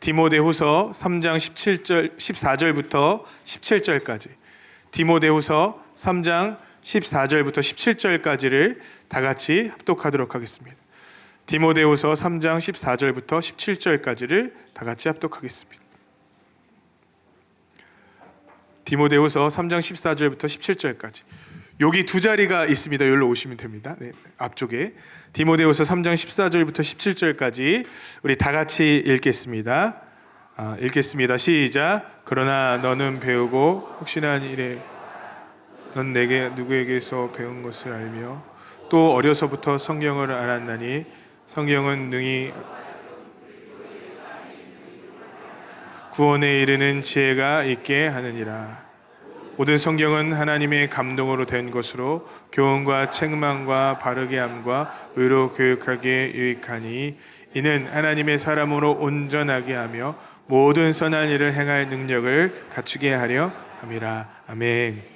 디모데후서 3장 14절부터 17절까지, 디모데후서 3장 14절부터 17절까지를 다 같이 합독하도록 하겠습니다. 디모데후서 3장 14절부터 17절까지를 다 같이 합독하겠습니다. 디모데후서 3장 14절부터 17절까지. 여기 두 자리가 있습니다. 여기로 오시면 됩니다. 네, 앞쪽에 디모데후서 3장 14절부터 17절까지 우리 다 같이 읽겠습니다. 읽겠습니다. 시작. 그러나 너는 배우고 혹시나 일에 넌 내게 누구에게서 배운 것을 알며 또 어려서부터 성경을 알았나니 성경은 능히 구원에 이르는 지혜가 있게 하느니라. 모든 성경은 하나님의 감동으로 된 것으로 교훈과 책망과 바르게 함과 의로 교육하기에 유익하니 이는 하나님의 사람으로 온전하게 하며 모든 선한 일을 행할 능력을 갖추게 하려 함이라. 아멘.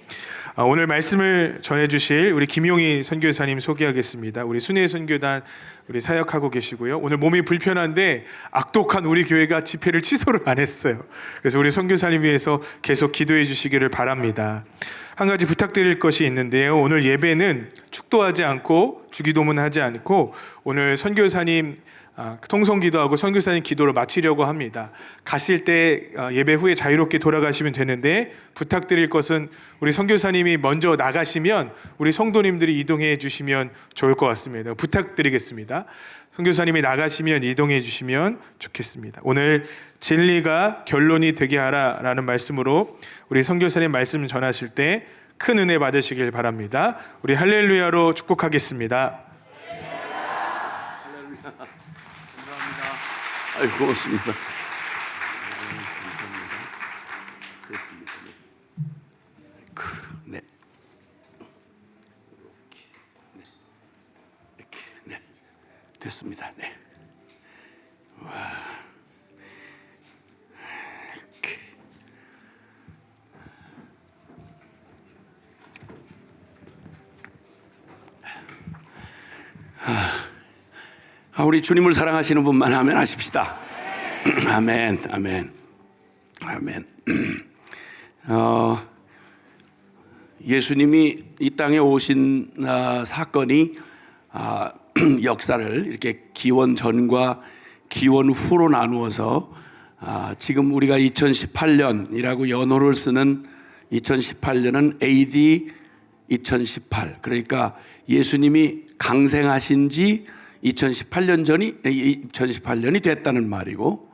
오늘 말씀을 전해주실 우리 김용희 선교사님 소개하겠습니다. 우리 순회 선교단 우리 사역하고 계시고요. 오늘 몸이 불편한데 악독한 우리 교회가 집회를 취소를 안 했어요. 그래서 우리 선교사님 위해서 계속 기도해 주시기를 바랍니다. 한 가지 부탁드릴 것이 있는데요. 오늘 예배는 축도하지 않고 주기도문하지 않고 오늘 선교사님 통성기도하고 선교사님 기도를 마치려고 합니다. 가실 때 예배 후에 자유롭게 돌아가시면 되는데 부탁드릴 것은 우리 선교사님이 먼저 나가시면 우리 성도님들이 이동해 주시면 좋을 것 같습니다. 부탁드리겠습니다. 선교사님이 나가시면 이동해 주시면 좋겠습니다. 오늘 진리가 결론이 되게 하라라는 말씀으로 우리 선교사님 말씀 전하실 때 큰 은혜 받으시길 바랍니다. 우리 할렐루야로 축복하겠습니다. 아유, 고맙습니다. 감사합니다. 됐습니다. 네. 이렇게, 네. 됐습니다. 네. 와. 이렇게. 우리 주님을 사랑하시는 분만 아멘 하십시다. 아멘, 아멘, 아멘. 예수님이 이 땅에 오신 사건이 역사를 이렇게 기원 전과 기원 후로 나누어서 지금 우리가 2018년이라고 연호를 쓰는 2018년은 AD 2018, 그러니까 예수님이 강생하신 지 2018년이 됐다는 말이고,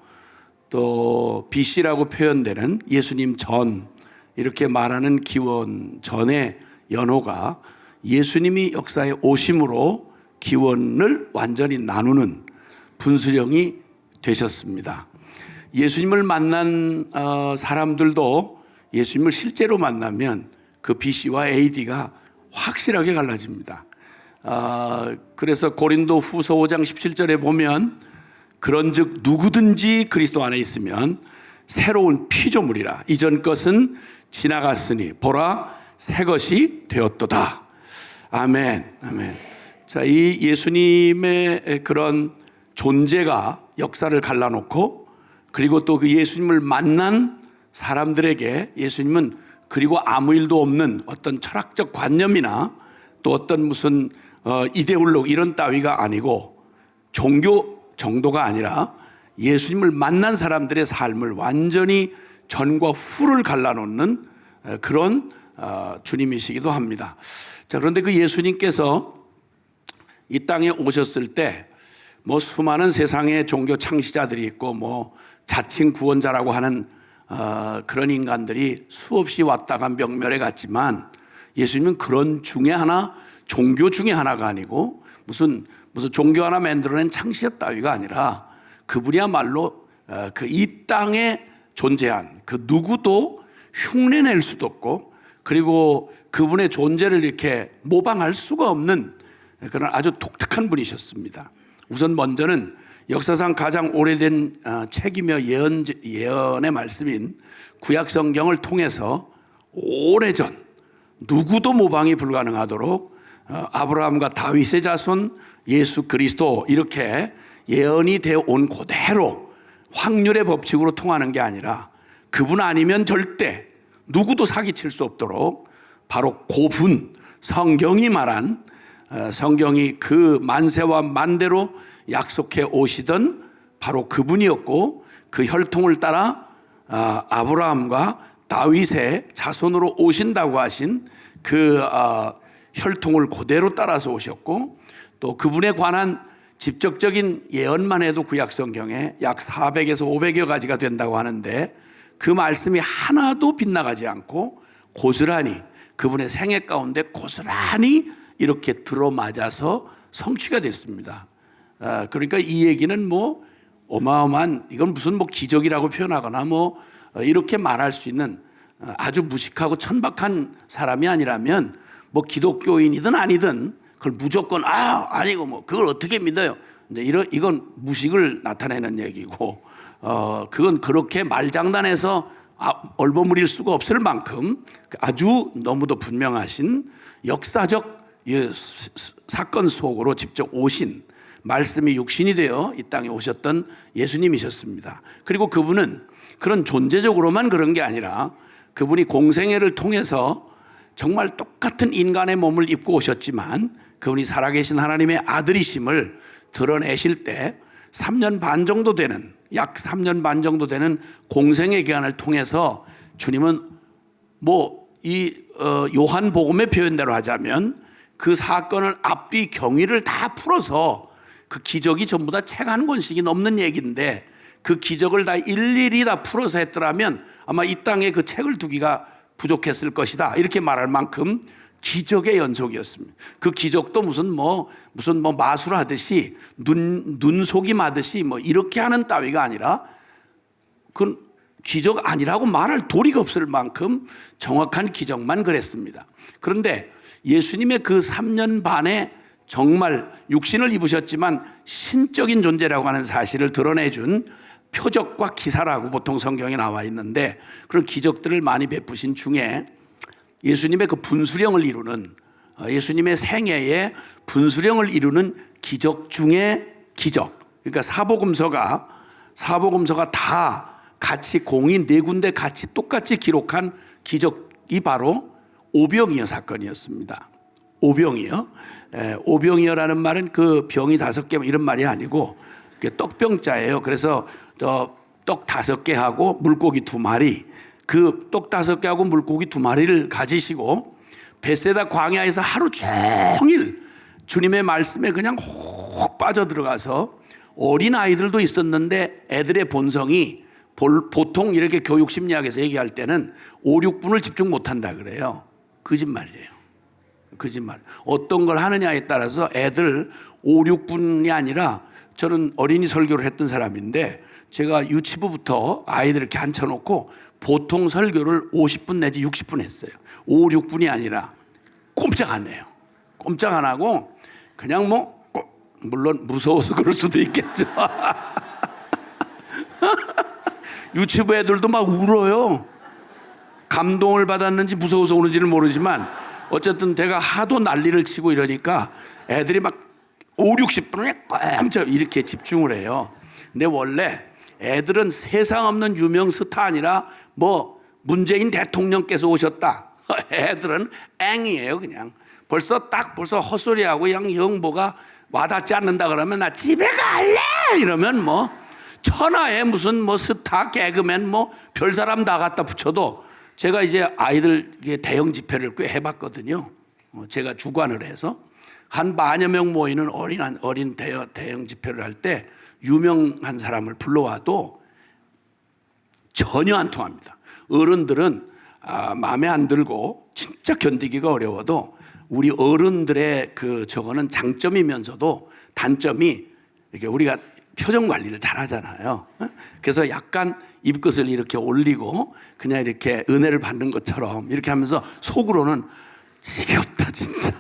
또 BC라고 표현되는 예수님 전 이렇게 말하는 기원 전의 연호가 예수님이 역사에 오심으로 기원을 완전히 나누는 분수령이 되셨습니다. 예수님을 만난 사람들도 예수님을 실제로 만나면 그 BC와 AD가 확실하게 갈라집니다. 그래서 고린도 후서 5장 17절에 보면 그런즉 누구든지 그리스도 안에 있으면 새로운 피조물이라 이전 것은 지나갔으니 보라 새 것이 되었도다. 아멘, 아멘. 자, 이 예수님의 그런 존재가 역사를 갈라놓고, 그리고 또 그 예수님을 만난 사람들에게 예수님은 그리고 아무 일도 없는 어떤 철학적 관념이나 또 어떤 무슨 이데올로기 이런 따위가 아니고 종교 정도가 아니라 예수님을 만난 사람들의 삶을 완전히 전과 후를 갈라놓는 그런 주님이시기도 합니다. 자, 그런데 그 예수님께서 이 땅에 오셨을 때 뭐 수많은 세상의 종교 창시자들이 있고 뭐 자칭 구원자라고 하는 그런 인간들이 수없이 왔다가 명멸해 갔지만 예수님은 그런 중에 하나, 종교 중에 하나가 아니고 무슨 종교 하나 만들어낸 창시자 따위가 아니라 그분이야말로 그 이 땅에 존재한 그 누구도 흉내낼 수도 없고, 그리고 그분의 존재를 이렇게 모방할 수가 없는 그런 아주 독특한 분이셨습니다. 우선 먼저는 역사상 가장 오래된 책이며 예언의 말씀인 구약 성경을 통해서 오래전 누구도 모방이 불가능하도록 아브라함과 다윗의 자손 예수 그리스도 이렇게 예언이 되어 온 그대로 확률의 법칙으로 통하는 게 아니라 그분 아니면 절대 누구도 사기칠 수 없도록 바로 고분, 성경이 말한 성경이 그 만세와 만대로 약속해 오시던 바로 그분이었고, 그 혈통을 따라 아브라함과 다윗의 자손으로 오신다고 하신 그 혈통을 그대로 따라서 오셨고, 또 그분에 관한 직접적인 예언만 해도 구약 성경에 약 400에서 500여 가지가 된다고 하는데, 그 말씀이 하나도 빗나가지 않고 고스란히 그분의 생애 가운데 고스란히 이렇게 들어맞아서 성취가 됐습니다. 그러니까 이 얘기는 뭐 어마어마한, 이건 무슨 뭐 기적이라고 표현하거나 뭐 이렇게 말할 수 있는 아주 무식하고 천박한 사람이 아니라면, 뭐 기독교인이든 아니든 그걸 무조건 아니고 뭐 그걸 어떻게 믿어요? 이건 무식을 나타내는 얘기고, 그건 그렇게 말장난해서 얼버무릴 수가 없을 만큼 아주 너무도 분명하신 역사적 사건 속으로 직접 오신, 말씀이 육신이 되어 이 땅에 오셨던 예수님이셨습니다. 그리고 그분은 그런 존재적으로만 그런 게 아니라 그분이 공생애를 통해서 정말 똑같은 인간의 몸을 입고 오셨지만 그분이 살아계신 하나님의 아들이심을 드러내실 때 3년 반 정도 되는, 약 3년 반 정도 되는 공생의 기간을 통해서 주님은 뭐 이 요한복음의 표현대로 하자면 그 사건을 앞뒤 경위를 다 풀어서, 그 기적이 전부 다 책 한 권씩이 넘는 얘기인데 그 기적을 다 일일이 다 풀어서 했더라면 아마 이 땅에 그 책을 두기가 부족했을 것이다, 이렇게 말할 만큼 기적의 연속이었습니다. 그 기적도 무슨 뭐 마술하듯이 눈속임하듯이 뭐 이렇게 하는 따위가 아니라, 그건 기적 아니라고 말할 도리가 없을 만큼 정확한 기적만 그랬습니다. 그런데 예수님의 그 3년 반에 정말 육신을 입으셨지만 신적인 존재라고 하는 사실을 드러내준 표적과 기사라고 보통 성경에 나와 있는데, 그런 기적들을 많이 베푸신 중에 예수님의 그 분수령을 이루는, 예수님의 생애의 분수령을 이루는 기적 중에 기적, 그러니까 사복음서가 다 같이 공이 4군데 같이 똑같이 기록한 기적이 바로 오병이어 사건이었습니다. 오병이어. 오병이어라는 말은 그 병이 5개 이런 말이 아니고 떡병자예요. 그래서 떡 5개하고 물고기 2마리, 그 떡 5개하고 물고기 2마리를 가지시고 베세다 광야에서 하루 종일 주님의 말씀에 그냥 혹 빠져들어가서, 어린 아이들도 있었는데 애들의 본성이 보통 이렇게 교육 심리학에서 얘기할 때는 5, 6분을 집중 못한다 그래요. 거짓말이에요. 거짓말. 어떤 걸 하느냐에 따라서 애들 5, 6분이 아니라, 저는 어린이 설교를 했던 사람인데 제가 유치부부터 아이들 이렇게 앉혀놓고 보통 설교를 50분 내지 60분 했어요. 5, 6분이 아니라 꼼짝 안 해요. 꼼짝 안 하고 그냥 뭐, 물론 무서워서 그럴 수도 있겠죠. 유치부 애들도 막 울어요. 감동을 받았는지 무서워서 우는지는 모르지만 어쨌든 내가 하도 난리를 치고 이러니까 애들이 막 5, 60분을 깜짝 이렇게 집중을 해요. 근데 원래 애들은 세상 없는 유명 스타 아니라 뭐 문재인 대통령께서 오셨다, 애들은 앵이에요. 그냥 벌써 헛소리하고 그냥 영보가 와닿지 않는다 그러면 나 집에 갈래 이러면 뭐 천하에 무슨 뭐 스타 개그맨 뭐 별사람 다 갖다 붙여도, 제가 이제 아이들 대형 집회를 꽤 해봤거든요. 제가 주관을 해서 한 10,000여 명 모이는 어린 대형 집회를 할 때 유명한 사람을 불러와도 전혀 안 통합니다. 어른들은 마음에 안 들고 진짜 견디기가 어려워도 우리 어른들의 그 저거는 장점이면서도 단점이, 이렇게 우리가 표정 관리를 잘 하잖아요. 그래서 약간 입끝을 이렇게 올리고 그냥 이렇게 은혜를 받는 것처럼 이렇게 하면서 속으로는 지겹다 진짜,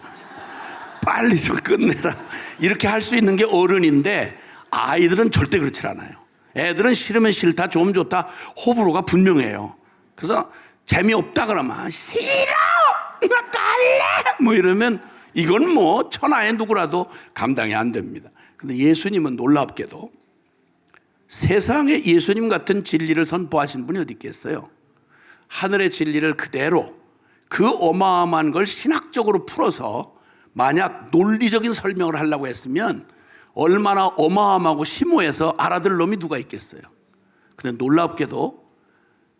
빨리 좀 끝내라, 이렇게 할 수 있는 게 어른인데 아이들은 절대 그렇지 않아요. 애들은 싫으면 싫다, 좋으면 좋다, 호불호가 분명해요. 그래서 재미없다 그러면 싫어, 나 갈래, 뭐 이러면 이건 뭐 천하의 누구라도 감당이 안 됩니다. 근데 예수님은 놀랍게도 세상에 예수님 같은 진리를 선포하신 분이 어디 있겠어요? 하늘의 진리를 그대로 그 어마어마한 걸 신학적으로 풀어서 만약 논리적인 설명을 하려고 했으면 얼마나 어마어마하고 심오해서 알아들 놈이 누가 있겠어요? 근데 놀랍게도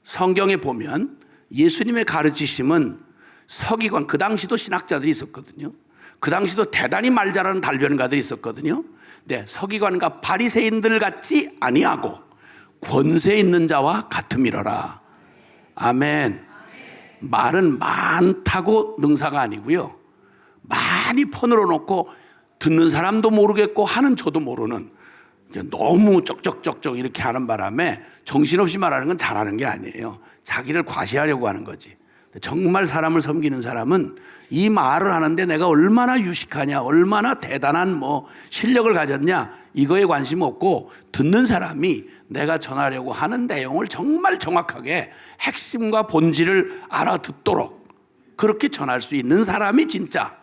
성경에 보면 예수님의 가르치심은 서기관, 그 당시도 신학자들이 있었거든요. 그 당시도 대단히 말 잘하는 달변가들이 있었거든요. 네, 서기관과 바리새인들 같지 아니하고 권세 있는 자와 같음이러라. 아멘. 말은 많다고 능사가 아니고요. 많이 폰으로 놓고 듣는 사람도 모르겠고 하는 저도 모르는, 너무 쩍쩍쩍쩍 이렇게 하는 바람에 정신없이 말하는 건 잘하는 게 아니에요. 자기를 과시하려고 하는 거지. 정말 사람을 섬기는 사람은 이 말을 하는데 내가 얼마나 유식하냐, 얼마나 대단한 실력을 가졌냐, 이거에 관심 없고 듣는 사람이 내가 전하려고 하는 내용을 정말 정확하게 핵심과 본질을 알아듣도록 그렇게 전할 수 있는 사람이 진짜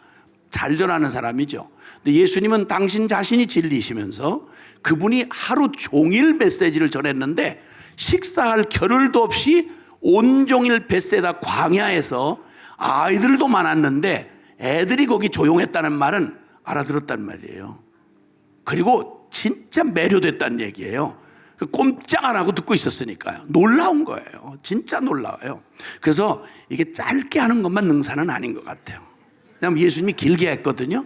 잘 전하는 사람이죠. 근데 예수님은 당신 자신이 진리시면서 그분이 하루 종일 메시지를 전했는데 식사할 겨를도 없이 온종일 벳세다 광야에서 아이들도 많았는데 애들이 거기 조용했다는 말은 알아들었단 말이에요. 그리고 진짜 매료됐다는 얘기예요. 꼼짝 안 하고 듣고 있었으니까요. 놀라운 거예요. 진짜 놀라워요. 그래서 이게 짧게 하는 것만 능사는 아닌 것 같아요. 왜냐하면 예수님이 길게 했거든요.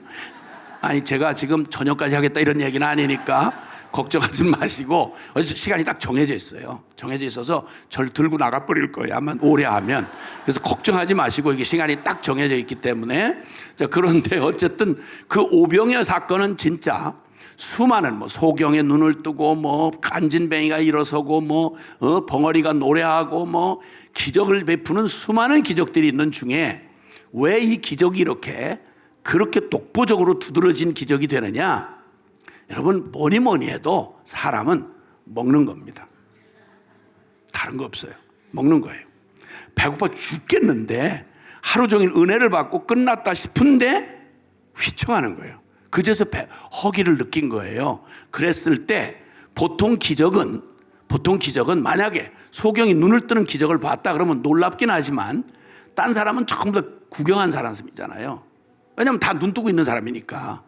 아니 제가 지금 저녁까지 하겠다 이런 얘기는 아니니까 걱정하지 마시고, 시간이 딱 정해져 있어요. 정해져 있어서 저를 들고 나가버릴 거예요. 아마 오래 하면. 그래서 걱정하지 마시고, 이게 시간이 딱 정해져 있기 때문에. 자, 그런데 어쨌든 그 오병이어 사건은 진짜 수많은 소경의 눈을 뜨고 간진뱅이가 일어서고 벙어리가 노래하고 기적을 베푸는 수많은 기적들이 있는 중에 왜 이 기적이 그렇게 독보적으로 두드러진 기적이 되느냐? 여러분, 뭐니 해도 사람은 먹는 겁니다. 다른 거 없어요. 먹는 거예요. 배고파 죽겠는데 하루 종일 은혜를 받고 끝났다 싶은데 휘청하는 거예요. 그제서 허기를 느낀 거예요. 그랬을 때 보통 기적은 만약에 소경이 눈을 뜨는 기적을 봤다 그러면 놀랍긴 하지만 딴 사람은 전부 다 구경한 사람이잖아요. 왜냐하면 다 눈 뜨고 있는 사람이니까.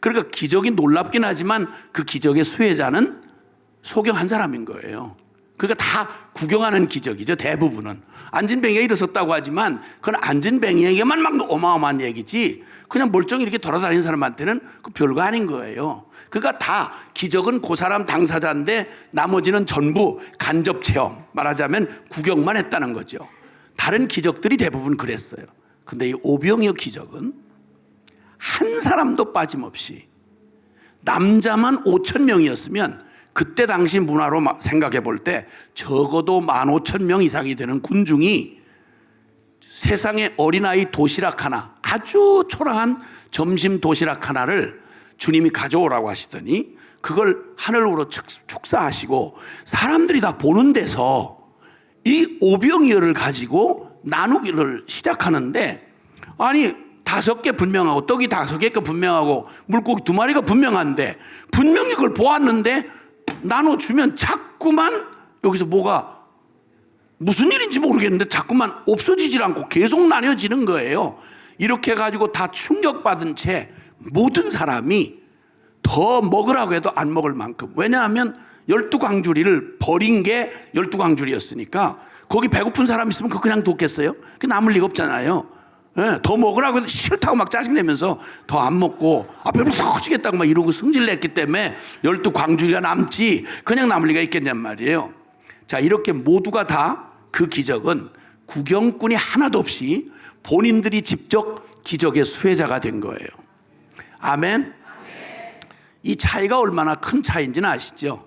그러니까 기적이 놀랍긴 하지만 그 기적의 수혜자는 소경 한 사람인 거예요. 그러니까 다 구경하는 기적이죠. 대부분은. 안진뱅이가 일어섰다고 하지만 그건 안진뱅이에게만 막 어마어마한 얘기지 그냥 멀쩡히 이렇게 돌아다니는 사람한테는 그 별거 아닌 거예요. 그러니까 다 기적은 그 사람 당사자인데 나머지는 전부 간접 체험, 말하자면 구경만 했다는 거죠. 다른 기적들이 대부분 그랬어요. 근데 이 오병이어 기적은 한 사람도 빠짐없이, 남자만 5,000명이었으면 그때 당시 문화로 생각해 볼 때 적어도 15,000명 이상이 되는 군중이 세상에 어린아이 도시락 하나, 아주 초라한 점심 도시락 하나를 주님이 가져오라고 하시더니 그걸 하늘로 축사하시고 사람들이 다 보는 데서 이 오병이어를 가지고 나누기를 시작하는데, 아니 5개 분명하고 떡이 5개가 분명하고 물고기 2마리가 분명한데 분명히 그걸 보았는데 나눠주면 자꾸만 여기서 뭐가 무슨 일인지 모르겠는데 자꾸만 없어지질 않고 계속 나뉘어지는 거예요. 이렇게 해가지고 다 충격받은 채 모든 사람이 더 먹으라고 해도 안 먹을 만큼, 왜냐하면 12광주리를 버린 게 12광주리였으니까 거기 배고픈 사람 있으면 그거 그냥 뒀겠어요? 그 남을 리가 없잖아요. 네, 더 먹으라고 해도 싫다고 막 짜증내면서 더 안 먹고 배로 터지겠다고 막 이러고 승질냈기 때문에 12광주리가 남지 그냥 남을 리가 있겠냔 말이에요. 자, 이렇게 모두가 다 그 기적은 구경꾼이 하나도 없이 본인들이 직접 기적의 수혜자가 된 거예요. 아멘. 이 차이가 얼마나 큰 차이인지는 아시죠?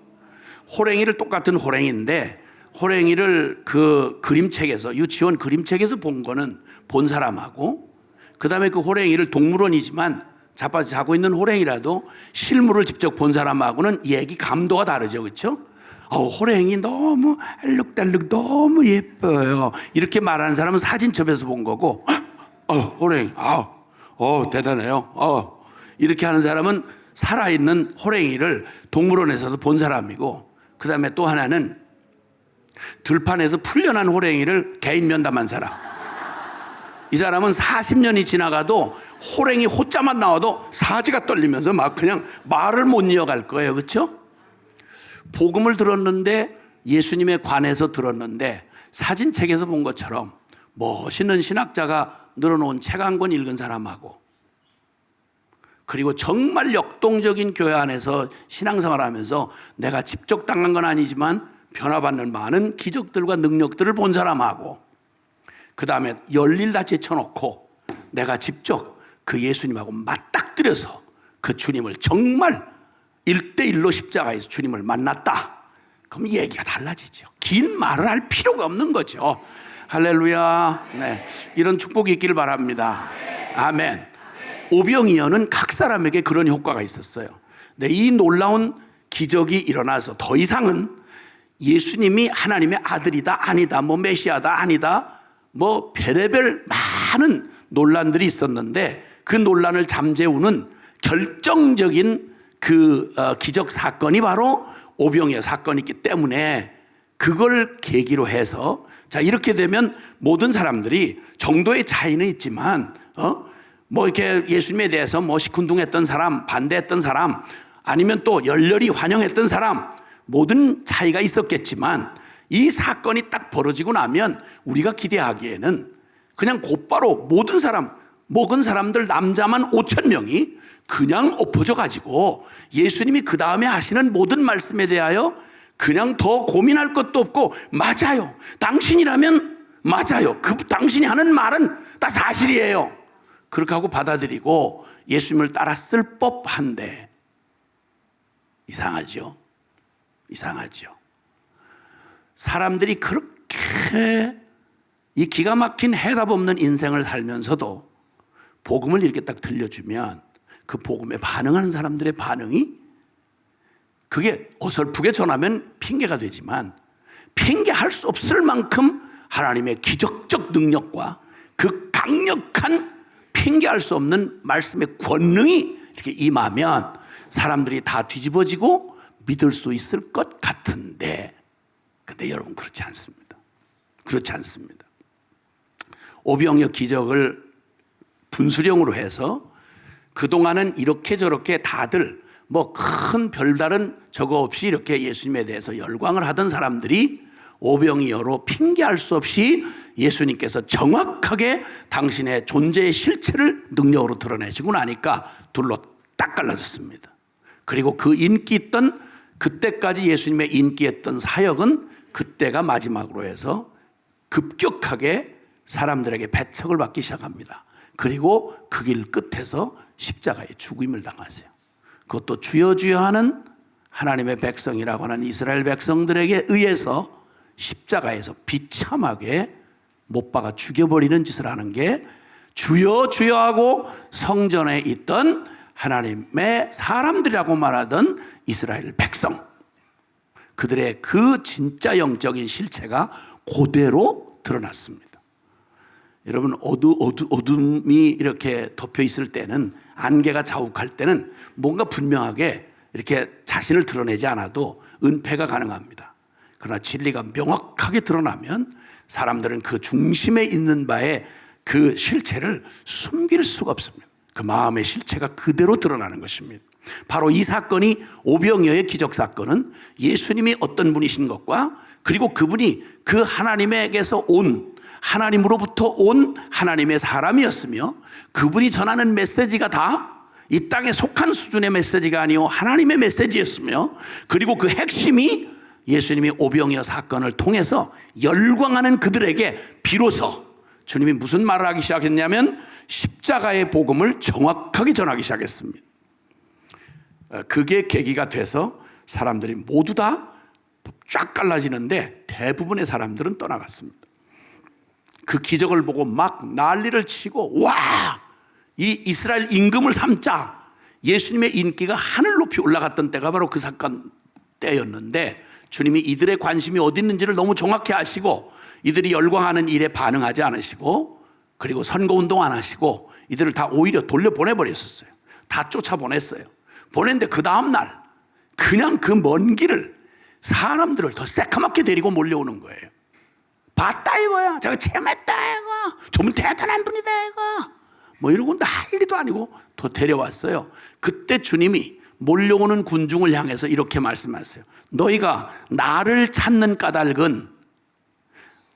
호랭이를 똑같은 호랭이인데 호랭이를 그 그림책에서, 유치원 그림책에서 본 사람하고, 그 다음에 그 호랭이를 동물원이지만 자고 있는 호랭이라도 실물을 직접 본 사람하고는 얘기 감도가 다르죠. 그렇죠? 호랭이 너무 알록달록 너무 예뻐요. 이렇게 말하는 사람은 사진첩에서 본 거고, 호랭이, 대단해요. 이렇게 하는 사람은 살아있는 호랭이를 동물원에서도 본 사람이고, 그 다음에 또 하나는 들판에서 풀려난 호랭이를 개인 면담한 사람. 이 사람은 40년이 지나가도 호랭이 호자만 나와도 사지가 떨리면서 막 그냥 말을 못 이어갈 거예요. 그렇죠? 복음을 들었는데, 예수님에 관해서 들었는데, 사진책에서 본 것처럼 멋있는 신학자가 늘어놓은 책 한 권 읽은 사람하고, 그리고 정말 역동적인 교회 안에서 신앙생활을 하면서 내가 직접 당한 건 아니지만 변화받는 많은 기적들과 능력들을 본 사람하고, 그 다음에 열일 다 제쳐놓고 내가 직접 그 예수님하고 맞닥뜨려서 그 주님을 정말 1대1로 십자가에서 주님을 만났다. 그럼 얘기가 달라지죠. 긴 말을 할 필요가 없는 거죠. 할렐루야. 네. 이런 축복이 있기를 바랍니다. 아멘. 오병이어는 각 사람에게 그런 효과가 있었어요. 네, 이 놀라운 기적이 일어나서 더 이상은 예수님이 하나님의 아들이다 아니다, 뭐 메시아다 아니다, 뭐 별의별 많은 논란들이 있었는데 그 논란을 잠재우는 결정적인 그 기적 사건이 바로 오병이어 사건이기 때문에 그걸 계기로 해서, 자, 이렇게 되면 모든 사람들이 정도의 차이는 있지만 뭐 이렇게 예수님에 대해서 뭐 시큰둥했던 사람, 반대했던 사람, 아니면 또 열렬히 환영했던 사람, 모든 차이가 있었겠지만 이 사건이 딱 벌어지고 나면 우리가 기대하기에는 그냥 곧바로 모든 사람, 먹은 사람들 남자만 5천 명이 그냥 엎어져 가지고 예수님이 그 다음에 하시는 모든 말씀에 대하여 그냥 더 고민할 것도 없고, 맞아요, 당신이라면 맞아요, 그 당신이 하는 말은 다 사실이에요, 그렇게 하고 받아들이고 예수님을 따랐을 법한데, 이상하죠. 이상하죠. 사람들이 그렇게 이 기가 막힌 해답 없는 인생을 살면서도 복음을 이렇게 딱 들려주면 그 복음에 반응하는 사람들의 반응이, 그게 어설프게 전하면 핑계가 되지만 핑계할 수 없을 만큼 하나님의 기적적 능력과 그 강력한 핑계할 수 없는 말씀의 권능이 이렇게 임하면 사람들이 다 뒤집어지고 믿을 수 있을 것 같은데, 근데 여러분 그렇지 않습니다. 그렇지 않습니다. 오병이어 기적을 분수령으로 해서 그동안은 이렇게 저렇게 다들 뭐 큰 별다른 저거 없이 이렇게 예수님에 대해서 열광을 하던 사람들이 오병이어로 핑계할 수 없이 예수님께서 정확하게 당신의 존재의 실체를 능력으로 드러내시고 나니까 둘로 딱 갈라졌습니다. 그리고 그 인기 있던, 그때까지 예수님의 인기했던 사역은 그때가 마지막으로 해서 급격하게 사람들에게 배척을 받기 시작합니다. 그리고 그 길 끝에서 십자가에 죽임을 당하세요. 그것도 주여 주여 하는 하나님의 백성이라고 하는 이스라엘 백성들에게 의해서 십자가에서 비참하게 못 박아 죽여버리는 짓을 하는 게 주여 주여 하고 성전에 있던 하나님의 사람들이라고 말하던 이스라엘 백성, 그들의 그 진짜 영적인 실체가 그대로 드러났습니다. 여러분, 어둠이 이렇게 덮여 있을 때는, 안개가 자욱할 때는 뭔가 분명하게 이렇게 자신을 드러내지 않아도 은폐가 가능합니다. 그러나 진리가 명확하게 드러나면 사람들은 그 중심에 있는 바에 그 실체를 숨길 수가 없습니다. 그 마음의 실체가 그대로 드러나는 것입니다. 바로 이 사건이, 오병이어의 기적 사건은 예수님이 어떤 분이신 것과, 그리고 그분이 그 하나님에게서 온, 하나님으로부터 온 하나님의 사람이었으며, 그분이 전하는 메시지가 다 이 땅에 속한 수준의 메시지가 아니요 하나님의 메시지였으며, 그리고 그 핵심이 예수님이 오병이어 사건을 통해서 열광하는 그들에게 비로소 주님이 무슨 말을 하기 시작했냐면 십자가의 복음을 정확하게 전하기 시작했습니다. 그게 계기가 돼서 사람들이 모두 다 쫙 갈라지는데 대부분의 사람들은 떠나갔습니다. 그 기적을 보고 막 난리를 치고, 와, 이 이스라엘 임금을 삼자, 예수님의 인기가 하늘 높이 올라갔던 때가 바로 그 사건 때였는데, 주님이 이들의 관심이 어디 있는지를 너무 정확히 아시고 이들이 열광하는 일에 반응하지 않으시고, 그리고 선거운동 안 하시고 이들을 다 오히려 돌려보내버렸었어요. 다 쫓아보냈어요. 보냈는데 그 다음날 그냥 그 먼 길을 사람들을 더 새카맣게 데리고 몰려오는 거예요. 봤다 이거야. 제가 체험했다 이거. 정말 대단한 분이다 이거. 뭐 이러고 난리도 아니고 더 데려왔어요. 그때 주님이 몰려오는 군중을 향해서 이렇게 말씀하세요. 너희가 나를 찾는 까닭은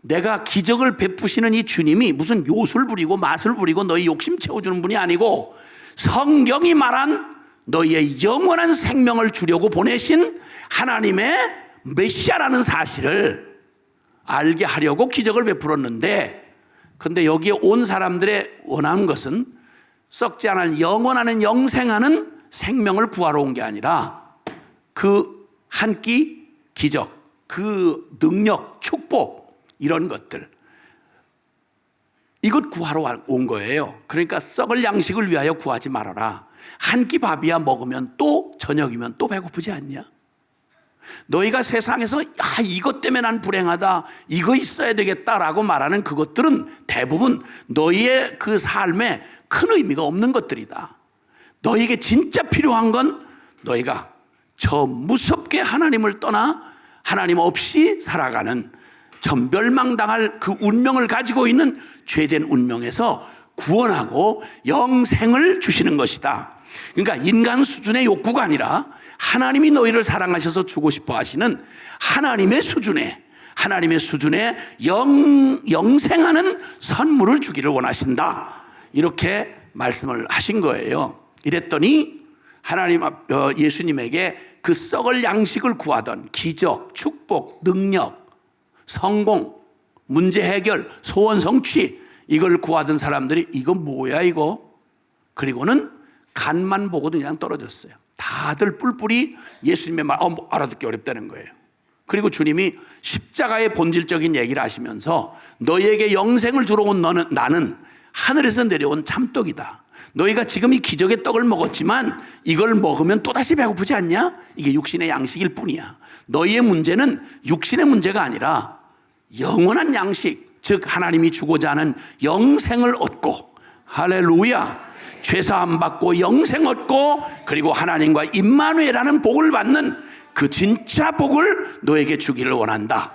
내가 기적을 베푸시는 이 주님이 무슨 요술 부리고 맛을 부리고 너희 욕심 채워주는 분이 아니고 성경이 말한 너희의 영원한 생명을 주려고 보내신 하나님의 메시아라는 사실을 알게 하려고 기적을 베풀었는데, 근데 여기에 온 사람들의 원하는 것은 썩지 않을 영원하는 영생하는 생명을 구하러 온 게 아니라 그 한 끼 기적, 그 능력, 축복 이런 것들, 이것 구하러 온 거예요. 그러니까 썩을 양식을 위하여 구하지 말아라. 한 끼 밥이야 먹으면 또 저녁이면 또 배고프지 않냐? 너희가 세상에서 이것 때문에 난 불행하다, 이거 있어야 되겠다라고 말하는 그것들은 대부분 너희의 그 삶에 큰 의미가 없는 것들이다. 너희에게 진짜 필요한 건 너희가 저 무섭게 하나님을 떠나 하나님 없이 살아가는 전멸망당할 그 운명을 가지고 있는 죄된 운명에서 구원하고 영생을 주시는 것이다. 그러니까 인간 수준의 욕구가 아니라 하나님이 너희를 사랑하셔서 주고 싶어 하시는 하나님의 수준의 영생하는 선물을 주기를 원하신다. 이렇게 말씀을 하신 거예요. 이랬더니 하나님 예수님에게 그 썩을 양식을 구하던 기적, 축복, 능력, 성공, 문제 해결, 소원 성취, 이걸 구하던 사람들이 이거 뭐야 이거? 그리고는 간만 보고도 그냥 떨어졌어요. 다들 뿔뿔이 예수님의 말 알아듣기 어렵다는 거예요. 그리고 주님이 십자가의 본질적인 얘기를 하시면서 너희에게 영생을 주러 온 나는 하늘에서 내려온 참떡이다. 너희가 지금 이 기적의 떡을 먹었지만 이걸 먹으면 또다시 배고프지 않냐? 이게 육신의 양식일 뿐이야. 너희의 문제는 육신의 문제가 아니라 영원한 양식, 즉 하나님이 주고자 하는 영생을 얻고, 할렐루야, 죄사함 받고 영생 얻고, 그리고 하나님과 임마누엘이라는 복을 받는 그 진짜 복을 너에게 주기를 원한다.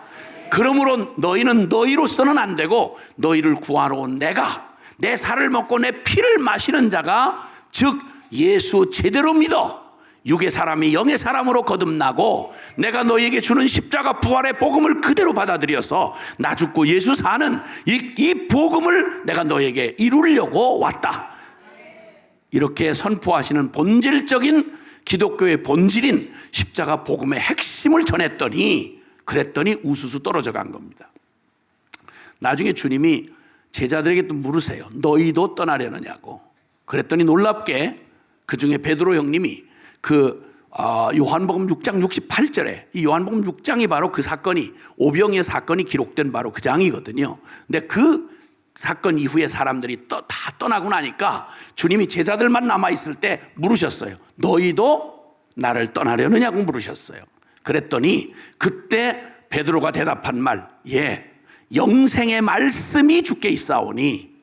그러므로 너희는 너희로서는 안 되고 너희를 구하러 온 내가, 내 살을 먹고 내 피를 마시는 자가, 즉 예수 제대로 믿어 육의 사람이 영의 사람으로 거듭나고 내가 너희에게 주는 십자가 부활의 복음을 그대로 받아들여서 나 죽고 예수 사는 이 복음을 내가 너희에게 이루려고 왔다. 이렇게 선포하시는 본질적인 기독교의 본질인 십자가 복음의 핵심을 전했더니, 그랬더니 우수수 떨어져 간 겁니다. 나중에 주님이 제자들에게 또 물으세요. 너희도 떠나려느냐고. 그랬더니 놀랍게 그 중에 베드로 형님이 요한복음 6장 68절에, 이 요한복음 6장이 바로 그 사건이, 오병이의 사건이 기록된 바로 그 장이거든요. 근데 그 사건 이후에 사람들이 다 떠나고 나니까 주님이 제자들만 남아있을 때 물으셨어요. 너희도 나를 떠나려느냐고 물으셨어요. 그랬더니 그때 베드로가 대답한 말, 영생의 말씀이 주께 있사오니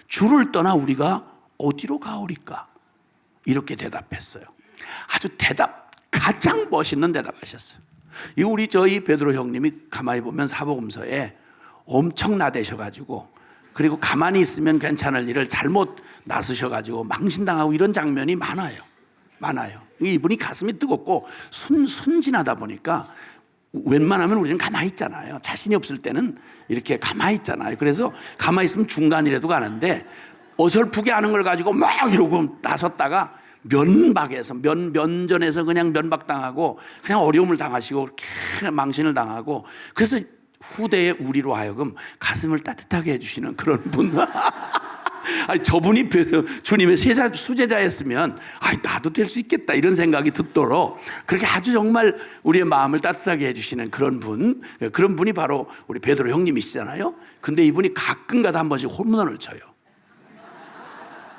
주를 떠나 우리가 어디로 가오리까? 이렇게 대답했어요. 아주 가장 멋있는 대답하셨어요. 우리 저희 베드로 형님이 가만히 보면 사복음서에 엄청 나대셔가지고, 그리고 가만히 있으면 괜찮을 일을 잘못 나서셔가지고 망신당하고 이런 장면이 많아요. 이분이 가슴이 뜨겁고 순진하다 보니까 웬만하면 우리는 가만히 있잖아요. 자신이 없을 때는 이렇게 가만히 있잖아요. 그래서 가만히 있으면 중간이라도 가는데 어설프게 하는 걸 가지고 막 이러고 나섰다가 면전에서 그냥 면박당하고 그냥 어려움을 당하시고 망신을 당하고, 그래서 후대의 우리로 하여금 가슴을 따뜻하게 해주시는 그런 분. 아니, 저분이 주님의 수제자였으면 나도 될 수 있겠다 이런 생각이 듣도록 그렇게 아주 정말 우리의 마음을 따뜻하게 해주시는 그런 분이 바로 우리 베드로 형님이시잖아요. 근데 이분이 가끔가다 한 번씩 홈런을 쳐요.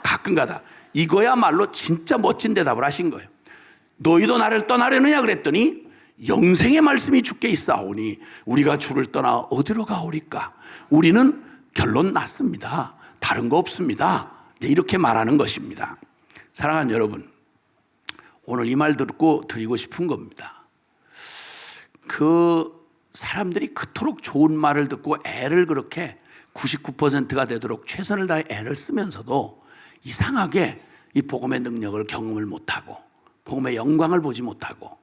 가끔가다. 이거야말로 진짜 멋진 대답을 하신 거예요. 너희도 나를 떠나려느냐 그랬더니 영생의 말씀이 주께 있사오니 우리가 주를 떠나 어디로 가오리까? 우리는 결론 났습니다. 다른 거 없습니다. 이렇게 말하는 것입니다. 사랑하는 여러분, 오늘 이 말 듣고 드리고 싶은 겁니다. 그 사람들이 그토록 좋은 말을 듣고 애를 그렇게 99%가 되도록 최선을 다해 애를 쓰면서도 이상하게 이 복음의 능력을 경험을 못하고 복음의 영광을 보지 못하고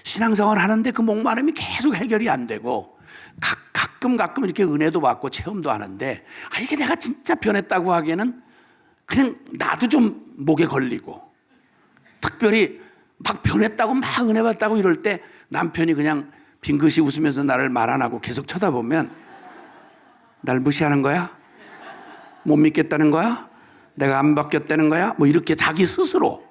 신앙생활을 하는데 그 목마름이 계속 해결이 안 되고 가끔 이렇게 은혜도 받고 체험도 하는데 이게 내가 진짜 변했다고 하기에는 그냥 나도 좀 목에 걸리고, 특별히 막 변했다고 막 은혜 받다고 이럴 때 남편이 그냥 빙긋이 웃으면서 나를 말 안 하고 계속 쳐다보면 날 무시하는 거야? 못 믿겠다는 거야? 내가 안 바뀌었다는 거야? 뭐 이렇게 자기 스스로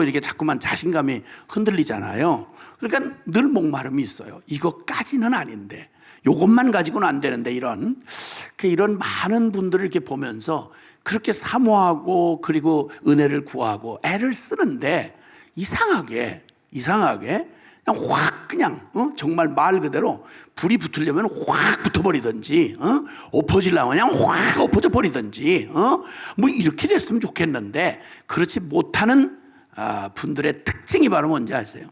이렇게 자꾸만 자신감이 흔들리잖아요. 그러니까 늘 목마름이 있어요. 이것까지는 아닌데, 이것만 가지고는 안 되는데, 이런 많은 분들을 이렇게 보면서 그렇게 사모하고 그리고 은혜를 구하고 애를 쓰는데 이상하게 그냥 정말 말 그대로 불이 붙으려면 확 붙어버리든지 엎어지려면 그냥 확 엎어져 버리든지 뭐 이렇게 됐으면 좋겠는데, 그렇지 못하는 분들의 특징이 바로 뭔지 아세요?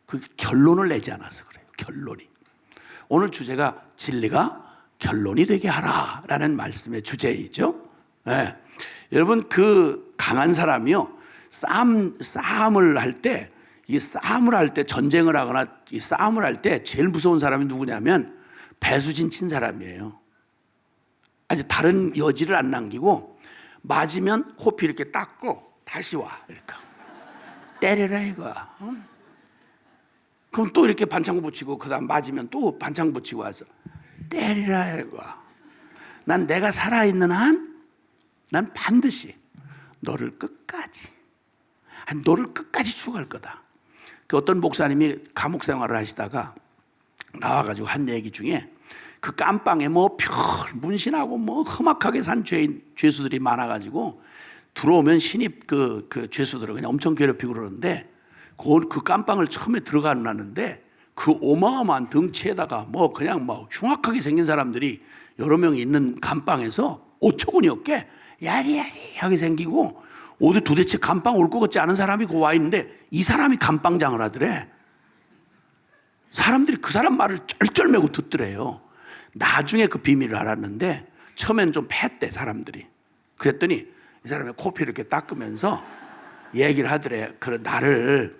그 결론을 내지 않아서 그래요. 결론이. 오늘 주제가 진리가 결론이 되게 하라라는 말씀의 주제이죠. 네. 여러분, 그 강한 사람이요, 싸움을 할 때, 전쟁을 하거나 이 싸움을 할 때 제일 무서운 사람이 누구냐면 배수진 친 사람이에요. 아니, 다른 여지를 안 남기고 맞으면 호피 이렇게 닦고 다시 와, 이렇게 때려라 이거야. 그럼 또 이렇게 반창고 붙이고 그다음 맞으면 또 반창고 붙이고 와서 때리라 이거야. 난 내가 살아있는 한 난 반드시 너를 끝까지 추구할 거다. 그 어떤 목사님이 감옥 생활을 하시다가 나와가지고 한 얘기 중에 그 깜빵에 뭐 문신하고 뭐 험악하게 산 죄수들이 많아가지고 들어오면 신입 그 죄수들을 그냥 엄청 괴롭히고 그러는데, 그 깜빵을 처음에 들어가는데 그 어마어마한 덩치에다가 뭐 그냥 뭐 흉악하게 생긴 사람들이 여러 명이 있는 감방에서 어처구니 없게 야리야리하게 생기고, 어디 도대체 감방 올 것 같지 않은 사람이 그 와 있는데 이 사람이 감방장을 하더래. 사람들이 그 사람 말을 쩔쩔매고 듣더래요. 나중에 그 비밀을 알았는데 처음에는 좀 팼대 사람들이. 그랬더니 이 사람이 코피를 이렇게 닦으면서 얘기를 하더래. 그래, 나를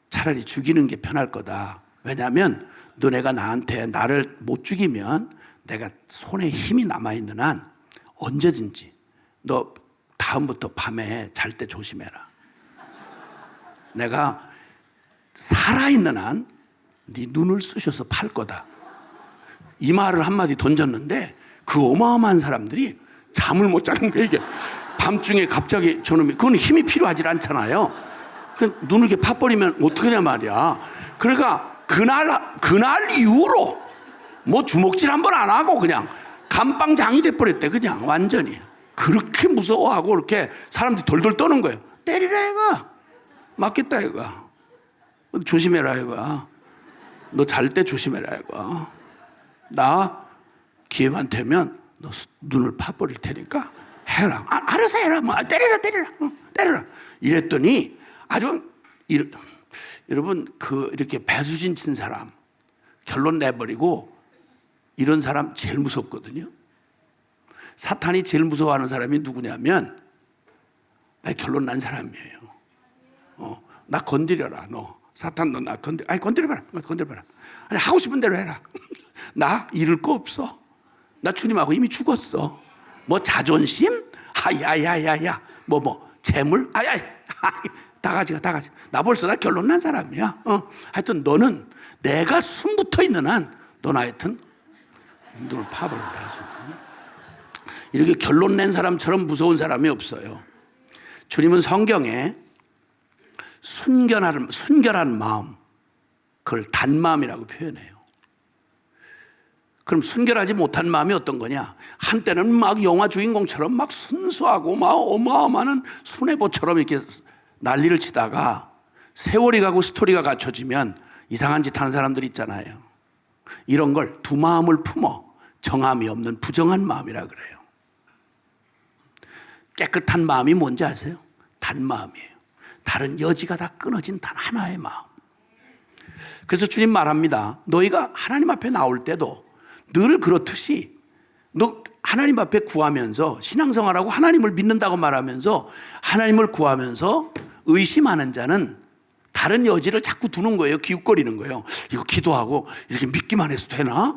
차라리 죽이는 게 편할 거다. 왜냐하면 너네가 나한테 나를 못 죽이면 내가 손에 힘이 남아있는 한 언제든지 너 다음부터 밤에 잘 때 조심해라. 내가 살아있는 한 네 눈을 쑤셔서 팔 거다. 이 말을 한마디 던졌는데 그 어마어마한 사람들이 잠을 못 자는 거예요. 이게 밤중에 갑자기 저놈이, 그건 힘이 필요하지 않잖아요. 그 눈을 이렇게 파버리면 어떡하냐 말이야. 그러니까 그날 이후로 뭐 주먹질 한번 안 하고 그냥 감방장이 돼버렸대. 그냥 완전히. 그렇게 무서워하고 이렇게 사람들이 돌돌 떠는 거예요. 때리라 이거. 맞겠다 이거. 조심해라 이거. 너 잘 때 조심해라 이거. 나 기회만 되면 너 눈을 파버릴 테니까 해라. 알아서 해라. 뭐 때려라. 이랬더니 아주 여러분, 이렇게 배수진 친 사람 결론 내버리고 이런 사람 제일 무섭거든요. 사탄이 제일 무서워하는 사람이 누구냐면 결론 난 사람이에요. 나 건드려라. 너 사탄, 너 나 건드려봐라. 아니, 하고 싶은 대로 해라. 나 잃을 거 없어. 나 주님하고 이미 죽었어. 뭐 자존심? 야야야야. 뭐 재물? 다 가지가. 나 벌써 나 결론 난 사람이야. 하여튼 너는 내가 숨 붙어 있는 한 너는 하여튼 눈을 파버린다. 이렇게 결론 낸 사람처럼 무서운 사람이 없어요. 주님은 성경에 순결한 마음, 그걸 단마음이라고 표현해요. 그럼 순결하지 못한 마음이 어떤 거냐? 한때는 막 영화 주인공처럼 막 순수하고 막 어마어마한 수뇌보처럼 이렇게 난리를 치다가 세월이 가고 스토리가 갖춰지면 이상한 짓 하는 사람들 있잖아요. 이런 걸 두 마음을 품어 정함이 없는 부정한 마음이라 그래요. 깨끗한 마음이 뭔지 아세요? 단마음이에요. 다른 여지가 다 끊어진 단 하나의 마음. 그래서 주님 말합니다. 너희가 하나님 앞에 나올 때도 늘 그렇듯이 너 하나님 앞에 구하면서 신앙생활하고 하나님을 믿는다고 말하면서 하나님을 구하면서 의심하는 자는 다른 여지를 자꾸 두는 거예요. 기웃거리는 거예요. 이거 기도하고 이렇게 믿기만 해서 되나?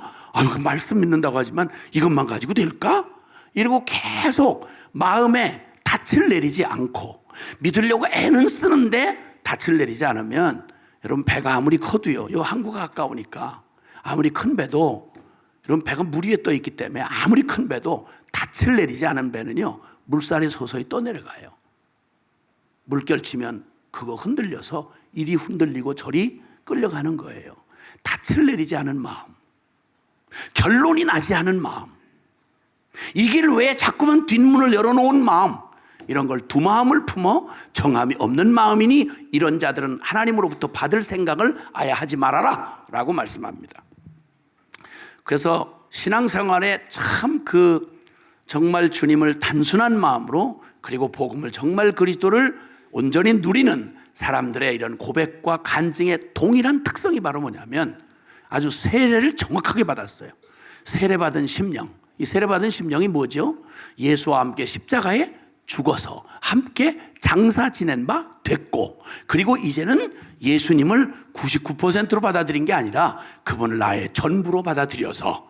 그 말씀 믿는다고 하지만 이것만 가지고 될까? 이러고 계속 마음에 닻을 내리지 않고 믿으려고 애는 쓰는데 닻을 내리지 않으면 여러분 배가 아무리 커도요. 요 항구가 가까우니까 아무리 큰 배도 여러분 배가 물 위에 떠 있기 때문에 아무리 큰 배도 닻을 내리지 않은 배는요. 물살에 서서히 떠내려가요. 물결 치면 그거 흔들려서 이리 흔들리고 저리 끌려가는 거예요. 닻을 내리지 않은 마음, 결론이 나지 않은 마음, 이 길 외에 자꾸만 뒷문을 열어놓은 마음, 이런 걸 두 마음을 품어 정함이 없는 마음이니 이런 자들은 하나님으로부터 받을 생각을 아예 하지 말아라 라고 말씀합니다. 그래서 신앙생활에 참 정말 주님을 단순한 마음으로 그리고 복음을 정말 그리스도를 온전히 누리는 사람들의 이런 고백과 간증의 동일한 특성이 바로 뭐냐면 아주 세례를 정확하게 받았어요. 세례받은 심령. 이 세례받은 심령이 뭐죠? 예수와 함께 십자가에 죽어서 함께 장사 지낸 바 됐고, 그리고 이제는 예수님을 99%로 받아들인 게 아니라 그분을 나의 전부로 받아들여서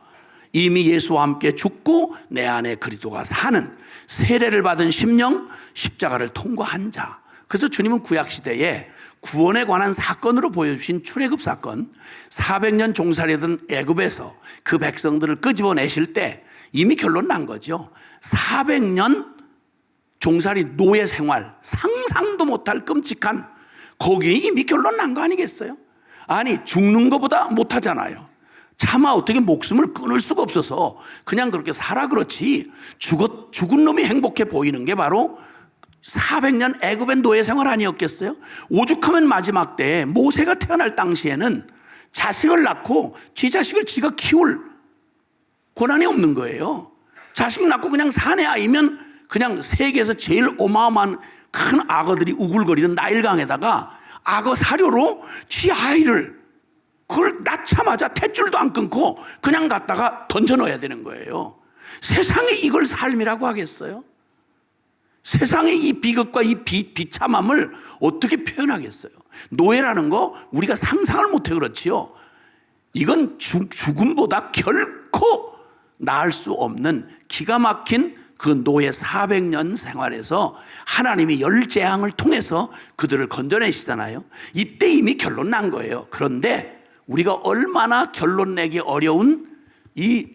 이미 예수와 함께 죽고 내 안에 그리스도가 사는 세례를 받은 심령, 십자가를 통과한 자. 그래서 주님은 구약시대에 구원에 관한 사건으로 보여주신 출애굽 사건, 400년 종살이던 애굽에서 그 백성들을 끄집어내실 때 이미 결론 난 거죠. 400년 종살이 노예 생활, 상상도 못할 끔찍한, 거기에 이미 결론 난 거 아니겠어요? 아니, 죽는 것보다 못하잖아요. 차마 어떻게 목숨을 끊을 수가 없어서 그냥 그렇게 살아. 그렇지 죽은 놈이 행복해 보이는 게 바로 400년 애굽의 노예 생활 아니었겠어요? 오죽하면 마지막 때에 모세가 태어날 당시에는 자식을 낳고 지 자식을 지가 키울 권한이 없는 거예요. 자식 낳고 그냥 사내 아이면 그냥 세계에서 제일 어마어마한 큰 악어들이 우글거리는 나일강에다가 악어 사료로 지 아이를 그걸 낳자마자 탯줄도 안 끊고 그냥 갖다가 던져 넣어야 되는 거예요. 세상에 이걸 삶이라고 하겠어요? 세상의 이 비극과 이 비참함을 어떻게 표현하겠어요? 노예라는 거 우리가 상상을 못해. 그렇지요. 이건 죽음보다 결코 나을 수 없는 기가 막힌 그 노예 400년 생활에서 하나님이 열 재앙을 통해서 그들을 건져내시잖아요. 이때 이미 결론 난 거예요. 그런데 우리가 얼마나 결론 내기 어려운 이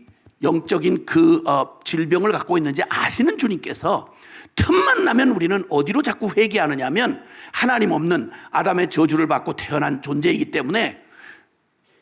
영적인 질병을 갖고 있는지 아시는 주님께서 틈만 나면 우리는 어디로 자꾸 회귀하느냐면 하나님 없는 아담의 저주를 받고 태어난 존재이기 때문에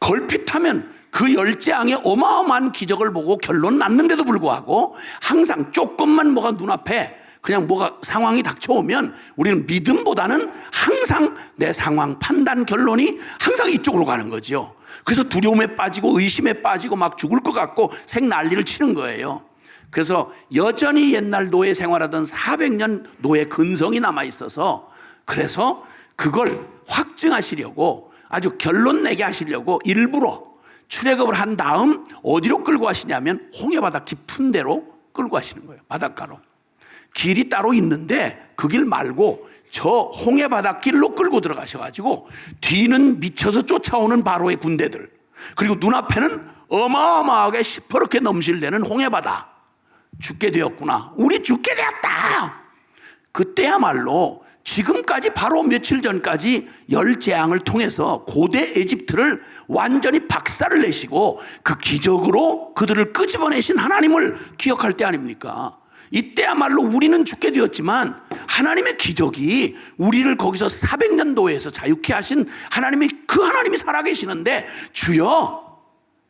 걸핏하면 그 열재앙의 어마어마한 기적을 보고 결론 났는데도 불구하고 항상 조금만 뭐가 눈앞에 그냥 뭐가 상황이 닥쳐오면 우리는 믿음보다는 항상 내 상황 판단 결론이 항상 이쪽으로 가는 거죠. 그래서 두려움에 빠지고 의심에 빠지고 막 죽을 것 같고 생난리를 치는 거예요. 그래서 여전히 옛날 노예 생활하던 400년 노예 근성이 남아있어서 그래서 그걸 확증하시려고 아주 결론 내게 하시려고 일부러 출애굽을 한 다음 어디로 끌고 가시냐면 홍해바다 깊은 데로 끌고 가시는 거예요. 바닷가로. 길이 따로 있는데 그 길 말고 저 홍해바다 길로 끌고 들어가셔가지고 뒤는 미쳐서 쫓아오는 바로의 군대들, 그리고 눈앞에는 어마어마하게 시퍼렇게 넘실대는 홍해바다. 죽게 되었구나. 우리 죽게 되었다. 그때야말로 지금까지 바로 며칠 전까지 열 재앙을 통해서 고대 에집트를 완전히 박살을 내시고 그 기적으로 그들을 끄집어내신 하나님을 기억할 때 아닙니까? 이때야말로 우리는 죽게 되었지만 하나님의 기적이 우리를 거기서 400년 노예에서 자유케 하신 하나님이, 그 하나님이 살아계시는데 주여,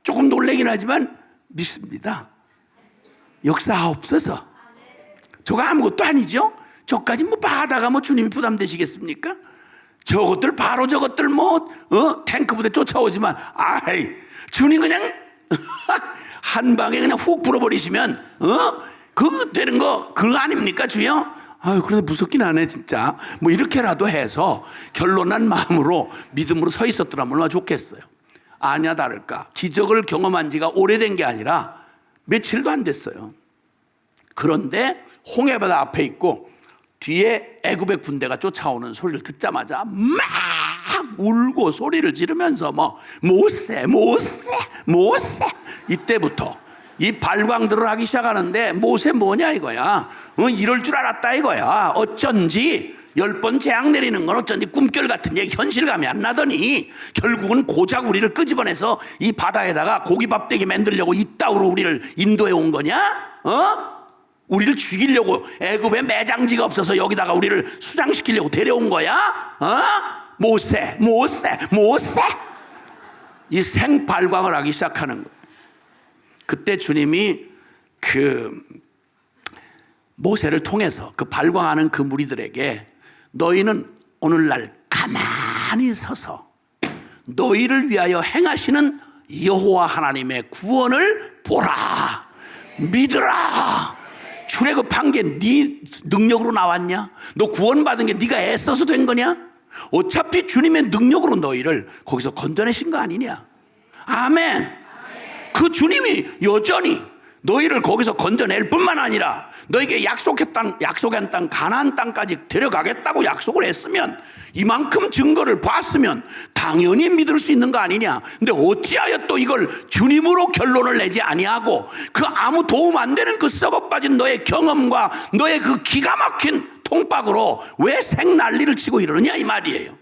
조금 놀라긴 하지만 믿습니다. 역사하옵소서. 저가 아무것도 아니죠. 저까지 뭐 바다가 뭐 주님이 부담되시겠습니까? 저것들 바로 저것들 탱크 부대 쫓아오지만 주님 그냥 한 방에 그냥 훅 불어버리시면 그거 되는 거 그거 아닙니까 주여? 아유, 그런데 무섭긴 하네, 진짜. 뭐 이렇게라도 해서 결론난 마음으로 믿음으로 서 있었더라면 얼마나 좋겠어요. 아니야 다를까. 기적을 경험한 지가 오래된 게 아니라 며칠도 안 됐어요. 그런데 홍해바다 앞에 있고 뒤에 애굽의 군대가 쫓아오는 소리를 듣자마자 막 울고 소리를 지르면서 뭐 모세 모세 모세, 이때부터 이 발광들을 하기 시작하는데 모세 뭐냐 이거야. 이럴 줄 알았다 이거야. 어쩐지 10번 재앙 내리는 건 어쩐지 꿈결 같은 얘기, 현실감이 안 나더니 결국은 고작 우리를 끄집어내서 이 바다에다가 고기밥되게 만들려고 이따위로 우리를 인도해 온 거냐? 우리를 죽이려고 애굽에 매장지가 없어서 여기다가 우리를 수장시키려고 데려온 거야? 모세 모세 모세. 이 생발광을 하기 시작하는 거예요. 그때 주님이 그 모세를 통해서 그 발광하는 그 무리들에게 너희는 오늘날 가만히 서서 너희를 위하여 행하시는 여호와 하나님의 구원을 보라, 믿으라. 출애굽한 게 네 능력으로 나왔냐? 너 구원받은 게 네가 애써서 된 거냐? 어차피 주님의 능력으로 너희를 거기서 건져내신 거 아니냐? 아멘. 그 주님이 여전히 너희를 거기서 건져낼 뿐만 아니라 너에게 약속한 땅 가나안 땅까지 데려가겠다고 약속을 했으면, 이만큼 증거를 봤으면 당연히 믿을 수 있는 거 아니냐. 근데 어찌하여 또 이걸 주님으로 결론을 내지 아니하고 그 아무 도움 안 되는 그 썩어빠진 너의 경험과 너의 그 기가 막힌 통박으로 왜 생난리를 치고 이러느냐 이 말이에요.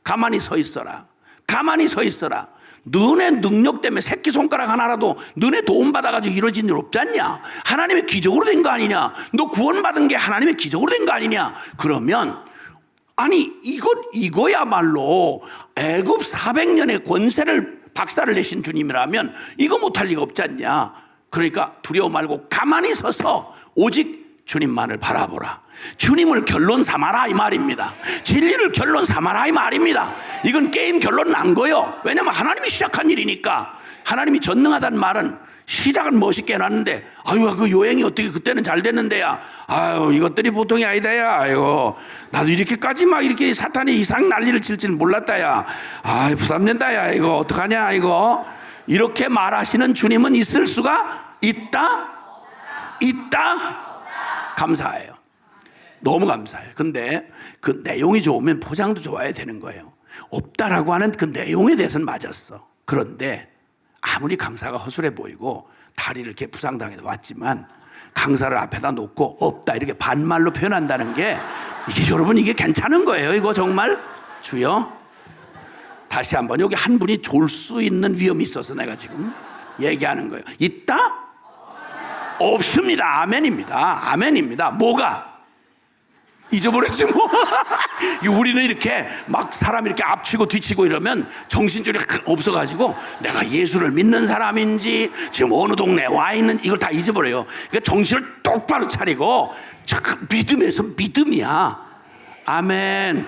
가만히 서 있어라. 가만히 서 있어라. 너네 능력 때문에 새끼손가락 하나라도 너네 도움받아가지고 이루어진 일 없지 않냐? 하나님의 기적으로 된 거 아니냐? 너 구원받은 게 하나님의 기적으로 된 거 아니냐? 그러면 아니 이거야말로 애굽 400년의 권세를 박살을 내신 주님이라면 이거 못할 리가 없지 않냐? 그러니까 두려워 말고 가만히 서서 오직 주님만을 바라보라. 주님을 결론 삼아라 이 말입니다. 진리를 결론 삼아라 이 말입니다. 이건 게임 결론 난 거요. 왜냐면 하나님이 시작한 일이니까. 하나님이 전능하다는 말은 시작은 멋있게 해놨는데, 아유 그 요행이 어떻게 그때는 잘 됐는데야, 아유 이것들이 보통이 아니다야, 아이고 나도 이렇게까지 막 이렇게 사탄이 이상 난리를 칠 줄 몰랐다야, 아유 부담된다야, 이거 어떡하냐 이거. 이렇게 말하시는 주님은 있을 수가 있다? 감사해요. 너무 감사해요. 근데 그 내용이 좋으면 포장도 좋아야 되는 거예요. 없다라고 하는 그 내용에 대해서는 맞았어. 그런데 아무리 강사가 허술해 보이고 다리를 이렇게 부상당해서 왔지만 강사를 앞에다 놓고 없다 이렇게 반말로 표현한다는 게 이게 여러분 이게 괜찮은 거예요. 이거 정말 주여. 다시 한번 여기 한 분이 졸 수 있는 위험이 있어서 내가 지금 얘기하는 거예요. 있다? 없습니다. 아멘입니다. 아멘입니다. 뭐가? 잊어버렸지 뭐. 우리는 이렇게 막 사람 이렇게 앞치고 뒤치고 이러면 정신줄이 없어가지고 내가 예수를 믿는 사람인지 지금 어느 동네에 와 있는지 이걸 다 잊어버려요. 그러니까 정신을 똑바로 차리고 믿음에서 믿음이야. 아멘.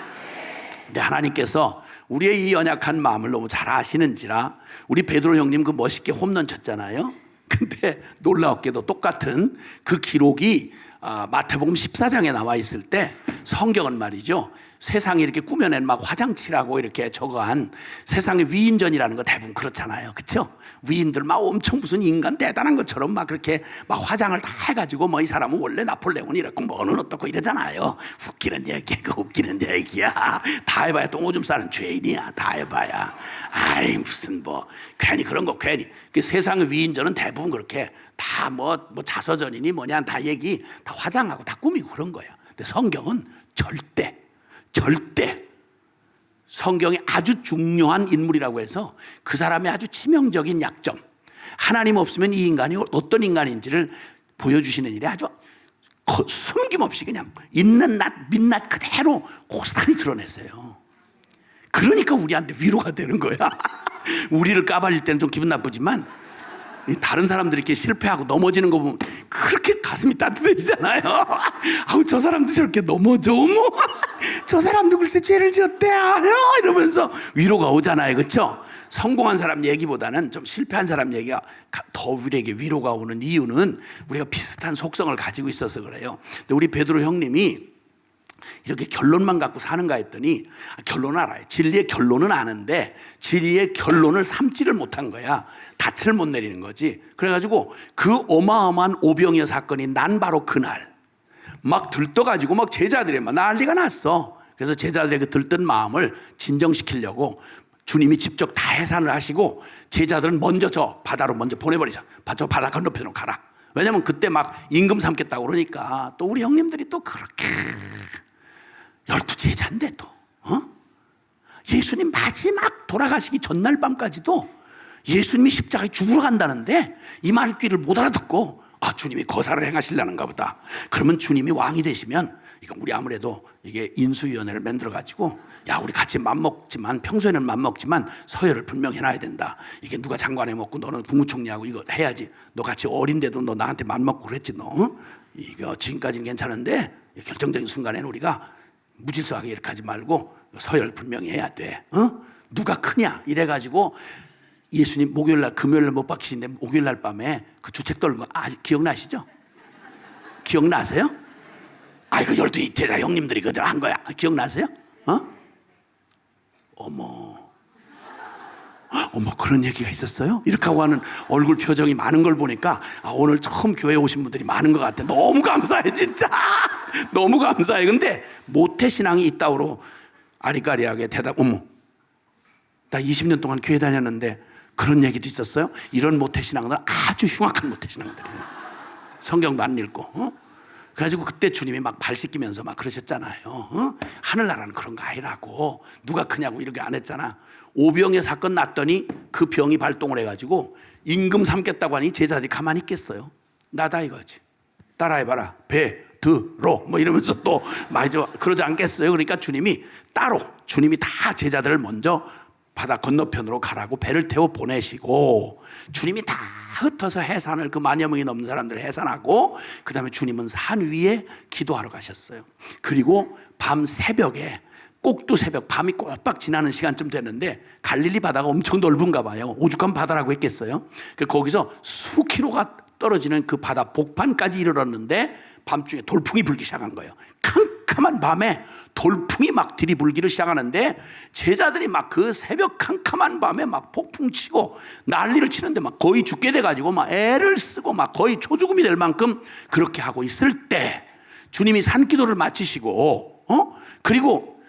근데 하나님께서 우리의 이 연약한 마음을 너무 잘 아시는지라 우리 베드로 형님 그 멋있게 홈런 쳤잖아요. 근데 놀라웠게도 똑같은 그 기록이 마태복음 14장에 나와 있을 때 성경은 말이죠, 세상이 이렇게 꾸며낸 막 화장칠하고 이렇게 저거한 세상의 위인전이라는 거 대부분 그렇잖아요. 그렇죠? 위인들 막 엄청 무슨 인간 대단한 것처럼 막 그렇게 막 화장을 다 해가지고 뭐 이 사람은 원래 나폴레옹이 이랬고 뭐는 어떻고 이러잖아요. 웃기는 얘기야. 그 웃기는 얘기야. 다 해봐야 똥오줌 싸는 죄인이야. 다 해봐야. 아이 무슨 뭐 괜히 그런 거 괜히. 그 세상의 위인전은 대부분 그렇게 다 뭐 자서전이니 뭐냐 다 얘기 다 화장하고 다 꾸미고 그런 거예요. 근데 성경은 절대 성경이 아주 중요한 인물이라고 해서 그 사람의 아주 치명적인 약점, 하나님 없으면 이 인간이 어떤 인간인지를 보여주시는 일이 아주 숨김없이 그냥 있는 낮 민낯 그대로 고스란히 드러냈어요. 그러니까 우리한테 위로가 되는 거야. 우리를 까발릴 때는 좀 기분 나쁘지만 다른 사람들이 이렇게 실패하고 넘어지는 거 보면 그렇게 가슴이 따뜻해지잖아요. 아우 저 사람도 저렇게 넘어져, 어머 저 사람도 글쎄 죄를 지었대 이러면서 위로가 오잖아요. 그렇죠? 성공한 사람 얘기보다는 좀 실패한 사람 얘기가 더 우리에게 위로가 오는 이유는 우리가 비슷한 속성을 가지고 있어서 그래요. 근데 우리 베드로 형님이 이렇게 결론만 갖고 사는가 했더니 결론은 알아요. 진리의 결론은 아는데 진리의 결론을 삼지를 못한 거야. 닻을 못 내리는 거지. 그래가지고 그 어마어마한 오병이어 사건이 난 바로 그날 막 들떠가지고 막 제자들이 막 난리가 났어. 그래서 제자들의 그 들뜬 마음을 진정시키려고 주님이 직접 다 해산을 하시고 제자들은 먼저 저 바다로 먼저 보내버리자. 저 바다 건너편으로 가라. 왜냐면 그때 막 임금 삼겠다고 그러니까 또 우리 형님들이 또 그렇게 12제자인데 또 예수님 마지막 돌아가시기 전날 밤까지도 예수님이 십자가에 죽으러 간다는데 이 말귀를 못 알아듣고 주님이 거사를 행하시려는가 보다. 그러면 주님이 왕이 되시면 이거 우리 아무래도 이게 인수위원회를 만들어 가지고 야 우리 같이 맘먹지만 평소에는 맘먹지만 서열을 분명히 해놔야 된다. 이게 누가 장관에 먹고 너는 국무총리하고 이거 해야지. 너 같이 어린데도 너 나한테 맘먹고 그랬지 너. 이거 지금까지는 괜찮은데 결정적인 순간에는 우리가 무질서하게 이렇게 하지 말고 서열 분명히 해야 돼. 누가 크냐 이래가지고 예수님 목요일날 금요일날 못 박히신데 목요일날 밤에 그 주책 떨는 거 아직 기억나시죠? 기억나세요? 그 12제자 형님들이 그저 한 거야. 기억나세요? 어머 그런 얘기가 있었어요? 이렇게 하고 하는 얼굴 표정이 많은 걸 보니까 오늘 처음 교회 오신 분들이 많은 것 같아. 너무 감사해 진짜. 너무 감사해. 근데 모태신앙이 있다고 아리까리하게 대답. 나 20년 동안 교회 다녔는데 그런 얘기도 있었어요? 이런 모태신앙들은 아주 흉악한 모태신앙들이에요. 성경도 안 읽고 그래가지고 그때 주님이 막 발 씻기면서 막 그러셨잖아요. 하늘나라는 그런 거 아니라고. 누가 크냐고 이렇게 안 했잖아. 오병의 사건 났더니 그 병이 발동을 해가지고 임금 삼겠다고 하니 제자들이 가만히 있겠어요? 나다 이거지. 따라해봐라. 베드로 뭐 이러면서 또 많이 그러지 않겠어요? 그러니까 주님이 다 제자들을 먼저 바다 건너편으로 가라고 배를 태워 보내시고 주님이 다 흩어서 해산을 그 만여 명이 넘는 사람들을 해산하고 그 다음에 주님은 산 위에 기도하러 가셨어요. 그리고 밤 새벽에 꼭두 새벽 밤이 꼬박 지나는 시간쯤 됐는데 갈릴리 바다가 엄청 넓은가 봐요. 오죽한 바다라고 했겠어요. 거기서 수킬로가 떨어지는 그 바다 복판까지 이르렀는데 밤중에 돌풍이 불기 시작한 거예요. 캄캄한 밤에 돌풍이 막 들이불기를 시작하는데 제자들이 막 그 새벽 캄캄한 밤에 막 폭풍 치고 난리를 치는데 막 거의 죽게 돼가지고 막 애를 쓰고 막 거의 초죽음이 될 만큼 그렇게 하고 있을 때 주님이 산기도를 마치시고 그리고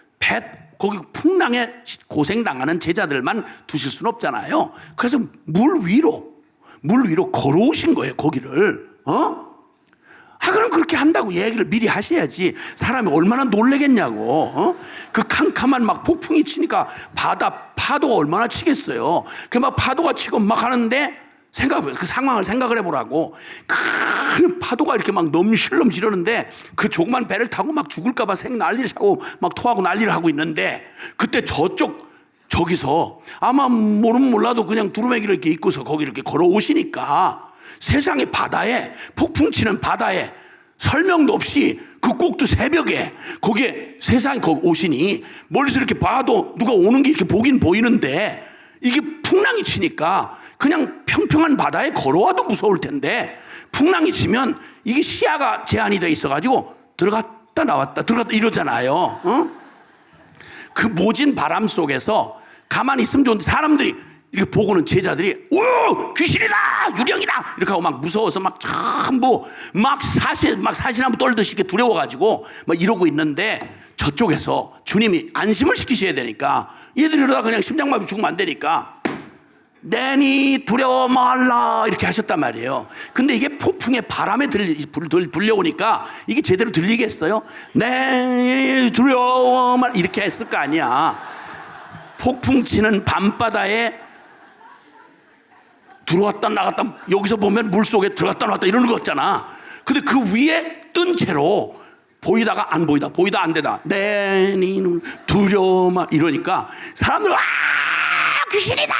거기 풍랑에 고생당하는 제자들만 두실 수는 없잖아요. 그래서 물 위로 걸어오신 거예요. 거기를 그럼 그렇게 한다고 얘기를 미리 하셔야지. 사람이 얼마나 놀래겠냐고. 그 캄캄한 막 폭풍이 치니까 파도가 얼마나 치겠어요. 그 막 파도가 치고 막 하는데 그 상황을 생각을 해보라고. 큰 파도가 이렇게 막 넘실넘실 이러는데 그 조그만 배를 타고 막 죽을까봐 난리를 하고 막 토하고 난리를 하고 있는데 그때 저기서 아마 모르면 몰라도 그냥 두루마기를 이렇게 입고서 거기 이렇게 걸어오시니까 세상의 바다에 폭풍 치는 바다에 설명도 없이 그 꼭두 새벽에 거기에 세상에 거기 오시니 멀리서 이렇게 봐도 누가 오는 게 이렇게 보긴 보이는데 이게 풍랑이 치니까 그냥 평평한 바다에 걸어와도 무서울 텐데 풍랑이 치면 이게 시야가 제한이 돼 있어가지고 들어갔다 나왔다 이러잖아요. 그 모진 바람 속에서 가만히 있으면 좋은데 사람들이 이렇게 보고는 제자들이 귀신이다 유령이다 이렇게 하고 막 무서워서 막 전부 막 사시나무 떨듯이 이렇게 두려워가지고 막 이러고 있는데 저쪽에서 주님이 안심을 시키셔야 되니까 얘들이 이러다 그냥 심장마비 죽으면 안 되니까 내니 두려워 말라 이렇게 하셨단 말이에요. 근데 이게 폭풍의 바람에 불려오니까 이게 제대로 들리겠어요? 내니 두려워 말라 이렇게 했을 거 아니야. 폭풍 치는 밤바다에 들어왔다 나갔다 여기서 보면 물속에 들어갔다 나왔다 이러는 거 같잖아. 근데 그 위에 뜬 채로 보이다가 안 보이다 보이다 안 되다 내 니는 두려워 이러니까 사람들 귀신이다.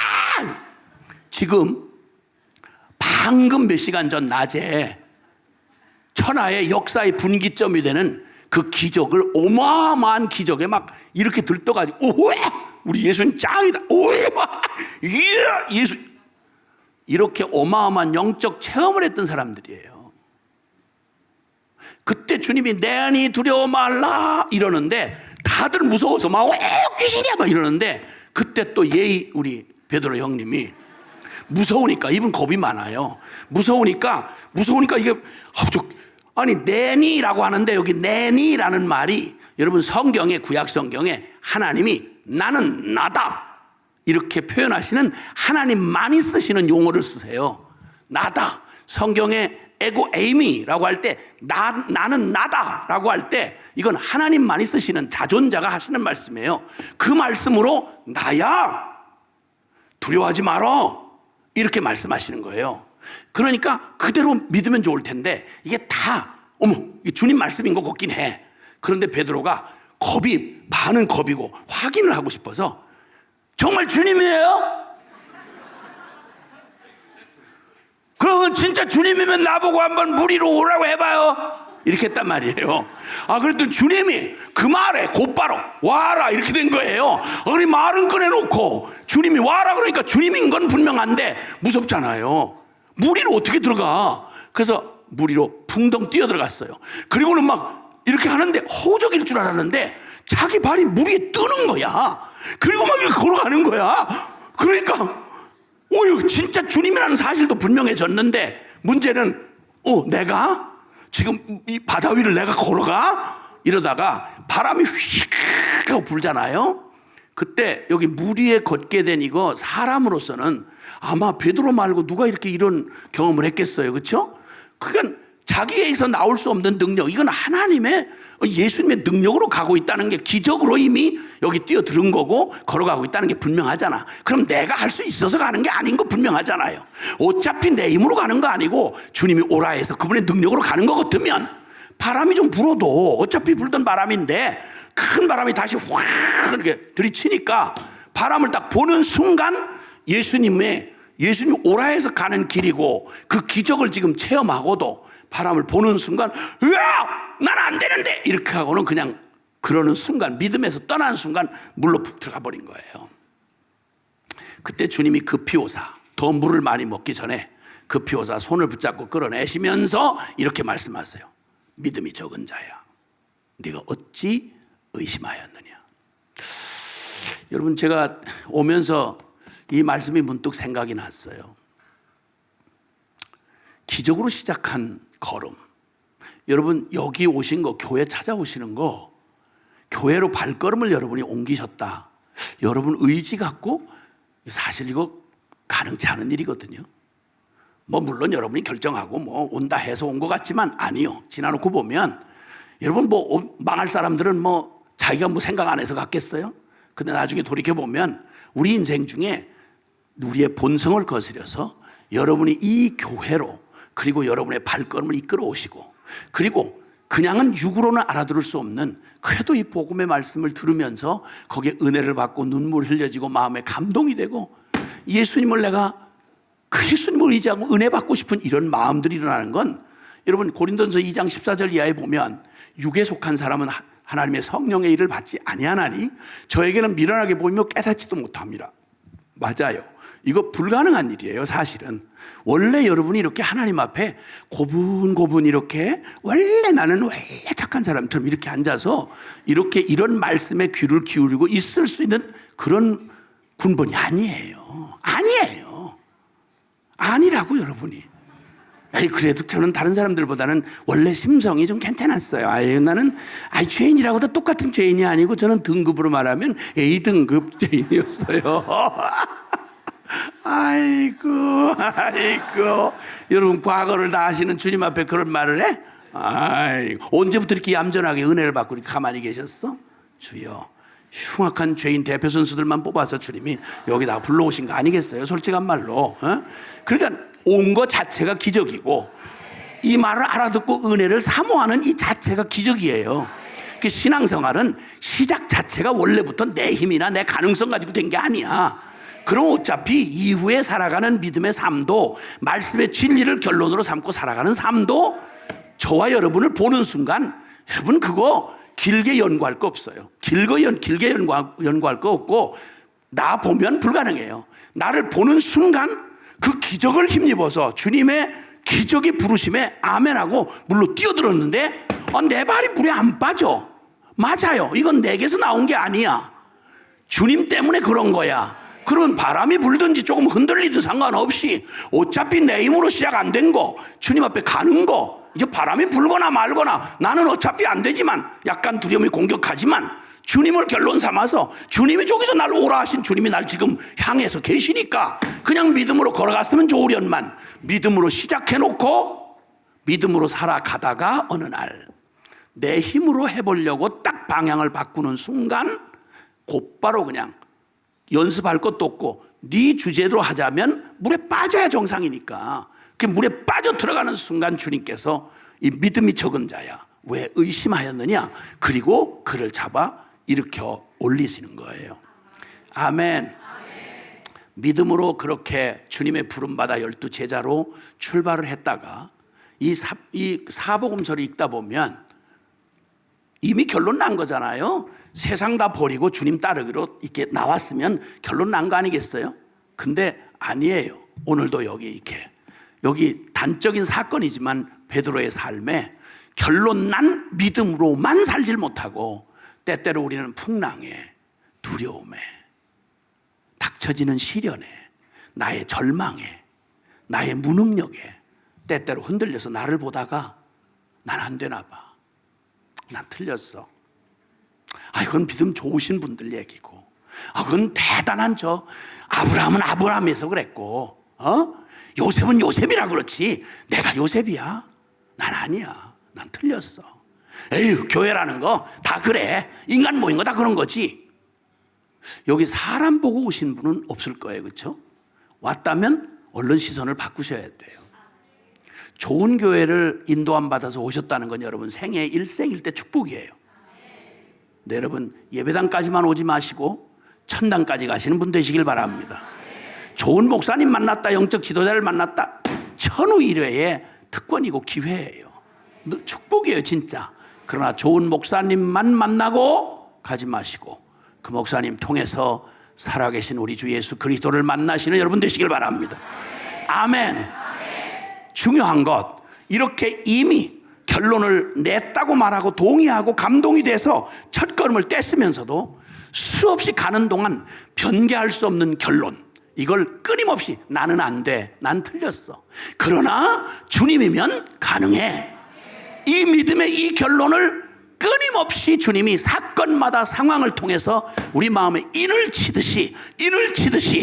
지금 방금 몇 시간 전 낮에 천하의 역사의 분기점이 되는 그 기적을 어마어마한 기적에 막 이렇게 들떠가지고 우리 예수님 짱이다 예수 이렇게 어마어마한 영적 체험을 했던 사람들이에요. 그때 주님이 내니 두려워 말라 이러는데 다들 무서워서 막 귀신이야 막 이러는데 그때 또 우리 베드로 형님이 무서우니까 이분 겁이 많아요. 무서우니까 이게 아니 내니라고 하는데 여기 내니라는 말이 여러분 성경에 구약 성경에 하나님이 나는 나다 이렇게 표현하시는 하나님만이 쓰시는 용어를 쓰세요. 나다. 성경에 에고 에이미라고 할 때 나는 나다라고 할 때 이건 하나님만이 쓰시는 자존자가 하시는 말씀이에요. 그 말씀으로 나야 두려워하지 마라 이렇게 말씀하시는 거예요. 그러니까 그대로 믿으면 좋을 텐데 이게 다 이게 주님 말씀인 것 같긴 해. 그런데 베드로가 반은 겁이고 확인을 하고 싶어서 정말 주님이에요? 그러면 진짜 주님이면 나보고 한번 물 위로 오라고 해봐요. 이렇게 했단 말이에요. 그랬더니 주님이 그 말에 곧바로 와라 이렇게 된 거예요. 아니 말은 꺼내놓고 주님이 와라 그러니까 주님인 건 분명한데 무섭잖아요. 물 위로 어떻게 들어가? 그래서 물 위로 붕덩 뛰어 들어갔어요. 그리고는 막 이렇게 하는데 허우적일 줄 알았는데 자기 발이 물 위에 뜨는 거야. 그리고 막 이렇게 걸어가는 거야. 그러니까 진짜 주님이라는 사실도 분명해졌는데 문제는 내가 지금 이 바다 위를 내가 걸어가? 이러다가 바람이 휙 하고 불잖아요. 그때 여기 물 위에 걷게 된 이거 사람으로서는 아마 베드로 말고 누가 이렇게 이런 경험을 했겠어요. 그렇죠? 그러니까 자기에게서 나올 수 없는 능력, 이건 하나님의 예수님의 능력으로 가고 있다는 게 기적으로 이미 여기 뛰어드는 거고 걸어가고 있다는 게 분명하잖아. 그럼 내가 할 수 있어서 가는 게 아닌 거 분명하잖아요. 어차피 내 힘으로 가는 거 아니고 주님이 오라 해서 그분의 능력으로 가는 거 같으면 바람이 좀 불어도 어차피 불던 바람인데 큰 바람이 다시 확 이렇게 들이치니까 바람을 딱 보는 순간 예수님 오라 해서 가는 길이고 그 기적을 지금 체험하고도 바람을 보는 순간 으악! 난 안 되는데 이렇게 하고는 그냥 그러는 순간 믿음에서 떠나는 순간 물로 푹 들어가 버린 거예요. 그때 주님이 급히 오사 더 물을 많이 먹기 전에 급히 오사 손을 붙잡고 끌어내시면서 이렇게 말씀하세요. 믿음이 적은 자야 네가 어찌 의심하였느냐. 여러분 제가 오면서 이 말씀이 문득 생각이 났어요. 기적으로 시작한 걸음. 여러분 여기 오신 거 교회 찾아오시는 거 교회로 발걸음을 여러분이 옮기셨다. 여러분 의지 갖고 사실 이거 가능치 않은 일이거든요. 물론 여러분이 결정하고 온다 해서 온 것 같지만 아니요. 지나놓고 보면 여러분 망할 사람들은 자기가 생각 안 해서 갔겠어요? 근데 나중에 돌이켜보면 우리 인생 중에 우리의 본성을 거스려서 여러분이 이 교회로 그리고 여러분의 발걸음을 이끌어 오시고 그리고 그냥은 육으로는 알아들을 수 없는 그래도 이 복음의 말씀을 들으면서 거기에 은혜를 받고 눈물 흘려지고 마음에 감동이 되고 예수님을 내가 그 예수님을 의지하고 은혜 받고 싶은 이런 마음들이 일어나는 건 여러분 고린도전서 2장 14절 이하에 보면 육에 속한 사람은 하나님의 성령의 일을 받지 아니하나니 저에게는 미련하게 보이며 깨닫지도 못합니다. 맞아요. 이거 불가능한 일이에요. 사실은 원래 여러분이 이렇게 하나님 앞에 고분고분 이렇게 나는 원래 착한 사람처럼 이렇게 앉아서 이렇게 이런 말씀에 귀를 기울이고 있을 수 있는 그런 군번이 아니에요. 아니라고 여러분이. 그래도 저는 다른 사람들보다는 원래 심성이 좀 괜찮았어요. 나는 죄인이라고도 똑같은 죄인이 아니고 저는 등급으로 말하면 A등급 죄인이었어요. 아이고. 여러분 과거를 다 아시는 주님 앞에 그런 말을 해? 언제부터 이렇게 얌전하게 은혜를 받고 이렇게 가만히 계셨어? 주여. 흉악한 죄인 대표 선수들만 뽑아서 주님이 여기다 불러오신 거 아니겠어요? 솔직한 말로. 그러니까 온 거 자체가 기적이고 이 말을 알아듣고 은혜를 사모하는 이 자체가 기적이에요. 그 신앙생활은 시작 자체가 원래부터 내 힘이나 내 가능성 가지고 된 게 아니야. 그럼 어차피 이후에 살아가는 믿음의 삶도 말씀의 진리를 결론으로 삼고 살아가는 삶도 저와 여러분을 보는 순간 여러분 그거 길게 연구할 거 없어요. 길게 연구할 거 없고 나 보면 불가능해요. 나를 보는 순간 그 기적을 힘입어서 주님의 기적의 부르심에 아멘하고 물로 뛰어들었는데 내 발이 물에 안 빠져. 맞아요. 이건 내게서 나온 게 아니야. 주님 때문에 그런 거야. 그러면 바람이 불든지 조금 흔들리든 상관없이 어차피 내 힘으로 시작 안 된 거, 주님 앞에 가는 거, 이제 바람이 불거나 말거나 나는 어차피 안 되지만 약간 두려움이 공격하지만 주님을 결론 삼아서 주님이 저기서 날 오라 하신 주님이 날 지금 향해서 계시니까 그냥 믿음으로 걸어갔으면 좋으련만 믿음으로 시작해놓고 믿음으로 살아가다가 어느 날 내 힘으로 해보려고 딱 방향을 바꾸는 순간 곧바로 그냥 연습할 것도 없고 네 주제로 하자면 물에 빠져야 정상이니까 그 물에 빠져 들어가는 순간 주님께서 이 믿음이 적은 자야 왜 의심하였느냐 그리고 그를 잡아 일으켜 올리시는 거예요. 아멘. 믿음으로 그렇게 주님의 부름받아 12 제자로 출발을 했다가 이 사복음서를 읽다 보면 이미 결론 난 거잖아요. 세상 다 버리고 주님 따르기로 이렇게 나왔으면 결론 난 거 아니겠어요? 근데 아니에요. 오늘도 여기 단적인 사건이지만 베드로의 삶에 결론 난 믿음으로만 살질 못하고 때때로 우리는 풍랑에 두려움에 닥쳐지는 시련에 나의 절망에 나의 무능력에 때때로 흔들려서 나를 보다가 난 안 되나 봐. 난 틀렸어. 그건 믿음 좋으신 분들 얘기고 그건 대단한 아브라함은 아브라함에서 그랬고 요셉은 요셉이라 그렇지 내가 요셉이야? 난 아니야. 난 틀렸어. 에휴 교회라는 거 다 그래. 인간 모인 거 다 그런 거지. 여기 사람 보고 오신 분은 없을 거예요. 그렇죠? 왔다면 얼른 시선을 바꾸셔야 돼요. 좋은 교회를 인도함 받아서 오셨다는 건 여러분 생애 일생일 때 축복이에요. 네, 여러분 예배당까지만 오지 마시고 천당까지 가시는 분 되시길 바랍니다. 좋은 목사님 만났다, 영적 지도자를 만났다, 천우일회의 특권이고 기회예요. 축복이에요 진짜. 그러나 좋은 목사님만 만나고 가지 마시고 그 목사님 통해서 살아계신 우리 주 예수 그리스도를 만나시는 여러분 되시길 바랍니다. 아멘. 중요한 것, 이렇게 이미 결론을 냈다고 말하고 동의하고 감동이 돼서 첫걸음을 뗐으면서도 수없이 가는 동안 변개할 수 없는 결론, 이걸 끊임없이 나는 안 돼, 난 틀렸어. 그러나 주님이면 가능해. 이 믿음의 이 결론을 끊임없이 주님이 사건마다 상황을 통해서 우리 마음에 인을 치듯이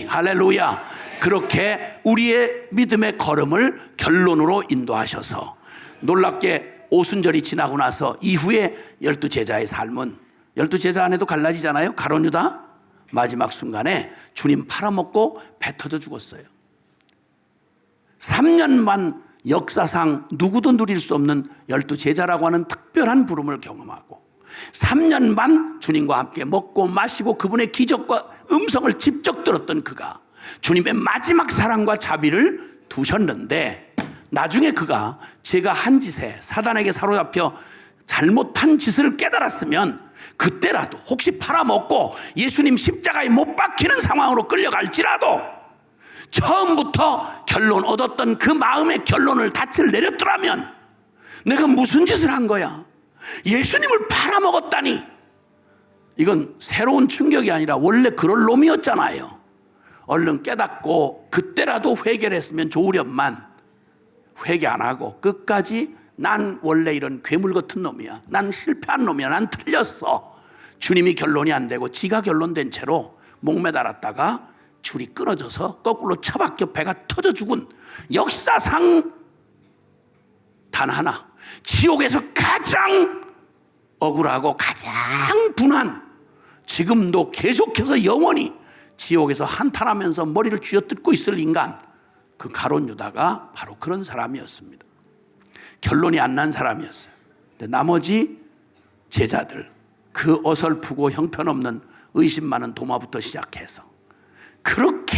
할렐루야, 그렇게 우리의 믿음의 걸음을 결론으로 인도하셔서 놀랍게 오순절이 지나고 나서 이후에 12 제자의 삶은 12 제자 안에도 갈라지잖아요. 가룟 유다 마지막 순간에 주님 팔아먹고 배 터져 죽었어요. 3년 반 역사상 누구도 누릴 수 없는 12 제자라고 하는 특별한 부름을 경험하고 3년 반 주님과 함께 먹고 마시고 그분의 기적과 음성을 직접 들었던 그가 주님의 마지막 사랑과 자비를 두셨는데 나중에 그가 제가 한 짓에 사단에게 사로잡혀 잘못한 짓을 깨달았으면 그때라도 혹시 팔아먹고 예수님 십자가에 못 박히는 상황으로 끌려갈지라도 처음부터 결론 얻었던 그 마음의 결론을 닻을 내렸더라면 내가 무슨 짓을 한 거야? 예수님을 팔아먹었다니. 이건 새로운 충격이 아니라 원래 그럴 놈이었잖아요. 얼른 깨닫고 그때라도 회개를 했으면 좋으련만 회개 안 하고 끝까지 난 원래 이런 괴물 같은 놈이야, 난 실패한 놈이야, 난 틀렸어. 주님이 결론이 안 되고 지가 결론된 채로 목매달았다가 줄이 끊어져서 거꾸로 처박혀 배가 터져 죽은 역사상 단 하나, 지옥에서 가장 억울하고 가장 분한, 지금도 계속해서 영원히 지옥에서 한탄하면서 머리를 쥐어뜯고 있을 인간, 그 가룟 유다가 바로 그런 사람이었습니다. 결론이 안 난 사람이었어요. 근데 나머지 제자들, 그 어설프고 형편없는 의심 많은 도마부터 시작해서 그렇게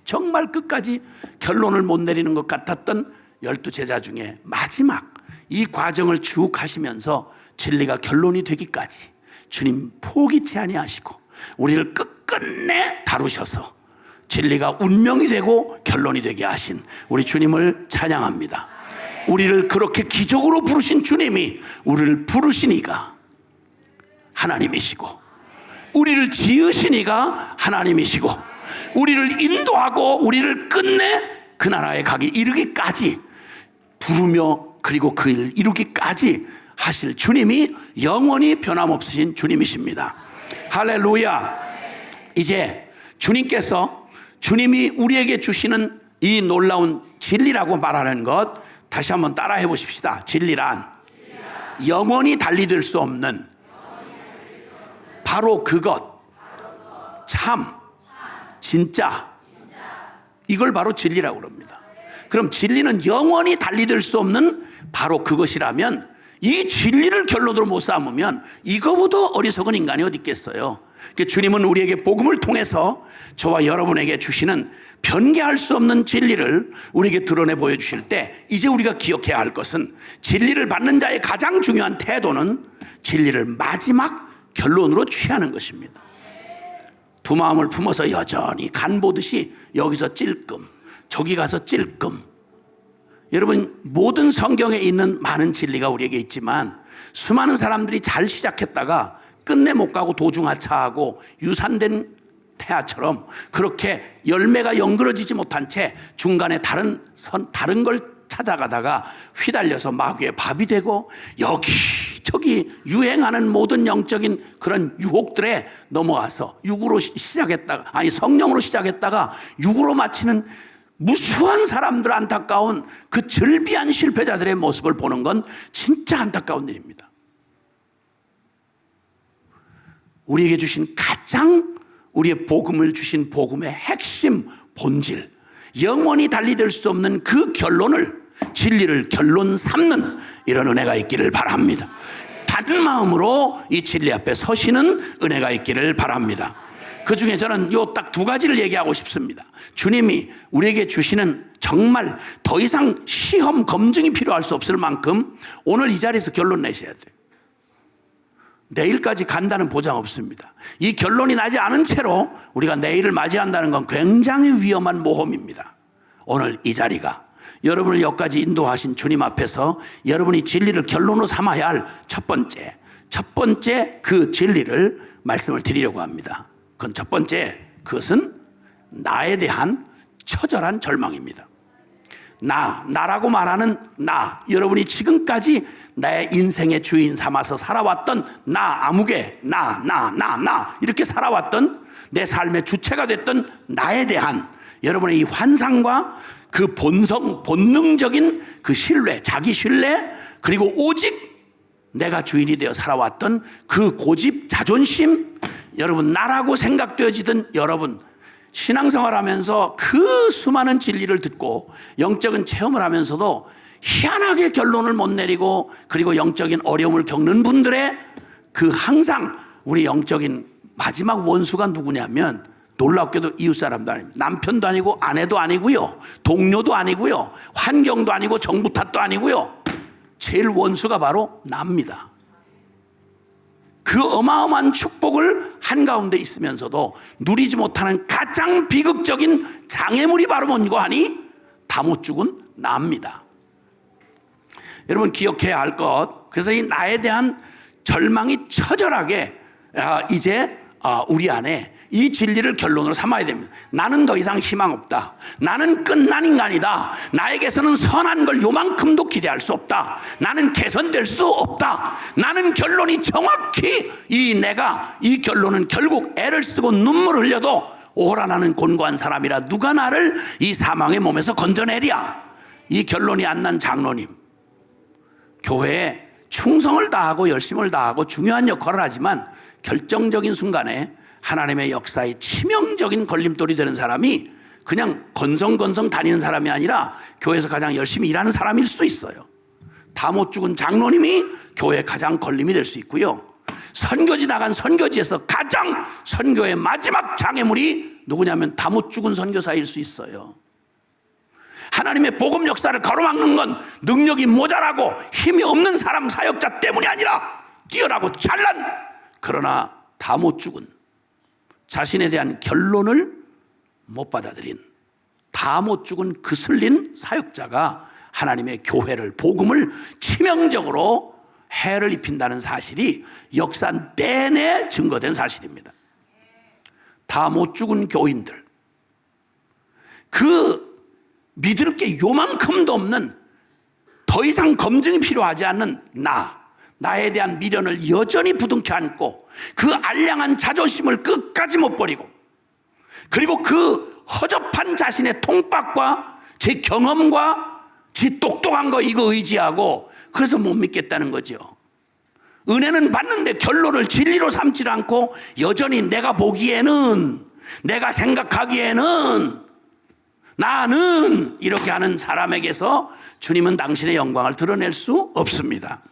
정말 끝까지 결론을 못 내리는 것 같았던 12 제자 중에 마지막 이 과정을 쭉 하시면서 진리가 결론이 되기까지 주님 포기치 아니하시고 우리를 끝끝내 다루셔서 진리가 운명이 되고 결론이 되게 하신 우리 주님을 찬양합니다. 우리를 그렇게 기적으로 부르신 주님이 우리를 부르시니가 하나님이시고, 우리를 지으시니가 하나님이시고, 우리를 인도하고 우리를 끝내 그 나라에 가기 이르기까지 부르며 그리고 그 일을 이루기까지 하실 주님이 영원히 변함없으신 주님이십니다. 할렐루야. 이제 주님이 우리에게 주시는 이 놀라운 진리라고 말하는 것 다시 한번 따라해 보십시다. 진리란 영원히 달리될 수 없는 바로 그것, 참, 진짜, 이걸 바로 진리라고 그럽니다. 그럼 진리는 영원히 달리될 수 없는 바로 그것이라면 이 진리를 결론으로 못 삼으면 이거보다 어리석은 인간이 어디 있겠어요. 주님은 우리에게 복음을 통해서 저와 여러분에게 주시는 변개할 수 없는 진리를 우리에게 드러내 보여주실 때 이제 우리가 기억해야 할 것은 진리를 받는 자의 가장 중요한 태도는 진리를 마지막 결론으로 취하는 것입니다. 두 마음을 품어서 여전히 간 보듯이 여기서 찔끔 저기 가서 찔끔. 여러분, 모든 성경에 있는 많은 진리가 우리에게 있지만 수많은 사람들이 잘 시작했다가 끝내 못 가고 도중하차하고 유산된 태아처럼 그렇게 열매가 연그러지지 못한 채 중간에 다른 걸 찾아가다가 휘달려서 마귀의 밥이 되고 여기저기 유행하는 모든 영적인 그런 유혹들에 넘어가서 성령으로 시작했다가 육으로 마치는 무수한 사람들, 안타까운 그 절비한 실패자들의 모습을 보는 건 진짜 안타까운 일입니다. 우리에게 주신 가장 우리의 복음을 주신 복음의 핵심 본질, 영원히 달리될 수 없는 그 결론을, 진리를 결론 삼는 이런 은혜가 있기를 바랍니다. 단 마음으로 이 진리 앞에 서시는 은혜가 있기를 바랍니다. 그 중에 저는 요 딱 두 가지를 얘기하고 싶습니다. 주님이 우리에게 주시는 정말 더 이상 시험 검증이 필요할 수 없을 만큼 오늘 이 자리에서 결론 내셔야 돼요. 내일까지 간다는 보장 없습니다. 이 결론이 나지 않은 채로 우리가 내일을 맞이한다는 건 굉장히 위험한 모험입니다. 오늘 이 자리가 여러분을 여기까지 인도하신 주님 앞에서 여러분이 진리를 결론으로 삼아야 할 첫 번째 그 진리를 말씀을 드리려고 합니다. 그건 첫 번째, 그것은 나에 대한 처절한 절망입니다. 나라고 말하는 여러분이 지금까지 나의 인생의 주인 삼아서 살아왔던 아무개, 이렇게 살아왔던 내 삶의 주체가 됐던 나에 대한 여러분의 이 환상과 그 본능적인 그 신뢰, 자기 신뢰, 그리고 오직 내가 주인이 되어 살아왔던 그 고집, 자존심, 여러분 나라고 생각되어지던 여러분 신앙생활 하면서 그 수많은 진리를 듣고 영적인 체험을 하면서도 희한하게 결론을 못 내리고 그리고 영적인 어려움을 겪는 분들의 그 항상 우리 영적인 마지막 원수가 누구냐면 놀랍게도 이웃사람도 아닙니다. 남편도 아니고 아내도 아니고요. 동료도 아니고요. 환경도 아니고 정부 탓도 아니고요. 제일 원수가 바로 납니다. 그 어마어마한 축복을 한가운데 있으면서도 누리지 못하는 가장 비극적인 장애물이 바로 뭔고 하니 다 못 죽은 나입니다. 여러분 기억해야 할 것, 그래서 이 나에 대한 절망이 처절하게 이제 우리 안에 이 진리를 결론으로 삼아야 됩니다. 나는 더 이상 희망 없다. 나는 끝난 인간이다. 나에게서는 선한 걸 요만큼도 기대할 수 없다. 나는 개선될 수 없다. 나는 결론이 정확히 내가 이 결론은 결국 애를 쓰고 눈물을 흘려도 오호라 나는 곤고한 사람이라 누가 나를 이 사망의 몸에서 건져내랴. 이 결론이 안 난 장로님, 교회에 충성을 다하고 열심을 다하고 중요한 역할을 하지만 결정적인 순간에 하나님의 역사에 치명적인 걸림돌이 되는 사람이 그냥 건성건성 다니는 사람이 아니라 교회에서 가장 열심히 일하는 사람일 수 있어요. 다 못 죽은 장로님이 교회에 가장 걸림이 될 수 있고요. 선교지 나간 선교지에서 가장 선교의 마지막 장애물이 누구냐면 다 못 죽은 선교사일 수 있어요. 하나님의 복음 역사를 가로막는 건 능력이 모자라고 힘이 없는 사람 사역자 때문이 아니라 뛰어나고 잘난, 그러나 다 못 죽은, 자신에 대한 결론을 못 받아들인, 다 못 죽은 그슬린 사역자가 하나님의 교회를, 복음을 치명적으로 해를 입힌다는 사실이 역사 내내 증거된 사실입니다. 다 못 죽은 교인들, 그 믿을 게 요만큼도 없는, 더 이상 검증이 필요하지 않는 나에 대한 미련을 여전히 부둥켜 안고 그 알량한 자존심을 끝까지 못 버리고, 그리고 그 허접한 자신의 통박과 제 경험과 제 똑똑한 거 이거 의지하고, 그래서 못 믿겠다는 거죠. 은혜는 받는데 결론을 진리로 삼지 않고 여전히 내가 보기에는, 내가 생각하기에는, 나는 이렇게 하는 사람에게서 주님은 당신의 영광을 드러낼 수 없습니다.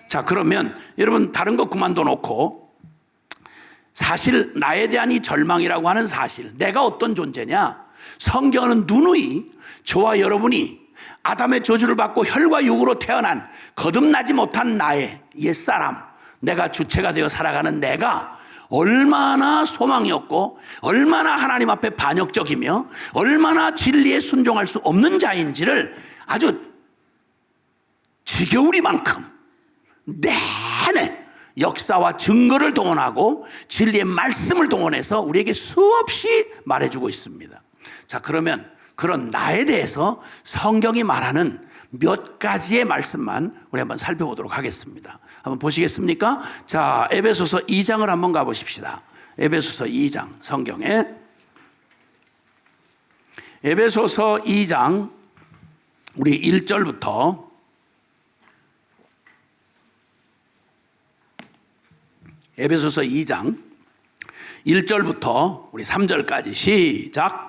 자, 그러면 여러분 다른 거 그만둬 놓고, 사실 나에 대한 이 절망이라고 하는 사실, 내가 어떤 존재냐, 성경은 누누이 저와 여러분이 아담의 저주를 받고 혈과 육으로 태어난 거듭나지 못한 나의 옛사람, 내가 주체가 되어 살아가는 내가 얼마나 소망이 없고 얼마나 하나님 앞에 반역적이며 얼마나 진리에 순종할 수 없는 자인지를 아주 지겨우리만큼 내내 역사와 증거를 동원하고 진리의 말씀을 동원해서 우리에게 수없이 말해주고 있습니다. 자, 그러면 그런 나에 대해서 성경이 말하는 몇 가지의 말씀만 우리 한번 살펴보도록 하겠습니다. 한번 보시겠습니까? 자, 에베소서 2장을 한번 가보십시다. 에베소서 2장, 성경에 에베소서 2장 우리 1절부터 에베소서 2장 1절부터 우리 3절까지 시작.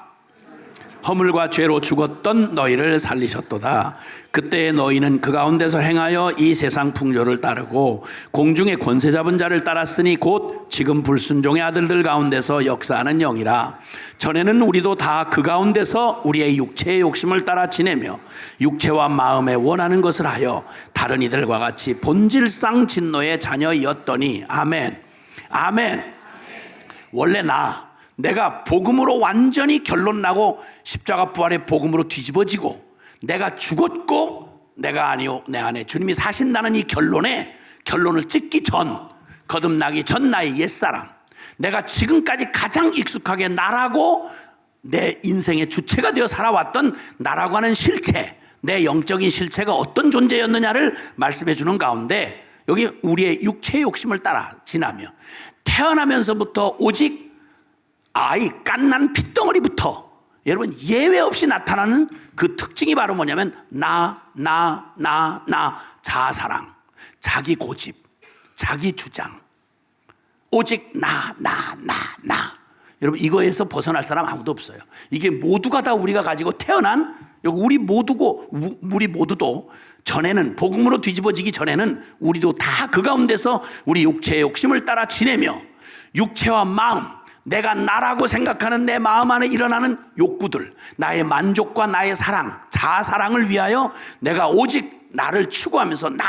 허물과 죄로 죽었던 너희를 살리셨도다. 그때 너희는 그 가운데서 행하여 이 세상 풍조를 따르고 공중의 권세 잡은 자를 따랐으니 곧 지금 불순종의 아들들 가운데서 역사하는 영이라. 전에는 우리도 다 그 가운데서 우리의 육체의 욕심을 따라 지내며 육체와 마음에 원하는 것을 하여 다른 이들과 같이 본질상 진노의 자녀이었더니. 아멘. 아멘. 원래 내가 복음으로 완전히 결론 나고 십자가 부활의 복음으로 뒤집어지고 내가 죽었고 내가 아니요 내 안에 주님이 사신다는 이 결론을 찍기 전, 거듭나기 전 나의 옛사람, 내가 지금까지 가장 익숙하게 나라고 내 인생의 주체가 되어 살아왔던 나라고 하는 실체, 내 영적인 실체가 어떤 존재였느냐를 말씀해 주는 가운데, 여기 우리의 육체의 욕심을 따라 지나며 태어나면서부터 오직 깐난 핏덩어리부터 여러분 예외 없이 나타나는 그 특징이 바로 뭐냐면 자아사랑, 자기 고집, 자기 주장, 오직 나. 여러분 이거에서 벗어날 사람 아무도 없어요. 이게 모두가 다 우리가 가지고 태어난, 우리 모두도 전에는, 복음으로 뒤집어지기 전에는 우리도 다 그 가운데서 우리 육체의 욕심을 따라 지내며 육체와 마음, 내가 나라고 생각하는 내 마음 안에 일어나는 욕구들, 나의 만족과 나의 사랑, 자아사랑을 위하여 내가 오직 나를 추구하면서 나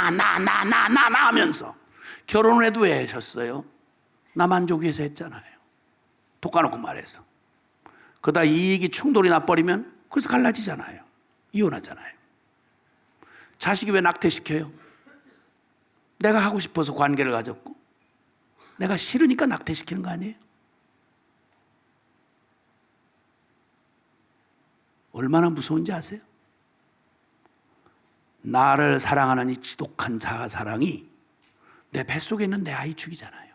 하면서, 결혼을 해도 왜 하셨어요? 나 만족 위해서 했잖아요. 톡까놓고 말해서. 그러다 이익이 충돌이 나버리면 그래서 갈라지잖아요. 이혼하잖아요. 자식이 왜 낙태시켜요? 내가 하고 싶어서 관계를 가졌고 내가 싫으니까 낙태시키는 거 아니에요? 얼마나 무서운지 아세요? 나를 사랑하는 이 지독한 자아사랑이 내 뱃속에 있는 내 아이 죽이잖아요.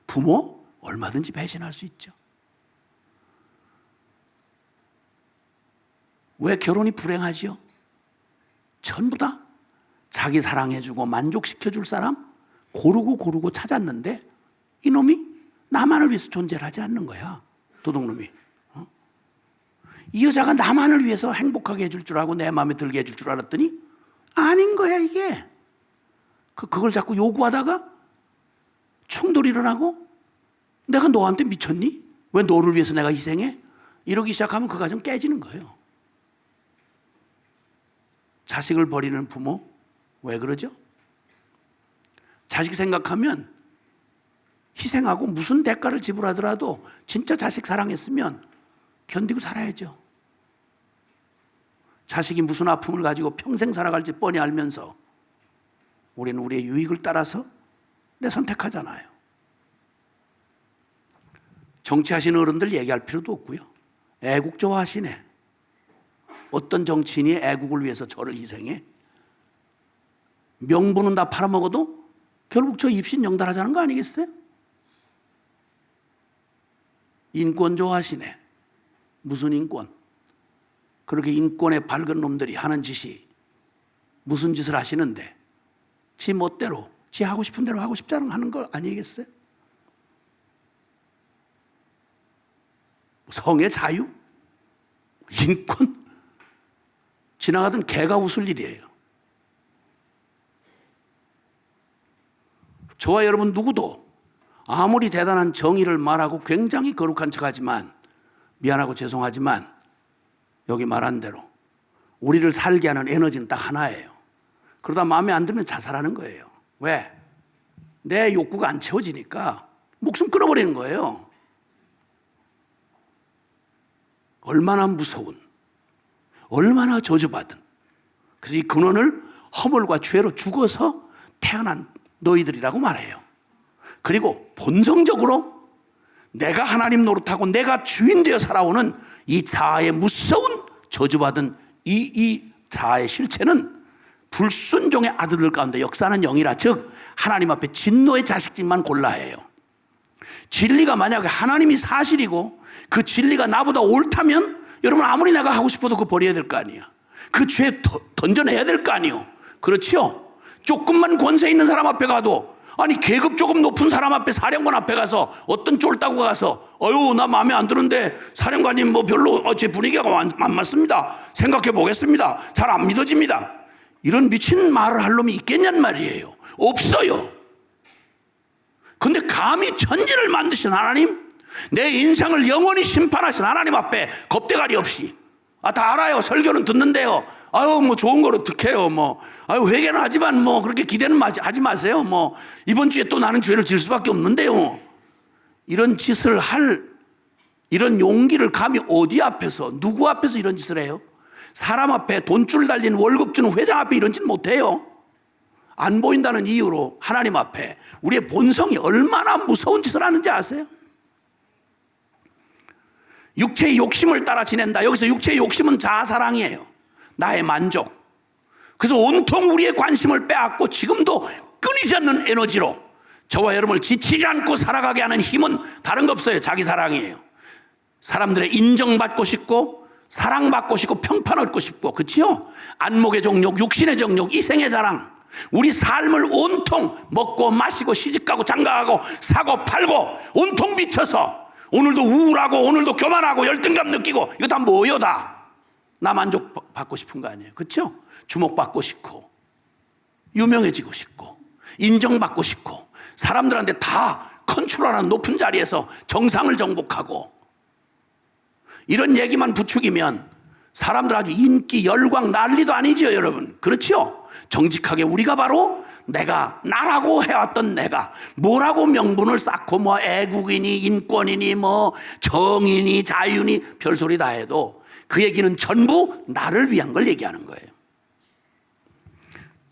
부모 얼마든지 배신할 수 있죠. 왜 결혼이 불행하지요? 전부 다 자기 사랑해주고 만족시켜줄 사람 고르고 찾았는데 이놈이 나만을 위해서 존재를 하지 않는 거야. 도둑놈이. 이 여자가 나만을 위해서 행복하게 해줄 줄 알고 내 마음에 들게 해줄 줄 알았더니 아닌 거야 이게. 그걸 자꾸 요구하다가 충돌이 일어나고 내가 너한테 미쳤니? 왜 너를 위해서 내가 희생해? 이러기 시작하면 그 가정 깨지는 거예요. 자식을 버리는 부모 왜 그러죠? 자식 생각하면 희생하고 무슨 대가를 지불하더라도 진짜 자식 사랑했으면 견디고 살아야죠. 자식이 무슨 아픔을 가지고 평생 살아갈지 뻔히 알면서 우리는 우리의 유익을 따라서 선택하잖아요. 정치하시는 어른들 얘기할 필요도 없고요. 애국 좋아하시네. 어떤 정치인이 애국을 위해서 저를 희생해? 명분은 다 팔아먹어도 결국 저 입신 영달하자는 거 아니겠어요? 인권 좋아하시네. 무슨 인권? 그렇게 인권에 밝은 놈들이 하는 짓이 무슨 짓을 하시는데 지 멋대로, 지 하고 싶은 대로 하고 싶지 않은 거 아니겠어요? 성의 자유? 인권? 지나가던 개가 웃을 일이에요. 저와 여러분 누구도 아무리 대단한 정의를 말하고 굉장히 거룩한 척하지만 미안하고 죄송하지만 여기 말한 대로 우리를 살게 하는 에너지는 딱 하나예요. 그러다 마음에 안 들면 자살하는 거예요. 왜? 내 욕구가 안 채워지니까 목숨 끊어버리는 거예요. 얼마나 무서운, 얼마나 저주받은. 그래서 이 근원을 허물과 죄로 죽어서 태어난 너희들이라고 말해요. 그리고 본성적으로 내가 하나님 노릇하고 내가 주인 되어 살아오는 이 자아의 무서운 저주받은 이 자아의 실체는 불순종의 아들들 가운데 역사하는 영이라, 즉 하나님 앞에 진노의 자식들만 골라 해요. 진리가 만약에 하나님이 사실이고 그 진리가 나보다 옳다면 여러분 아무리 내가 하고 싶어도 그거 버려야 될 거 아니야. 그 죄 던져내야 될 거 아니요. 그렇지요? 조금만 권세 있는 사람 앞에 가도, 아니 계급 조금 높은 사람 앞에, 사령관 앞에 가서 어떤 쫄따구가 가서 어휴 나 마음에 안 드는데 사령관님 뭐 별로 제 분위기가 안 맞습니다, 생각해 보겠습니다, 잘 안 믿어집니다, 이런 미친 말을 할 놈이 있겠냔 말이에요. 없어요. 근데 감히 천지를 만드신 하나님, 내 인생을 영원히 심판하신 하나님 앞에 겁대가리 없이, 다 알아요, 설교는 듣는데요, 아유 뭐 좋은 거로 득해요, 뭐 아유 회개는 하지만 뭐 그렇게 기대는 하지 마세요, 뭐 이번 주에 또 나는 죄를 질 수밖에 없는데요, 이런 짓을 할 이런 용기를 감히 어디 앞에서, 누구 앞에서 이런 짓을 해요? 사람 앞에, 돈줄 달린 월급 주는 회장 앞에 이런 짓 못해요. 안 보인다는 이유로 하나님 앞에 우리의 본성이 얼마나 무서운 짓을 하는지 아세요? 육체의 욕심을 따라 지낸다. 여기서 육체의 욕심은 자아사랑이에요. 나의 만족. 그래서 온통 우리의 관심을 빼앗고 지금도 끊이지 않는 에너지로 저와 여러분을 지치지 않고 살아가게 하는 힘은 다른 거 없어요. 자기 사랑이에요. 사람들의 인정받고 싶고 사랑받고 싶고 평판 얻고 싶고, 그렇죠? 안목의 정욕, 육신의 정욕, 이생의 자랑. 우리 삶을 온통 먹고 마시고 시집가고 장가가고 사고 팔고 온통 비춰서 오늘도 우울하고 오늘도 교만하고 열등감 느끼고, 이거 다 뭐요? 다 나 만족 받고 싶은 거 아니에요, 그렇죠? 주목받고 싶고 유명해지고 싶고 인정받고 싶고 사람들한테 다 컨트롤하는 높은 자리에서 정상을 정복하고, 이런 얘기만 부추기면 사람들 아주 인기 열광 난리도 아니지요 여러분, 그렇죠? 정직하게 우리가 바로 내가, 나라고 해왔던 내가 뭐라고 명분을 쌓고 뭐 애국이니 인권이니 뭐 정의니 자유니 별소리 다 해도 그 얘기는 전부 나를 위한 걸 얘기하는 거예요.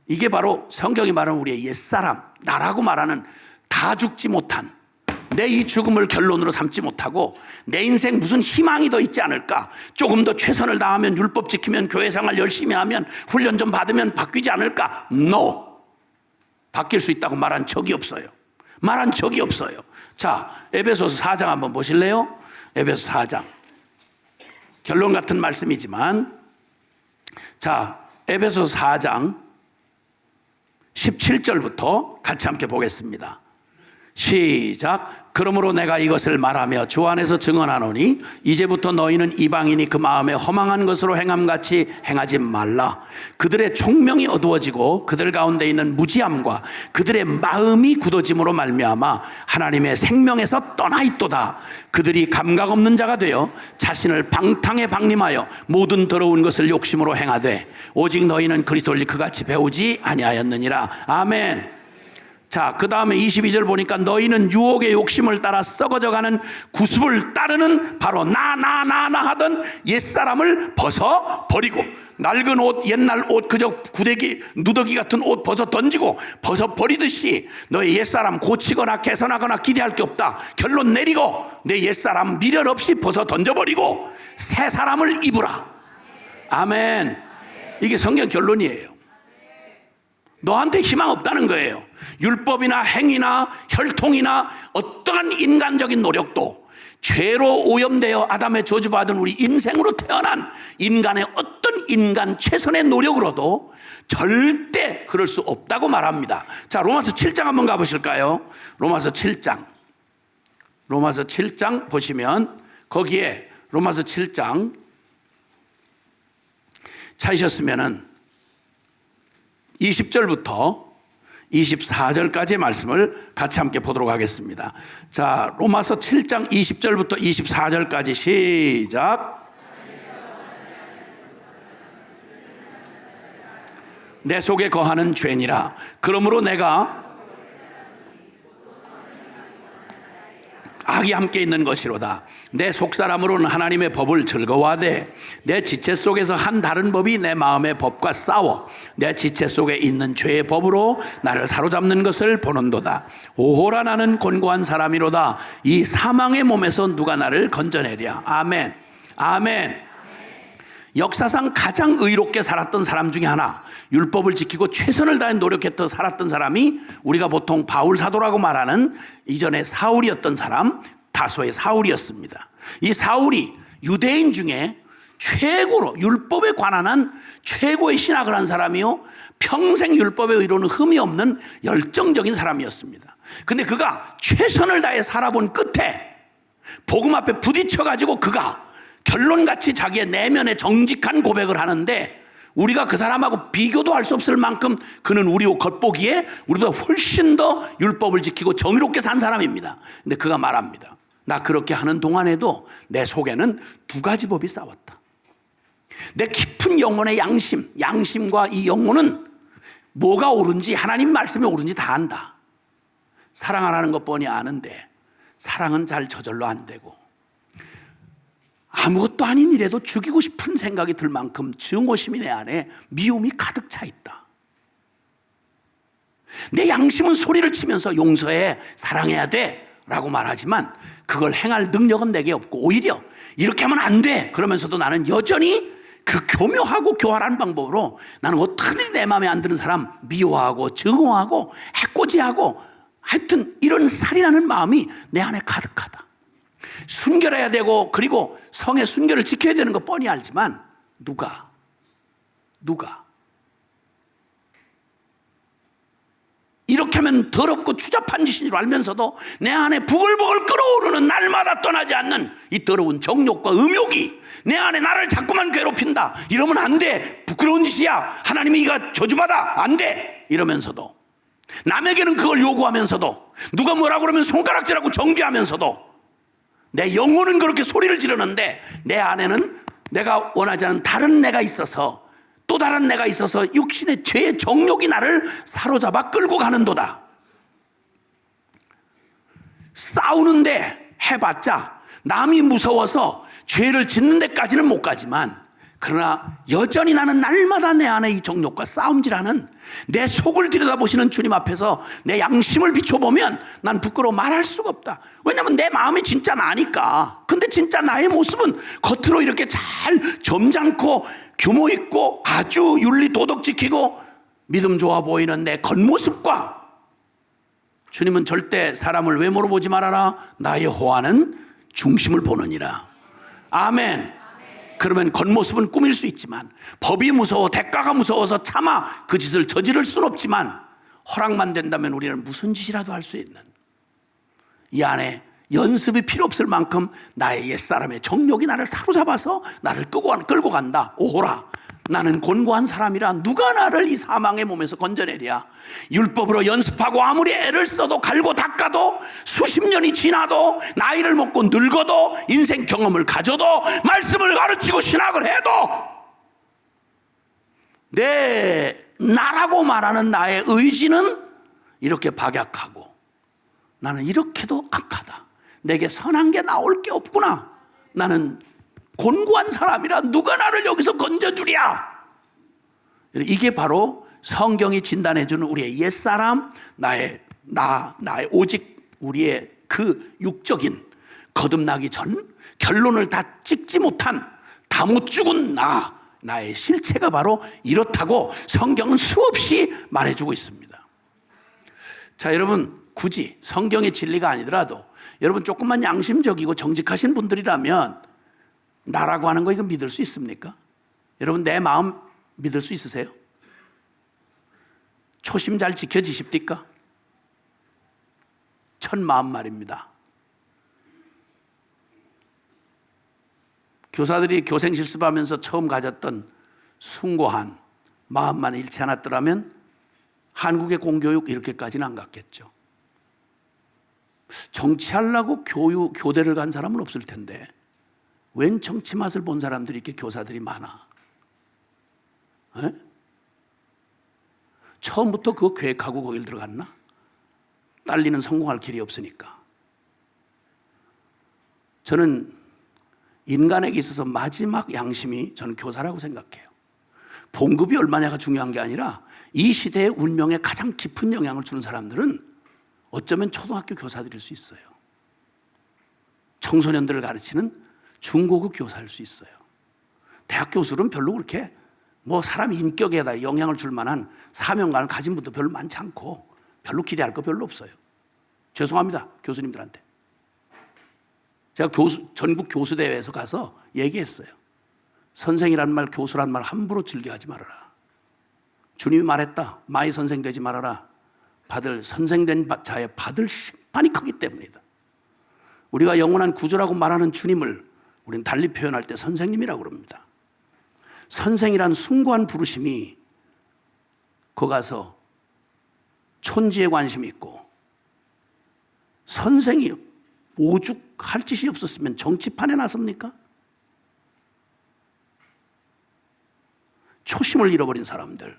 이게 바로 성경이 말하는 우리의 옛사람, 나라고 말하는 다 죽지 못한, 내 이 죽음을 결론으로 삼지 못하고 내 인생 무슨 희망이 더 있지 않을까, 조금 더 최선을 다하면, 율법 지키면, 교회생활 열심히 하면, 훈련 좀 받으면 바뀌지 않을까? No! 바뀔 수 있다고 말한 적이 없어요. 말한 적이 없어요. 자, 에베소서 4장 한번 보실래요? 에베소 4장. 결론 같은 말씀이지만, 자, 에베소서 4장 17절부터 같이 함께 보겠습니다. 시작. 그러므로 내가 이것을 말하며 주 안에서 증언하노니 이제부터 너희는 이방인이 그 마음에 허망한 것으로 행함같이 행하지 말라. 그들의 총명이 어두워지고 그들 가운데 있는 무지함과 그들의 마음이 굳어짐으로 말미암아 하나님의 생명에서 떠나 있도다. 그들이 감각 없는 자가 되어 자신을 방탕에 방림하여 모든 더러운 것을 욕심으로 행하되 오직 너희는 그리스도를 그같이 배우지 아니하였느니라. 아멘. 자, 그 다음에 22절 보니까 너희는 유혹의 욕심을 따라 썩어져가는 구습을 따르는 바로 나 하던 옛사람을 벗어버리고 낡은 옷, 옛날 옷, 그저 구데기, 누더기 같은 옷 벗어 던지고 벗어 버리듯이 너의 옛사람 고치거나 개선하거나 기대할 게 없다. 결론 내리고 내 옛사람 미련 없이 벗어 던져버리고 새 사람을 입으라. 아멘. 이게 성경 결론이에요. 너한테 희망 없다는 거예요. 율법이나 행위나 혈통이나 어떠한 인간적인 노력도 죄로 오염되어 아담의 저주받은 우리 인생으로 태어난 인간의 어떤 인간 최선의 노력으로도 절대 그럴 수 없다고 말합니다. 자, 로마서 7장 한번 가보실까요? 로마서 7장 보시면 거기에 로마서 7장 찾으셨으면은 20절부터 24절까지의 말씀을 같이 함께 보도록 하겠습니다. 자, 로마서 7장 20절부터 24절까지 시작. 내 속에 거하는 죄니라. 그러므로 내가 악이 함께 있는 것이로다. 내 속사람으로는 하나님의 법을 즐거워하되 내 지체 속에서 한 다른 법이 내 마음의 법과 싸워 내 지체 속에 있는 죄의 법으로 나를 사로잡는 것을 보는도다. 오호라 나는 곤고한 사람이로다. 이 사망의 몸에서 누가 나를 건져내랴. 아멘. 아멘. 역사상 가장 의롭게 살았던 사람 중에 하나, 율법을 지키고 최선을 다해 노력했던 살았던 사람이 우리가 보통 바울 사도라고 말하는 이전에 사울이었던 사람, 다소의 사울이었습니다. 이 사울이 유대인 중에 최고로 율법에 관한 한 최고의 신학을 한 사람이요, 평생 율법의 의로는 흠이 없는 열정적인 사람이었습니다. 근데 그가 최선을 다해 살아본 끝에 복음 앞에 부딪혀가지고 그가 결론같이 자기의 내면의 정직한 고백을 하는데, 우리가 그 사람하고 비교도 할 수 없을 만큼 그는 우리 겉보기에 우리보다 훨씬 더 율법을 지키고 정의롭게 산 사람입니다. 근데 그가 말합니다. 나 그렇게 하는 동안에도 내 속에는 두 가지 법이 싸웠다. 내 깊은 영혼의 양심과 이 영혼은 뭐가 옳은지, 하나님 말씀이 옳은지 다 안다. 사랑하라는 것 뻔히 아는데 사랑은 잘 저절로 안 되고, 아무것도 아닌 일에도 죽이고 싶은 생각이 들 만큼 증오심이 내 안에 미움이 가득 차 있다. 내 양심은 소리를 치면서 용서해, 사랑해야 돼 라고 말하지만 그걸 행할 능력은 내게 없고, 오히려 이렇게 하면 안 돼 그러면서도 나는 여전히 그 교묘하고 교활한 방법으로 나는 어떻게든 내 마음에 안 드는 사람 미워하고 증오하고 해코지하고, 하여튼 이런 살인하는 마음이 내 안에 가득하다. 순결해야 되고, 그리고 성의 순결을 지켜야 되는 거 뻔히 알지만 누가 이렇게 하면 더럽고 추잡한 짓인 줄 알면서도 내 안에 부글부글 끓어오르는 날마다 떠나지 않는 이 더러운 정욕과 음욕이 내 안에 나를 자꾸만 괴롭힌다. 이러면 안 돼, 부끄러운 짓이야, 하나님이 이가 저주받아, 안 돼 이러면서도, 남에게는 그걸 요구하면서도, 누가 뭐라고 그러면 손가락질하고 정죄하면서도 내 영혼은 그렇게 소리를 지르는데 내 안에는 내가 원하지 않은 다른 내가 있어서, 또 다른 내가 있어서 육신의 죄의 정욕이 나를 사로잡아 끌고 가는도다. 싸우는데 해봤자 남이 무서워서 죄를 짓는 데까지는 못 가지만, 그러나 여전히 나는 날마다 내 안에 이 정욕과 싸움질하는, 내 속을 들여다보시는 주님 앞에서 내 양심을 비춰보면 난 부끄러워 말할 수가 없다. 왜냐하면 내 마음이 진짜 나니까. 근데 진짜 나의 모습은 겉으로 이렇게 잘 점잖고 규모 있고 아주 윤리 도덕 지키고 믿음 좋아 보이는 내 겉모습과, 주님은 절대 사람을 외모로 보지 말아라, 나의 호하는 중심을 보느니라. 아멘. 그러면 겉모습은 꾸밀 수 있지만, 법이 무서워, 대가가 무서워서 차마 그 짓을 저지를 수는 없지만, 허락만 된다면 우리는 무슨 짓이라도 할 수 있는, 이 안에 연습이 필요 없을 만큼 나의 옛사람의 정욕이 나를 사로잡아서 나를 끌고 간다. 오호라, 나는 곤고한 사람이라 누가 나를 이 사망의 몸에서 건져내랴. 율법으로 연습하고 아무리 애를 써도 갈고 닦아도 수십 년이 지나도 나이를 먹고 늙어도 인생 경험을 가져도 말씀을 가르치고 신학을 해도 내 나라고 말하는 나의 의지는 이렇게 박약하고, 나는 이렇게도 악하다, 내게 선한 게 나올 게 없구나, 나는 곤고한 사람이라 누가 나를 여기서 건져주랴. 이게 바로 성경이 진단해주는 우리의 옛사람, 나의 오직 우리의 그 육적인 거듭나기 전 결론을 다 찍지 못한 다 못 죽은 나의 실체가 바로 이렇다고 성경은 수없이 말해주고 있습니다. 자, 여러분, 굳이 성경의 진리가 아니더라도 여러분 조금만 양심적이고 정직하신 분들이라면 나라고 하는 거 이거 믿을 수 있습니까? 여러분 내 마음 믿을 수 있으세요? 초심 잘 지켜지십니까? 첫 마음 말입니다. 교사들이 교생 실습하면서 처음 가졌던 숭고한 마음만 잃지 않았더라면 한국의 공교육 이렇게까지는 안 갔겠죠. 정치하려고 교대를 간 사람은 없을 텐데 웬 정치 맛을 본 사람들이 이렇게 교사들이 많아? 에? 처음부터 그거 계획하고 거길 들어갔나? 딸리는 성공할 길이 없으니까. 저는 인간에게 있어서 마지막 양심이 저는 교사라고 생각해요. 봉급이 얼마냐가 중요한 게 아니라 이 시대의 운명에 가장 깊은 영향을 주는 사람들은 어쩌면 초등학교 교사들일 수 있어요. 청소년들을 가르치는 중고급 교사일 수 있어요. 대학 교수는 별로 그렇게 사람 인격에다 영향을 줄 만한 사명감을 가진 분도 별로 많지 않고 별로 기대할 거 별로 없어요. 죄송합니다, 교수님들한테. 제가 전국 교수대회에서 가서 얘기했어요. 선생이란 말, 교수란 말 함부로 즐겨하지 말아라. 주님이 말했다. 마이 선생 되지 말아라. 선생된 자의 받을 심판이 크기 때문이다. 우리가 영원한 구주라고 말하는 주님을 우리는 달리 표현할 때 선생님이라고 그럽니다. 선생이란 숭고한 부르심이 거기 가서 촌지에 관심이 있고, 선생이 오죽할 짓이 없었으면 정치판에 나섭니까? 초심을 잃어버린 사람들,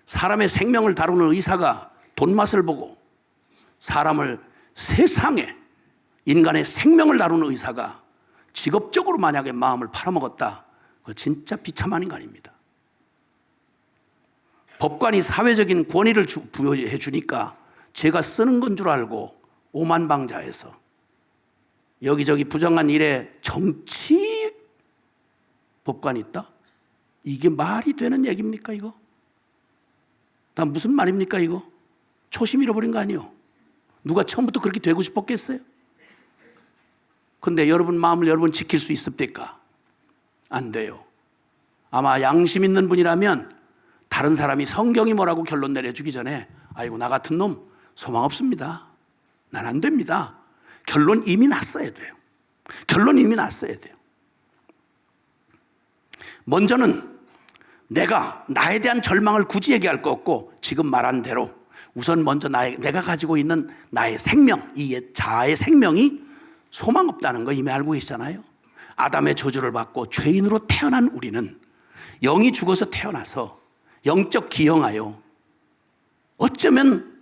사람의 생명을 다루는 의사가 돈맛을 보고 사람을 세상에 인간의 생명을 다루는 의사가 직업적으로 만약에 마음을 팔아먹었다, 그거 진짜 비참한 인간입니다. 법관이 사회적인 권위를 부여해 주니까 제가 쓰는 건 줄 알고 오만방자해서 여기저기 부정한 일에 정치 법관이 있다? 이게 말이 되는 얘기입니까 이거? 다 무슨 말입니까 이거? 초심 잃어버린 거 아니에요? 누가 처음부터 그렇게 되고 싶었겠어요? 근데 여러분 마음을 여러분 지킬 수 있습니까? 안 돼요. 아마 양심 있는 분이라면 다른 사람이 성경이 뭐라고 결론 내려주기 전에 아이고 나 같은 놈 소망 없습니다. 난 안 됩니다. 결론 이미 났어야 돼요. 결론 이미 났어야 돼요. 먼저는 나에 대한 절망을 굳이 얘기할 거 없고 지금 말한 대로 우선 먼저 내가 가지고 있는 나의 생명, 이 자아의 생명이 소망 없다는 거 이미 알고 계시잖아요. 아담의 저주를 받고 죄인으로 태어난 우리는 영이 죽어서 태어나서 영적 기형하여 어쩌면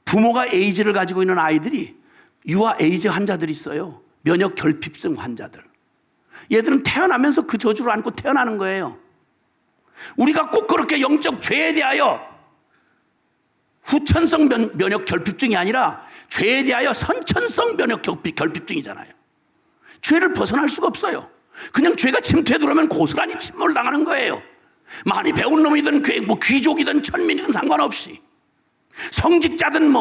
부모가 에이즈를 가지고 있는 아이들이 유아 에이즈 환자들이 있어요. 면역 결핍증 환자들. 얘들은 태어나면서 그 저주를 안고 태어나는 거예요. 우리가 꼭 그렇게 영적 죄에 대하여 후천성 면역 결핍증이 아니라 죄에 대하여 선천성 면역 결핍증이잖아요. 죄를 벗어날 수가 없어요. 그냥 죄가 침투에 들어오면 고스란히 침몰당하는 거예요. 많이 배운 놈이든 귀족이든 천민이든 상관없이, 성직자든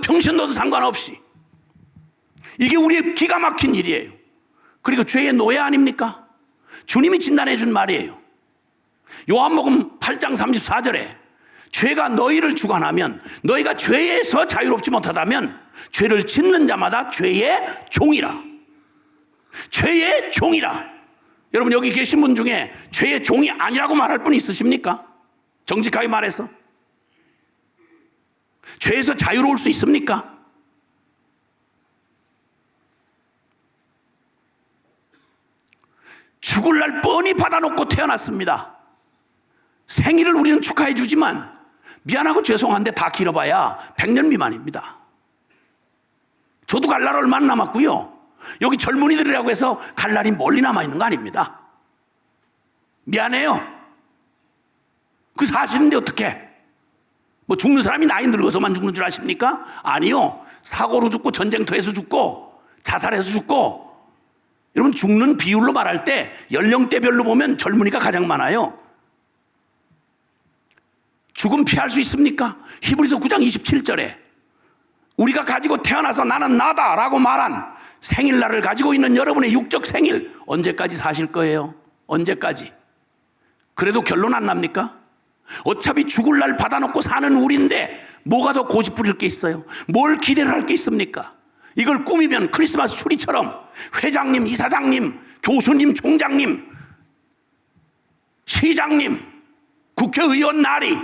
평신도든 상관없이, 이게 우리의 기가 막힌 일이에요. 그리고 죄의 노예 아닙니까? 주님이 진단해 준 말이에요. 요한복음 8장 34절에 죄가 너희를 주관하면 너희가 죄에서 자유롭지 못하다면 죄를 짓는 자마다 죄의 종이라. 죄의 종이라. 여러분 여기 계신 분 중에 죄의 종이 아니라고 말할 분 있으십니까? 정직하게 말해서 죄에서 자유로울 수 있습니까? 죽을 날 뻔히 받아놓고 태어났습니다. 생일을 우리는 축하해 주지만 미안하고 죄송한데 다 길어봐야 100년 미만입니다. 저도 갈 날 얼마 안 남았고요. 여기 젊은이들이라고 해서 갈 날이 멀리 남아있는 거 아닙니다. 미안해요. 그 사실인데 어떻게? 뭐 죽는 사람이 나이 늙어서만 죽는 줄 아십니까? 아니요. 사고로 죽고 전쟁터에서 죽고 자살해서 죽고. 여러분 죽는 비율로 말할 때 연령대별로 보면 젊은이가 가장 많아요. 죽음 피할 수 있습니까? 히브리서 9장 27절에 우리가 가지고 태어나서 나는 나다라고 말한 생일날을 가지고 있는 여러분의 육적 생일 언제까지 사실 거예요? 언제까지? 그래도 결론 안 납니까? 어차피 죽을 날 받아놓고 사는 우리인데 뭐가 더 고집 부릴 게 있어요? 뭘 기대를 할 게 있습니까? 이걸 꾸미면 크리스마스 추리처럼 회장님, 이사장님, 교수님, 총장님, 시장님, 국회의원 날이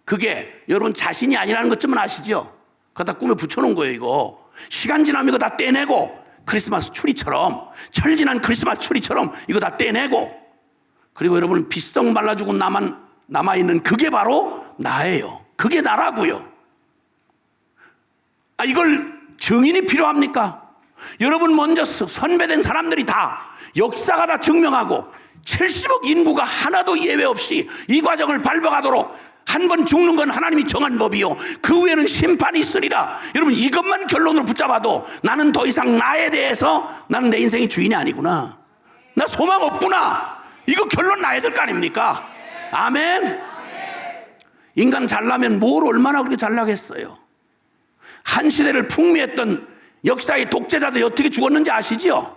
그게 여러분 자신이 아니라는 것쯤은 아시죠? 그거 다 꿈에 붙여놓은 거예요 이거. 시간 지나면 이거 다 떼내고 크리스마스 추리처럼 철지난 크리스마스 추리처럼 이거 다 떼내고 그리고 여러분 빗성 말라주고 남아있는 그게 바로 나예요. 그게 나라고요. 이걸 증인이 필요합니까? 여러분 먼저 선배된 사람들이 다 역사가 다 증명하고 70억 인구가 하나도 예외 없이 이 과정을 밟아가도록 한 번 죽는 건 하나님이 정한 법이요 그 후에는 심판이 있으리라. 여러분 이것만 결론으로 붙잡아도 나는 더 이상 나에 대해서 나는 내 인생의 주인이 아니구나. 나 소망 없구나. 이거 결론 나야 될 거 아닙니까? 아멘. 인간 잘나면 뭘 얼마나 그렇게 잘나겠어요. 한 시대를 풍미했던 역사의 독재자들이 어떻게 죽었는지 아시죠?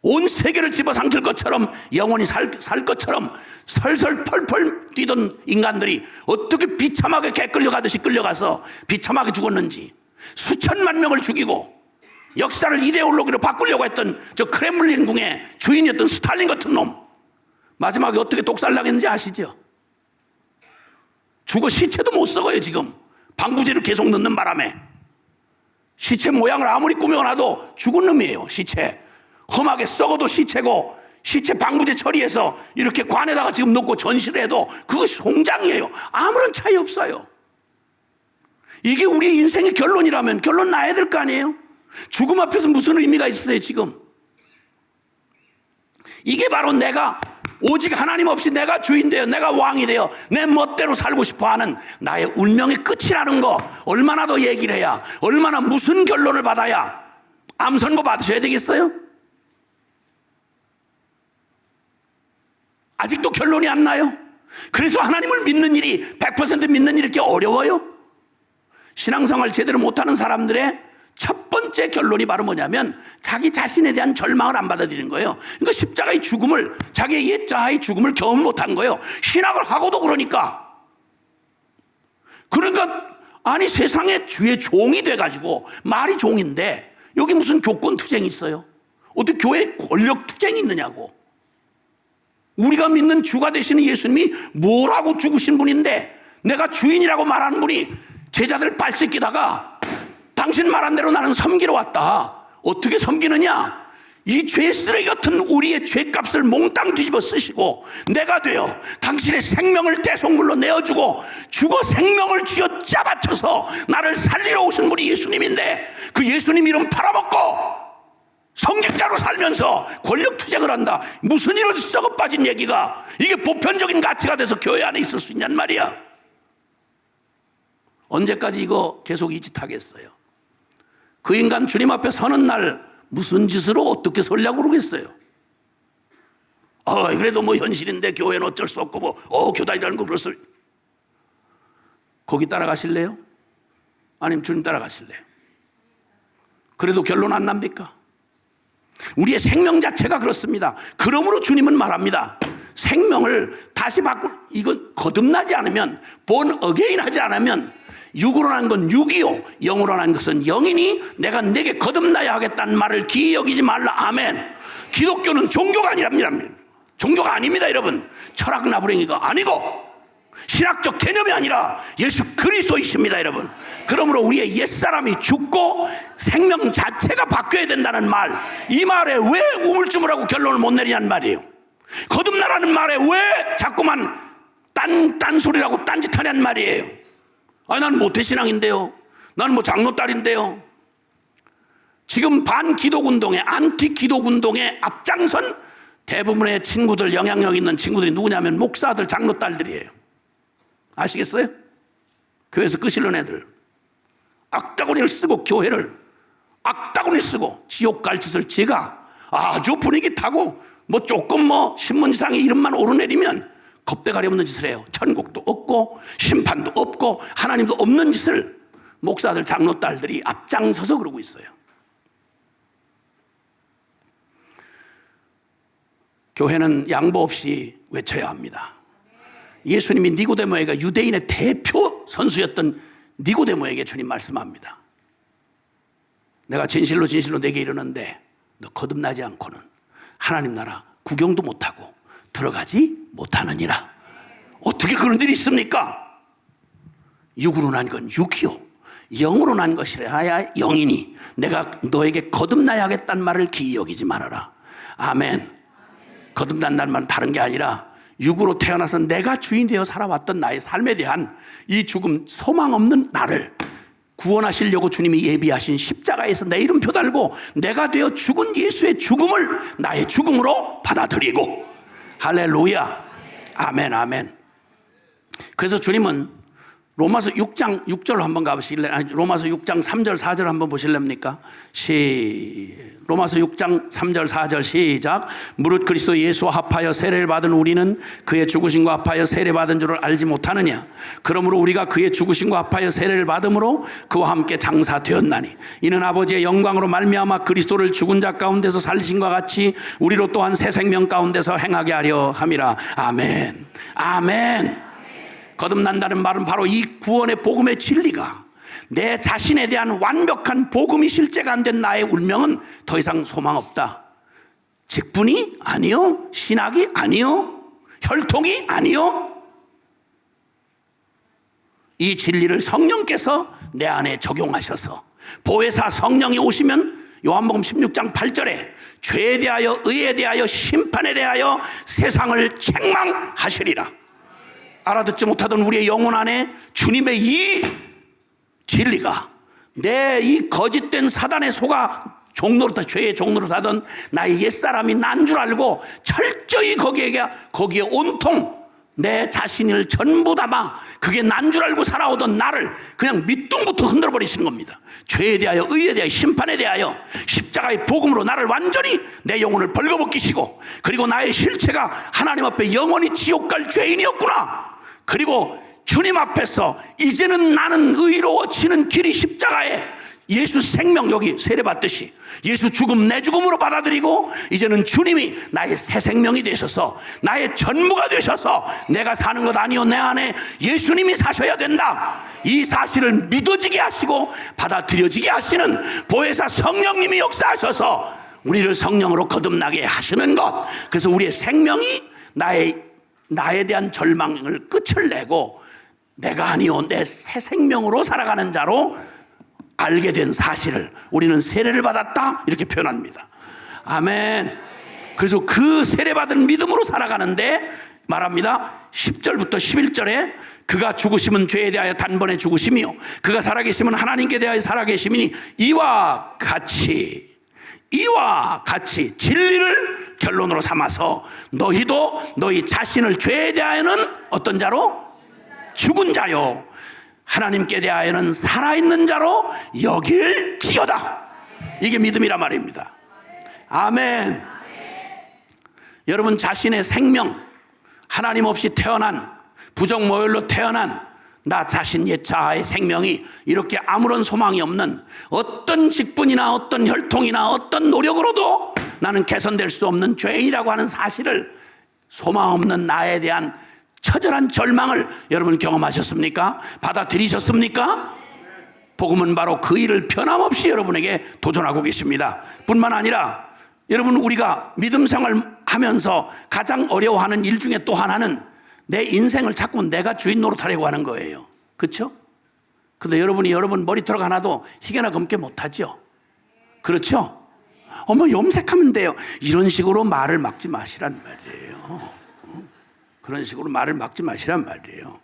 온 세계를 집어삼킬 것처럼 영원히 살 것처럼 설설 펄펄 뛰던 인간들이 어떻게 비참하게 개 끌려가듯이 끌려가서 비참하게 죽었는지 수천만 명을 죽이고 역사를 이데올로기로 바꾸려고 했던 저 크렘린궁의 주인이었던 스탈린 같은 놈 마지막에 어떻게 독살당했는지 아시죠? 죽어 시체도 못 썩어요 지금. 방부제를 계속 넣는 바람에 시체 모양을 아무리 꾸며놔도 죽은 놈이에요. 시체 험하게 썩어도 시체고 시체 방부제 처리해서 이렇게 관에다가 지금 넣고 전시를 해도 그것이 송장이에요. 아무런 차이 없어요. 이게 우리의 인생의 결론이라면 결론 나야 될 거 아니에요? 죽음 앞에서 무슨 의미가 있어요 지금? 이게 바로 내가 오직 하나님 없이 내가 주인 되어 내가 왕이 되어 내 멋대로 살고 싶어하는 나의 운명의 끝이라는 거 얼마나 더 얘기를 해야 얼마나 무슨 결론을 받아야 암 선고 받으셔야 되겠어요? 아직도 결론이 안 나요? 그래서 하나님을 믿는 일이 100% 믿는 일이 이렇게 어려워요? 신앙생활 제대로 못하는 사람들의 첫 번째 결론이 바로 뭐냐면 자기 자신에 대한 절망을 안 받아들이는 거예요. 그러니까 십자가의 죽음을 자기의 옛자아의 죽음을 경험 못한 거예요. 신학을 하고도 그러니까 아니 세상에 주의 종이 돼가지고 말이 종인데 여기 무슨 교권 투쟁이 있어요? 어떻게 교회에 권력 투쟁이 있느냐고. 우리가 믿는 주가 되시는 예수님이 뭐라고 죽으신 분인데 내가 주인이라고 말하는 분이 제자들을 빨씻기다가 당신 말한 대로 나는 섬기러 왔다. 어떻게 섬기느냐? 이 죄 쓰레기 같은 우리의 죄값을 몽땅 뒤집어 쓰시고 내가 되어 당신의 생명을 대속물로 내어주고 죽어 생명을 쥐어짜 바쳐서 나를 살리러 오신 분이 예수님인데 그 예수님 이름 팔아먹고 성직자로 살면서 권력 투쟁을 한다. 무슨 이런 썩어 빠진 얘기가 이게 보편적인 가치가 돼서 교회 안에 있을 수 있냔 말이야. 언제까지 이거 계속 이 짓 하겠어요? 그 인간 주님 앞에 서는 날 무슨 짓으로 어떻게 설려고 그러겠어요? 그래도 뭐 현실인데 교회는 어쩔 수 없고 교단이라는 거 그렇을. 거기 따라가실래요? 아니면 주님 따라가실래요? 그래도 결론 안 납니까? 우리의 생명 자체가 그렇습니다. 그러므로 주님은 말합니다. 생명을 다시 이건 거듭나지 않으면 본 어게인 하지 않으면 육으로 난 건 육이요 영으로 난 것은 영이니 내가 내게 거듭나야 하겠다는 말을 기이 여기지 말라. 아멘. 기독교는 종교가 아니랍니다. 종교가 아닙니다 여러분. 철학 나부랭이가 아니고 신학적 개념이 아니라 예수 그리스도이십니다 여러분. 그러므로 우리의 옛사람이 죽고 생명 자체가 바뀌어야 된다는 말, 이 말에 왜 우물쭈물하고 결론을 못 내리냐는 말이에요. 거듭나라는 말에 왜 자꾸만 딴소리라고 딴짓하냐는 말이에요. 난 모태신앙인데요, 나는 뭐 장로딸인데요. 지금 반기독운동에 안티기독운동에 앞장선 대부분의 친구들, 영향력 있는 친구들이 누구냐면 목사들, 장로 딸들이에요. 아시겠어요? 교회에서 끄실른 애들. 악다구니를 쓰고 교회를 악다구니 쓰고 지옥 갈 짓을 지가 아주 분위기 타고 뭐 조금 뭐 신문지상에 이름만 오르내리면 겁대가리 없는 짓을 해요. 천국도 없고 심판도 없고 하나님도 없는 짓을 목사들, 장로 딸들이 앞장서서 그러고 있어요. 교회는 양보 없이 외쳐야 합니다. 예수님이 니고데모에게, 유대인의 대표 선수였던 니고데모에게 주님 말씀합니다. 내가 진실로 진실로 내게 이르는데 너 거듭나지 않고는 하나님 나라 구경도 못하고 들어가지 못하느니라. 어떻게 그런 일이 있습니까? 육으로 난 건 육이요, 영으로 난 것이라야 영이니 내가 너에게 거듭나야 하겠다는 말을 기이 여기지 말아라. 아멘. 거듭난다는 말은 다른 게 아니라 육으로 태어나서 내가 주인 되어 살아왔던 나의 삶에 대한 이 죽음, 소망 없는 나를 구원하시려고 주님이 예비하신 십자가에서 내 이름표 달고 내가 되어 죽은 예수의 죽음을 나의 죽음으로 받아들이고, 할렐루야, 아멘, 아멘. 그래서 주님은 로마서 6장 6절 한번 가보실래요? 아니, 로마서 6장 3절 4절 한번 보실랍니까? 로마서 6장 3절 4절 시작. 무릇 그리스도 예수와 합하여 세례를 받은 우리는 그의 죽으심과 합하여 세례 받은 줄을 알지 못하느냐? 그러므로 우리가 그의 죽으심과 합하여 세례를 받음으로 그와 함께 장사되었나니 이는 아버지의 영광으로 말미암아 그리스도를 죽은 자 가운데서 살리심과 같이 우리로 또한 새 생명 가운데서 행하게 하려 함이라. 아멘, 아멘. 거듭난다는 말은 바로 이 구원의 복음의 진리가 내 자신에 대한 완벽한 복음이 실제가 안 된 나의 운명은 더 이상 소망 없다. 직분이 아니요, 신학이 아니요, 혈통이 아니요. 이 진리를 성령께서 내 안에 적용하셔서 보혜사 성령이 오시면 요한복음 16장 8절에 죄에 대하여, 의에 대하여, 심판에 대하여 세상을 책망하시리라. 알아듣지 못하던 우리의 영혼 안에 주님의 이 진리가 내 이 거짓된 사단의 속아 종노릇, 죄의 종노릇 하던 나의 옛사람이 난 줄 알고 철저히 거기에 온통 내 자신을 전부 담아 그게 난 줄 알고 살아오던 나를 그냥 밑둥부터 흔들어 버리시는 겁니다. 죄에 대하여, 의에 대하여, 심판에 대하여 십자가의 복음으로 나를 완전히 내 영혼을 벌거벗기시고, 그리고 나의 실체가 하나님 앞에 영원히 지옥 갈 죄인이었구나. 그리고 주님 앞에서 이제는 나는 의로워지는 길이 십자가에 예수 생명, 여기 세례받듯이 예수 죽음 내 죽음으로 받아들이고, 이제는 주님이 나의 새 생명이 되셔서 나의 전무가 되셔서 내가 사는 것 아니요, 내 안에 예수님이 사셔야 된다. 이 사실을 믿어지게 하시고 받아들여지게 하시는 보혜사 성령님이 역사하셔서 우리를 성령으로 거듭나게 하시는 것. 그래서 우리의 생명이 나에 대한 절망을 끝을 내고 내가 아니요, 내 새 생명으로 살아가는 자로 알게 된 사실을 우리는 세례를 받았다, 이렇게 표현합니다. 아멘. 그래서 그 세례받은 믿음으로 살아가는데 말합니다. 10절부터 11절에 그가 죽으심은 죄에 대하여 단번에 죽으심이요 그가 살아계심은 하나님께 대하여 살아계심이니 이와 같이 진리를 결론으로 삼아서 너희도 너희 자신을 죄에 대하여는 어떤 자로? 죽은 자요, 하나님께 대하여는 살아있는 자로 여길지어다. 이게 믿음이란 말입니다. 아멘. 여러분 자신의 생명, 하나님 없이 태어난, 부정모혈로 태어난 나 자신 예차의 생명이 이렇게 아무런 소망이 없는, 어떤 직분이나 어떤 혈통이나 어떤 노력으로도 나는 개선될 수 없는 죄인이라고 하는 사실을, 소망 없는 나에 대한 처절한 절망을 여러분 경험하셨습니까? 받아들이셨습니까? 복음은 바로 그 일을 변함없이 여러분에게 도전하고 계십니다. 뿐만 아니라 여러분, 우리가 믿음 생활 하면서 가장 어려워하는 일 중에 또 하나는 내 인생을 자꾸 내가 주인 노릇하려고 하는 거예요. 그렇죠? 근데 여러분이 여러분 머리털 하나도 희게나 검게 못하죠? 그렇죠? 염색하면 돼요. 이런 식으로 말을 막지 마시란 말이에요. 그런 식으로 말을 막지 마시란 말이에요.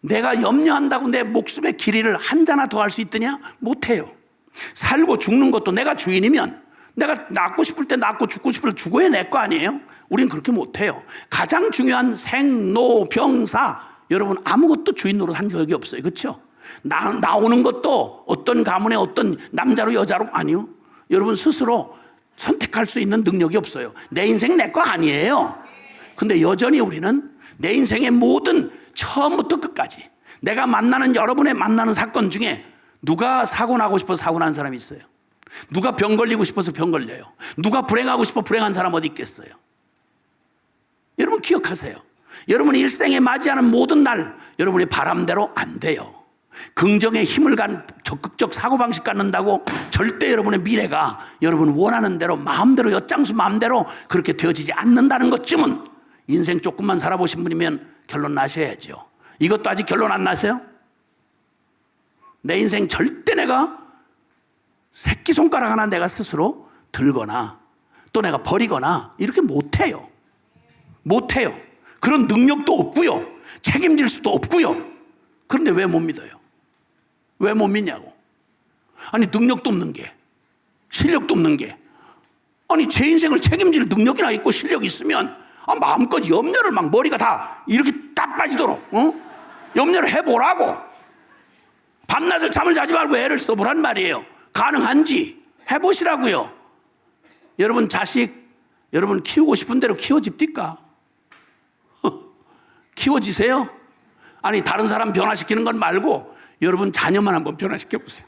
내가 염려한다고 내 목숨의 길이를 한 자나 더 할 수 있더냐? 못해요. 살고 죽는 것도 내가 주인이면 내가 낳고 싶을 때 낳고 죽고 싶을 때 죽어야 내 거 아니에요? 우리는 그렇게 못해요. 가장 중요한 생로병사, 여러분 아무것도 주인 노릇 한 적이 없어요. 그렇죠? 나오는 것도 어떤 가문의 어떤 남자로 여자로 아니요. 여러분 스스로 선택할 수 있는 능력이 없어요. 내 인생 내 거 아니에요. 근데 여전히 우리는 내 인생의 모든 처음부터 끝까지 내가 만나는 여러분의 만나는 사건 중에 누가 사고 나고 싶어서 사고 난 사람이 있어요? 누가 병 걸리고 싶어서 병 걸려요? 누가 불행하고 싶어 불행한 사람 어디 있겠어요? 여러분 기억하세요. 여러분이 일생에 맞이하는 모든 날 여러분의 바람대로 안 돼요. 긍정의 힘을 간 적극적 사고방식 갖는다고 절대 여러분의 미래가 여러분 원하는 대로 마음대로 엿장수 마음대로 그렇게 되어지지 않는다는 것쯤은 인생 조금만 살아보신 분이면 결론 나셔야죠. 이것도 아직 결론 안 나세요? 내 인생 절대 내가 새끼손가락 하나 내가 스스로 들거나 또 내가 버리거나 이렇게 못해요. 못해요. 그런 능력도 없고요. 책임질 수도 없고요. 그런데 왜 못 믿어요? 왜 못 믿냐고. 아니 능력도 없는 게, 실력도 없는 게, 아니 제 인생을 책임질 능력이나 있고 실력이 있으면 마음껏 염려를 막 머리가 다 이렇게 딱 빠지도록 염려를 해보라고. 밤낮을 잠을 자지 말고 애를 써보란 말이에요. 가능한지 해보시라고요. 여러분 자식 여러분 키우고 싶은 대로 키워집니까? 키워지세요? 아니 다른 사람 변화시키는 건 말고 여러분 자녀만 한번 변화시켜보세요.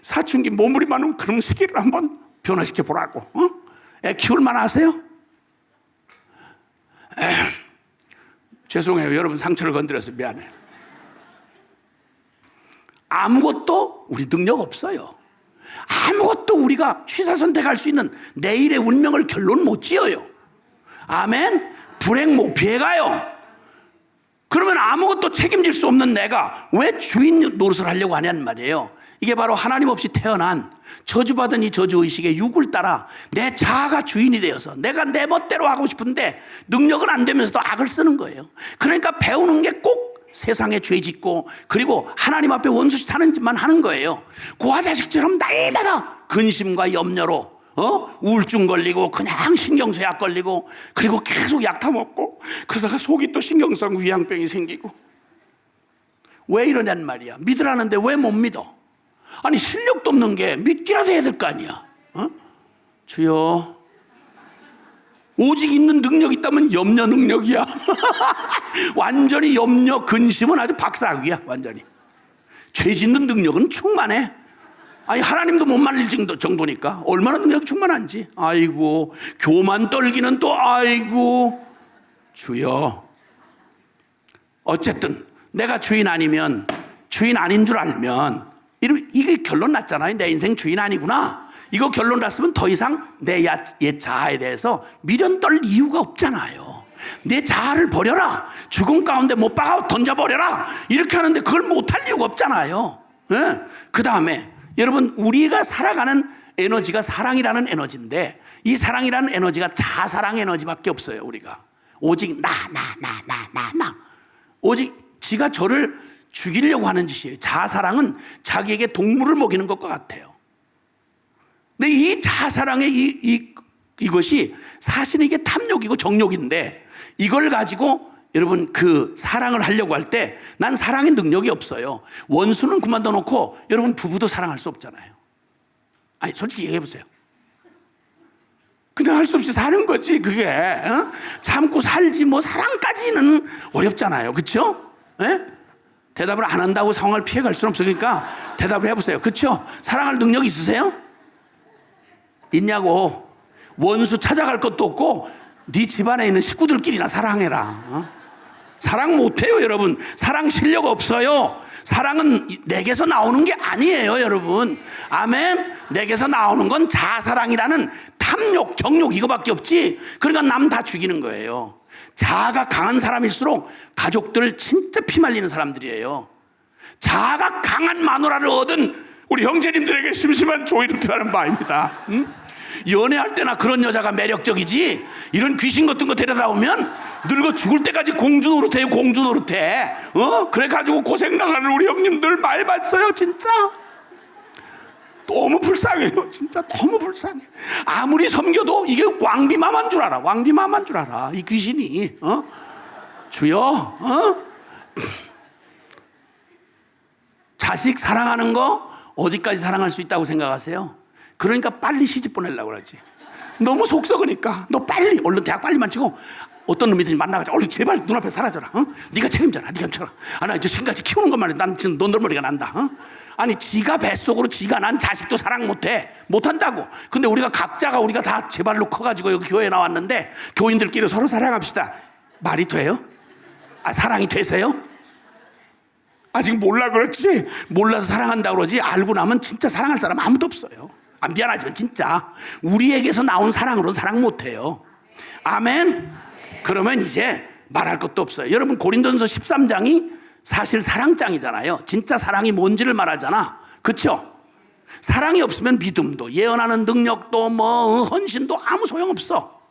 사춘기 몸무리 많은 그런 시기를 한번 변화시켜보라고. 애 키울만 하세요? 죄송해요. 여러분 상처를 건드려서 미안해요. 아무것도 우리 능력 없어요. 아무것도 우리가 취사 선택할 수 있는 내일의 운명을 결론 못 지어요. 아멘. 불행 목피해 가요. 그러면 아무것도 책임질 수 없는 내가 왜 주인 노릇을 하려고 하냐는 말이에요. 이게 바로 하나님 없이 태어난 저주받은 이 저주의식의 육을 따라 내 자아가 주인이 되어서 내가 내 멋대로 하고 싶은데 능력은 안 되면서도 악을 쓰는 거예요. 그러니까 배우는 게 꼭 세상에 죄 짓고 그리고 하나님 앞에 원수짓 하는 짓만 하는 거예요. 고아 자식처럼 날마다 근심과 염려로 우울증 걸리고 그냥 신경쇠약 걸리고 그리고 계속 약 타먹고 그러다가 속이 또 신경성 위양병이 생기고. 왜 이러냐는 말이야. 믿으라는데 왜 못 믿어? 아니 실력도 없는 게 믿기라도 해야 될 거 아니야. 주여 오직 있는 능력이 있다면 염려 능력이야. 완전히 염려 근심은 아주 박사학위야. 완전히 죄 짓는 능력은 충만해. 아니 하나님도 못 말릴 정도니까 얼마나 능력이 충만한지. 아이고 교만 떨기는 또 아이고. 주여 어쨌든 내가 주인 아니면 주인 아닌 줄 알면 이게 결론 났잖아요. 내 인생 주인 아니구나. 이거 결론 났으면 더 이상 내 옛 자아에 대해서 미련 떨 이유가 없잖아요. 내 자아를 버려라. 죽음 가운데 못 박아 던져버려라. 이렇게 하는데 그걸 못할 이유가 없잖아요. 네? 그 다음에 여러분 우리가 살아가는 에너지가 사랑이라는 에너지인데 이 사랑이라는 에너지가 자사랑 에너지밖에 없어요. 우리가 오직 나 오직 지가 저를 죽이려고 하는 짓이에요. 자사랑은 자기에게 동물을 먹이는 것과 같아요. 근데 이 자사랑의 이것이 사실은 이게 탐욕이고 정욕인데 이걸 가지고 여러분 그 사랑을 하려고 할 때 난 사랑의 능력이 없어요. 원수는 그만둬 놓고 여러분 부부도 사랑할 수 없잖아요. 아니 솔직히 얘기해 보세요. 그냥 할 수 없이 사는 거지 그게. 참고 살지 뭐 사랑까지는 어렵잖아요. 그렇죠? 대답을 안 한다고 상황을 피해갈 수는 없으니까 대답을 해보세요. 그렇죠? 사랑할 능력 있으세요? 있냐고. 원수 찾아갈 것도 없고 네 집안에 있는 식구들끼리나 사랑해라. 사랑 못해요 여러분. 사랑 실력 없어요. 사랑은 내게서 나오는 게 아니에요 여러분. 아멘. 내게서 나오는 건 자사랑이라는 탐욕 정욕 이거밖에 없지. 그러니까 남 다 죽이는 거예요. 자아가 강한 사람일수록 가족들 진짜 피말리는 사람들이에요. 자아가 강한 마누라를 얻은 우리 형제님들에게 심심한 조의를 표하는 바입니다. 연애할 때나 그런 여자가 매력적이지 이런 귀신 같은 거 데려다 오면 늙어 죽을 때까지 공주 노릇해요. 공주 노릇해. 그래가지고 고생당하는 우리 형님들 많이 봤어요 진짜. 너무 불쌍해요. 진짜 너무 불쌍해. 아무리 섬겨도 이게 왕비마만 줄 알아. 왕비마만 줄 알아. 이 귀신이. 주여. 자식 사랑하는 거 어디까지 사랑할 수 있다고 생각하세요? 그러니까 빨리 시집 보내려고 그러지. 너무 속 썩으니까 너 빨리 얼른 대학 빨리 마치고 어떤 놈이든지 만나가지고 얼른 제발 눈앞에 사라져라. 네가 책임져라. 네가 쳐라. 나 이제 지금까지 키우는 것만 해도 난 지금 논덜머리가 난다. 아니 지가 뱃속으로 지가 난 자식도 사랑 못한다고. 근데 우리가 각자가 우리가 다 제발로 커가지고 여기 교회에 나왔는데 교인들끼리 서로 사랑합시다. 말이 돼요? 사랑이 되세요? 아직 몰라 그렇지. 몰라서 사랑한다고 그러지 알고 나면 진짜 사랑할 사람 아무도 없어요. 미안하지만 진짜 우리에게서 나온 사랑으로는 사랑 못해요. 아멘. 그러면 이제 말할 것도 없어요. 여러분 고린도전서 13장이 사실 사랑장이잖아요. 진짜 사랑이 뭔지를 말하잖아. 그렇죠? 사랑이 없으면 믿음도 예언하는 능력도 헌신도 아무 소용없어.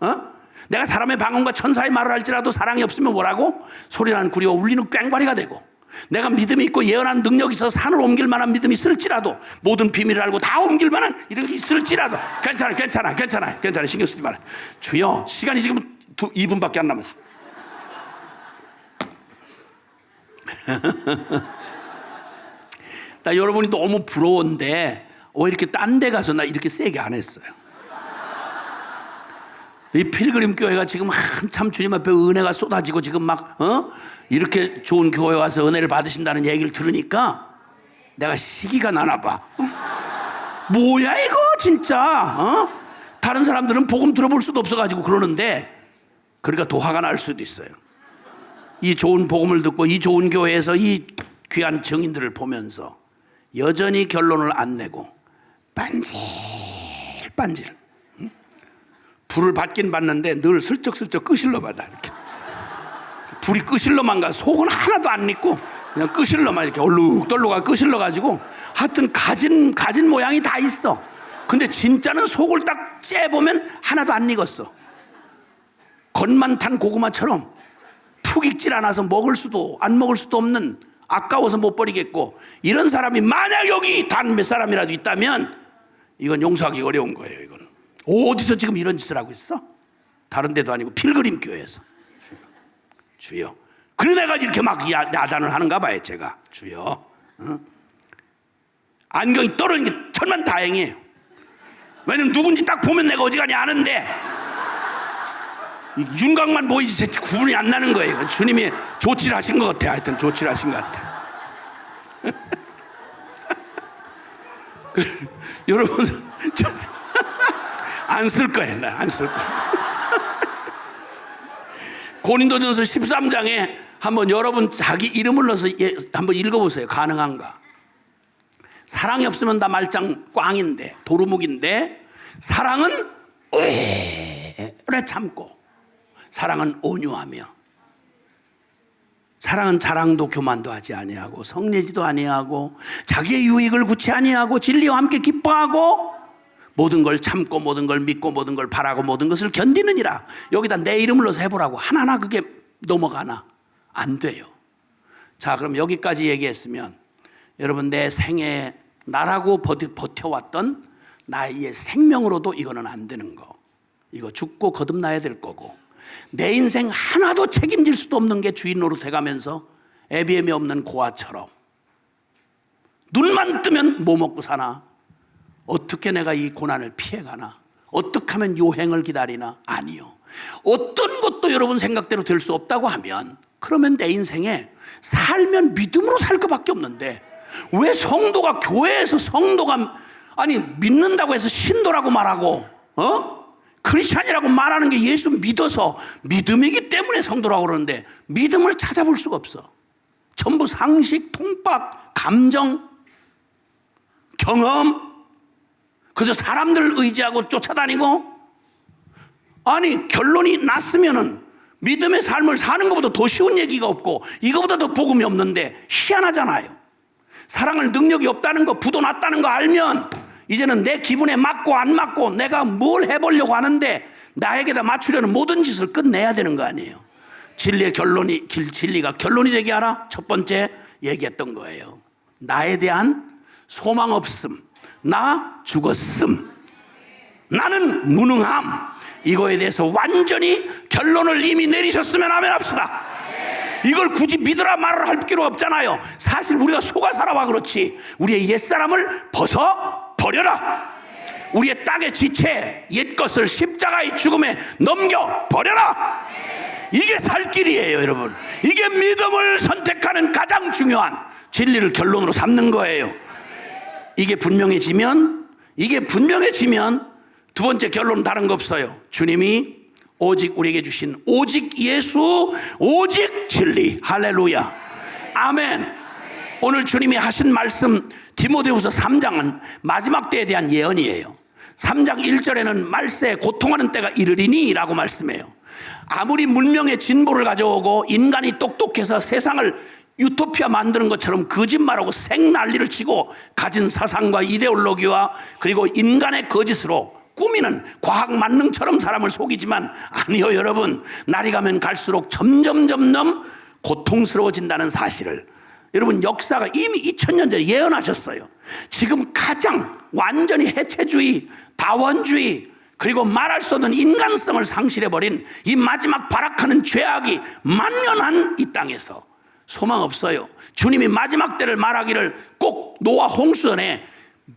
내가 사람의 방언과 천사의 말을 할지라도 사랑이 없으면 뭐라고? 소리나는 구리와 울리는 꽹과리가 되고, 내가 믿음이 있고 예언하는 능력이 있어서 산을 옮길 만한 믿음이 있을지라도, 모든 비밀을 알고 다 옮길 만한 이런 게 있을지라도 괜찮아 신경 쓰지 마라. 주여, 시간이 지금 2분밖에 안 남았어. 나 여러분이 너무 부러운데 왜 이렇게 딴 데 가서 나 이렇게 세게 안 했어요? 이 필그림 교회가 지금 한참 주님 앞에 은혜가 쏟아지고 지금 막 이렇게 좋은 교회 와서 은혜를 받으신다는 얘기를 들으니까 내가 시기가 나나 봐. 뭐야 이거 진짜. 다른 사람들은 복음 들어볼 수도 없어가지고 그러는데, 그러니까 더 화가 날 수도 있어요. 이 좋은 복음을 듣고 이 좋은 교회에서 이 귀한 증인들을 보면서 여전히 결론을 안 내고 반질반질 불을 받긴 받는데 늘 슬쩍슬쩍 끄실러 받아. 이렇게 불이 끄실러만 가. 속은 하나도 안 익고 그냥 끄실러만 이렇게 얼룩덜룩하게 끄실러 가지고 하여튼 가진 모양이 다 있어. 근데 진짜는 속을 딱 째보면 하나도 안 익었어. 겉만 탄 고구마처럼 푹 익질 않아서 먹을 수도 안 먹을 수도 없는, 아까워서 못 버리겠고, 이런 사람이 만약 여기 단 몇 사람이라도 있다면 이건 용서하기 어려운 거예요. 이건 어디서 지금 이런 짓을 하고 있어? 다른 데도 아니고 필그림 교회에서. 주여. 그래 내가 이렇게 막 야단을 하는가 봐요. 제가 주여. 안경이 떨어진 게 천만 다행이에요. 왜냐면 누군지 딱 보면 내가 어지간히 아는데 윤곽만 보이지 구분이 안 나는 거예요. 주님이 조치를 하신 것 같아. 하여튼 조치를 하신 것 같아. 여러분 안 쓸 거예요. 나 안 쓸 거예요. 고린도전서 13장에 한번 여러분 자기 이름을 넣어서 한번 읽어보세요. 가능한가? 사랑이 없으면 다 말짱 꽝인데, 도루묵인데, 사랑은 오래 참고, 사랑은 온유하며, 사랑은 자랑도 교만도 하지 아니하고 성내지도 아니하고 자기의 유익을 구치 아니하고 진리와 함께 기뻐하고 모든 걸 참고 모든 걸 믿고 모든 걸 바라고 모든 것을 견디느니라. 여기다 내 이름을 넣어서 해보라고. 하나하나 그게 넘어가나? 안 돼요. 자, 그럼 여기까지 얘기했으면 여러분, 내 생에 나라고 버텨왔던 나의 생명으로도 이거는 안 되는 거. 이거 죽고 거듭나야 될 거고, 내 인생 하나도 책임질 수도 없는 게 주인 노릇해가면서 애비애미 없는 고아처럼 눈만 뜨면 뭐 먹고 사나? 어떻게 내가 이 고난을 피해가나? 어떻게 하면 요행을 기다리나? 아니요. 어떤 것도 여러분 생각대로 될 수 없다고 하면, 그러면 내 인생에 살면 믿음으로 살 것밖에 없는데, 왜 성도가 교회에서 성도가 아니 믿는다고 해서 신도라고 말하고 크리스찬이라고 말하는 게 예수 믿어서 믿음이기 때문에 성도라고 그러는데 믿음을 찾아볼 수가 없어. 전부 상식, 통박, 감정, 경험, 그저 사람들을 의지하고 쫓아다니고, 아니 결론이 났으면은 믿음의 삶을 사는 것보다 더 쉬운 얘기가 없고 이거보다 더 복음이 없는데 희한하잖아요. 사랑할 능력이 없다는 거, 부도 났다는 거 알면 이제는 내 기분에 맞고 안 맞고 내가 뭘 해보려고 하는데 나에게다 맞추려는 모든 짓을 끝내야 되는 거 아니에요. 진리의 결론이, 진리가 결론이 되게 하라. 첫 번째 얘기했던 거예요. 나에 대한 소망 없음, 나 죽었음, 나는 무능함, 이거에 대해서 완전히 결론을 이미 내리셨으면 아멘 합시다. 이걸 굳이 믿으라 말을 할 필요가 없잖아요. 사실 우리가 속아 살아와 그렇지, 우리의 옛사람을 벗어 버려라. 우리의 땅의 지체, 옛것을 십자가의 죽음에 넘겨 버려라. 이게 살 길이에요, 여러분. 이게 믿음을 선택하는 가장 중요한 진리를 결론으로 삼는 거예요. 이게 분명해지면 두 번째 결론은 다른 거 없어요. 주님이 오직 우리에게 주신 오직 예수, 오직 진리. 할렐루야. 아멘. 오늘 주님이 하신 말씀 디모데후서 3장은 마지막 때에 대한 예언이에요. 3장 1절에는 말세에 고통하는 때가 이르리니 라고 말씀해요. 아무리 문명의 진보를 가져오고 인간이 똑똑해서 세상을 유토피아 만드는 것처럼 거짓말하고 생난리를 치고 가진 사상과 이데올로기와 그리고 인간의 거짓으로 꾸미는 과학 만능처럼 사람을 속이지만, 아니요 여러분, 날이 가면 갈수록 점점 고통스러워진다는 사실을 여러분 역사가 이미 2000년 전에 예언하셨어요. 지금 가장 완전히 해체주의, 다원주의, 그리고 말할 수 없는 인간성을 상실해버린 이 마지막 발악하는 죄악이 만연한 이 땅에서 소망 없어요. 주님이 마지막 때를 말하기를 꼭 노아 홍수전에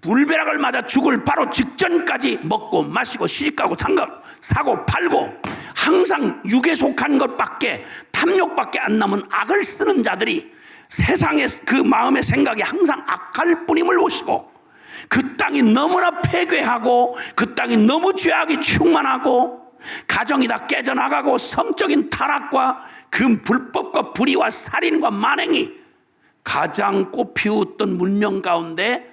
물벼락을 맞아 죽을 바로 직전까지 먹고 마시고 시집가고 장가 사고 팔고 항상 육에 속한 것밖에, 탐욕밖에 안 남은 악을 쓰는 자들이 세상의 그 마음의 생각이 항상 악할 뿐임을 보시고, 그 땅이 너무나 폐괴하고 그 땅이 너무 죄악이 충만하고 가정이 다 깨져나가고 성적인 타락과 그 불법과 불의와 살인과 만행이 가장 꽃피웠던 문명 가운데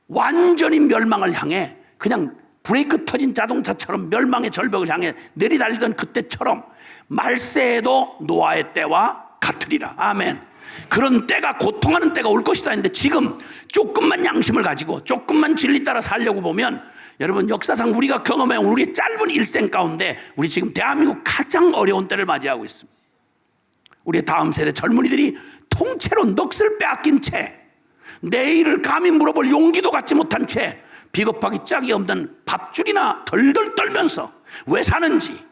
완전히 멸망을 향해, 그냥 브레이크 터진 자동차처럼 멸망의 절벽을 향해 내리달리던 그때처럼 말세에도 노아의 때와 같으리라. 아멘. 그런 때가, 고통하는 때가 올 것이다 했는데, 지금 조금만 양심을 가지고 조금만 진리 따라 살려고 보면 여러분, 역사상 우리가 경험해온 우리의 짧은 일생 가운데 우리 지금 대한민국 가장 어려운 때를 맞이하고 있습니다. 우리의 다음 세대 젊은이들이 통째로 넋을 빼앗긴 채, 내일을 감히 물어볼 용기도 갖지 못한 채 비겁하기 짝이 없는 밥줄이나 덜덜 떨면서 왜 사는지,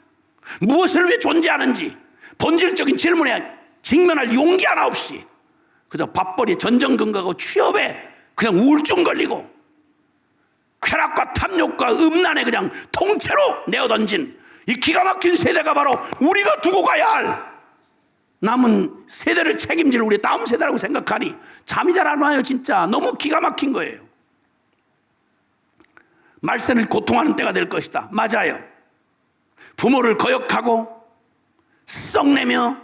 무엇을 왜 존재하는지 본질적인 질문에 직면할 용기 하나 없이 그저 밥벌이, 전전긍긍하고 취업에 그냥 우울증 걸리고 쾌락과 탐욕과 음란에 그냥 통째로 내어던진 이 기가 막힌 세대가 바로 우리가 두고 가야 할 남은 세대를 책임질 우리 다음 세대라고 생각하니 잠이 잘 안 와요. 진짜 너무 기가 막힌 거예요. 말세는 고통하는 때가 될 것이다. 맞아요. 부모를 거역하고 썩내며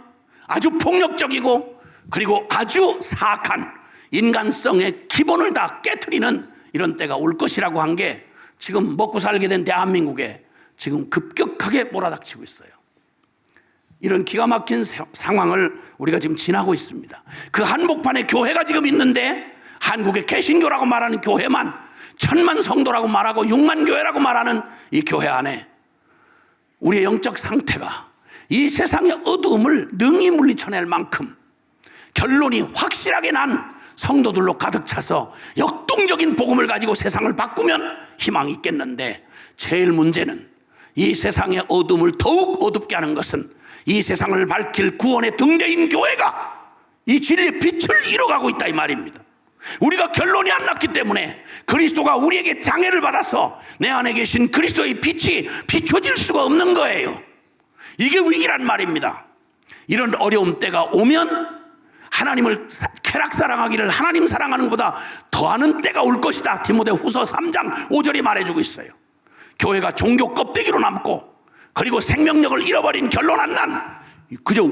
아주 폭력적이고 그리고 아주 사악한 인간성의 기본을 다 깨트리는 이런 때가 올 것이라고 한 게 지금 먹고 살게 된 대한민국에 지금 급격하게 몰아닥치고 있어요. 이런 기가 막힌 상황을 우리가 지금 지나고 있습니다. 그 한복판에 교회가 지금 있는데, 한국의 개신교라고 말하는 교회만 1000만 성도라고 말하고 6만 교회라고 말하는 이 교회 안에 우리의 영적 상태가 이 세상의 어두움을 능히 물리쳐낼 만큼 결론이 확실하게 난 성도들로 가득 차서 역동적인 복음을 가지고 세상을 바꾸면 희망이 있겠는데, 제일 문제는 이 세상의 어둠을 더욱 어둡게 하는 것은 이 세상을 밝힐 구원의 등대인 교회가 이 진리의 빛을 잃어가고 있다 이 말입니다. 우리가 결론이 안 났기 때문에 그리스도가 우리에게 장애를 받아서 내 안에 계신 그리스도의 빛이 비춰질 수가 없는 거예요. 이게 위기란 말입니다. 이런 어려운 때가 오면 하나님을 쾌락 사랑하기를 하나님 사랑하는 것보다 더하는 때가 올 것이다. 디모데후서 3장 5절이 말해주고 있어요. 교회가 종교 껍데기로 남고 그리고 생명력을 잃어버린 결론 안 난 그저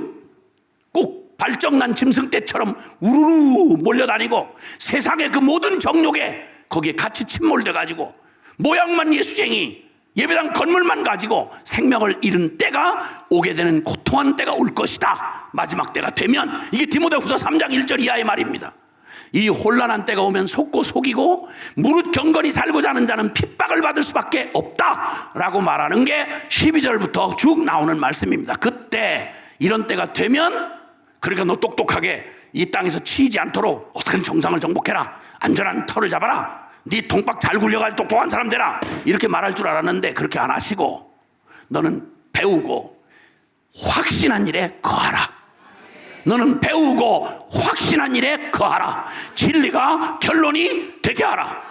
꼭 발정난 짐승떼처럼 우르르 몰려다니고 세상의 그 모든 정욕에 거기에 같이 침몰돼 가지고 모양만 예수쟁이, 예배당 건물만 가지고 생명을 잃은 때가 오게 되는 고통하는 때가 올 것이다. 마지막 때가 되면, 이게 디모데후서 3장 1절 이하의 말입니다. 이 혼란한 때가 오면 속고 속이고 무릇 경건히 살고자 하는 자는 핍박을 받을 수밖에 없다라고 말하는 게 12절부터 쭉 나오는 말씀입니다. 그때 이런 때가 되면, 그러니까 너 똑똑하게 이 땅에서 치이지 않도록 어떻게든 정상을 정복해라, 안전한 터를 잡아라, 네 통박 잘 굴려가지고 똑똑한 사람 되라 이렇게 말할 줄 알았는데 그렇게 안 하시고 너는 배우고 확신한 일에 거하라. 너는 배우고 확신한 일에 거하라. 진리가 결론이 되게 하라.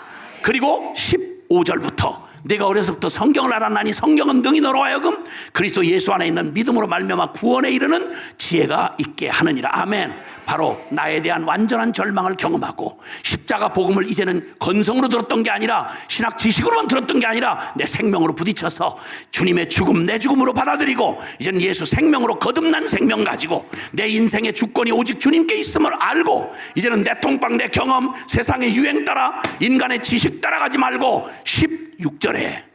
그리고 15절부터 내가 어려서부터 성경을 알았나니 성경은 능히 너로 하여금 그리스도 예수 안에 있는 믿음으로 말미암아 구원에 이르는 지혜가 있게 하느니라. 아멘. 바로 나에 대한 완전한 절망을 경험하고 십자가 복음을 이제는 건성으로 들었던 게 아니라 신학 지식으로만 들었던 게 아니라 내 생명으로 부딪혀서 주님의 죽음 내 죽음으로 받아들이고 이제는 예수 생명으로 거듭난 생명 가지고 내 인생의 주권이 오직 주님께 있음을 알고 이제는 내 통박 내 경험 세상의 유행 따라 인간의 지식 따라가지 말고 16절에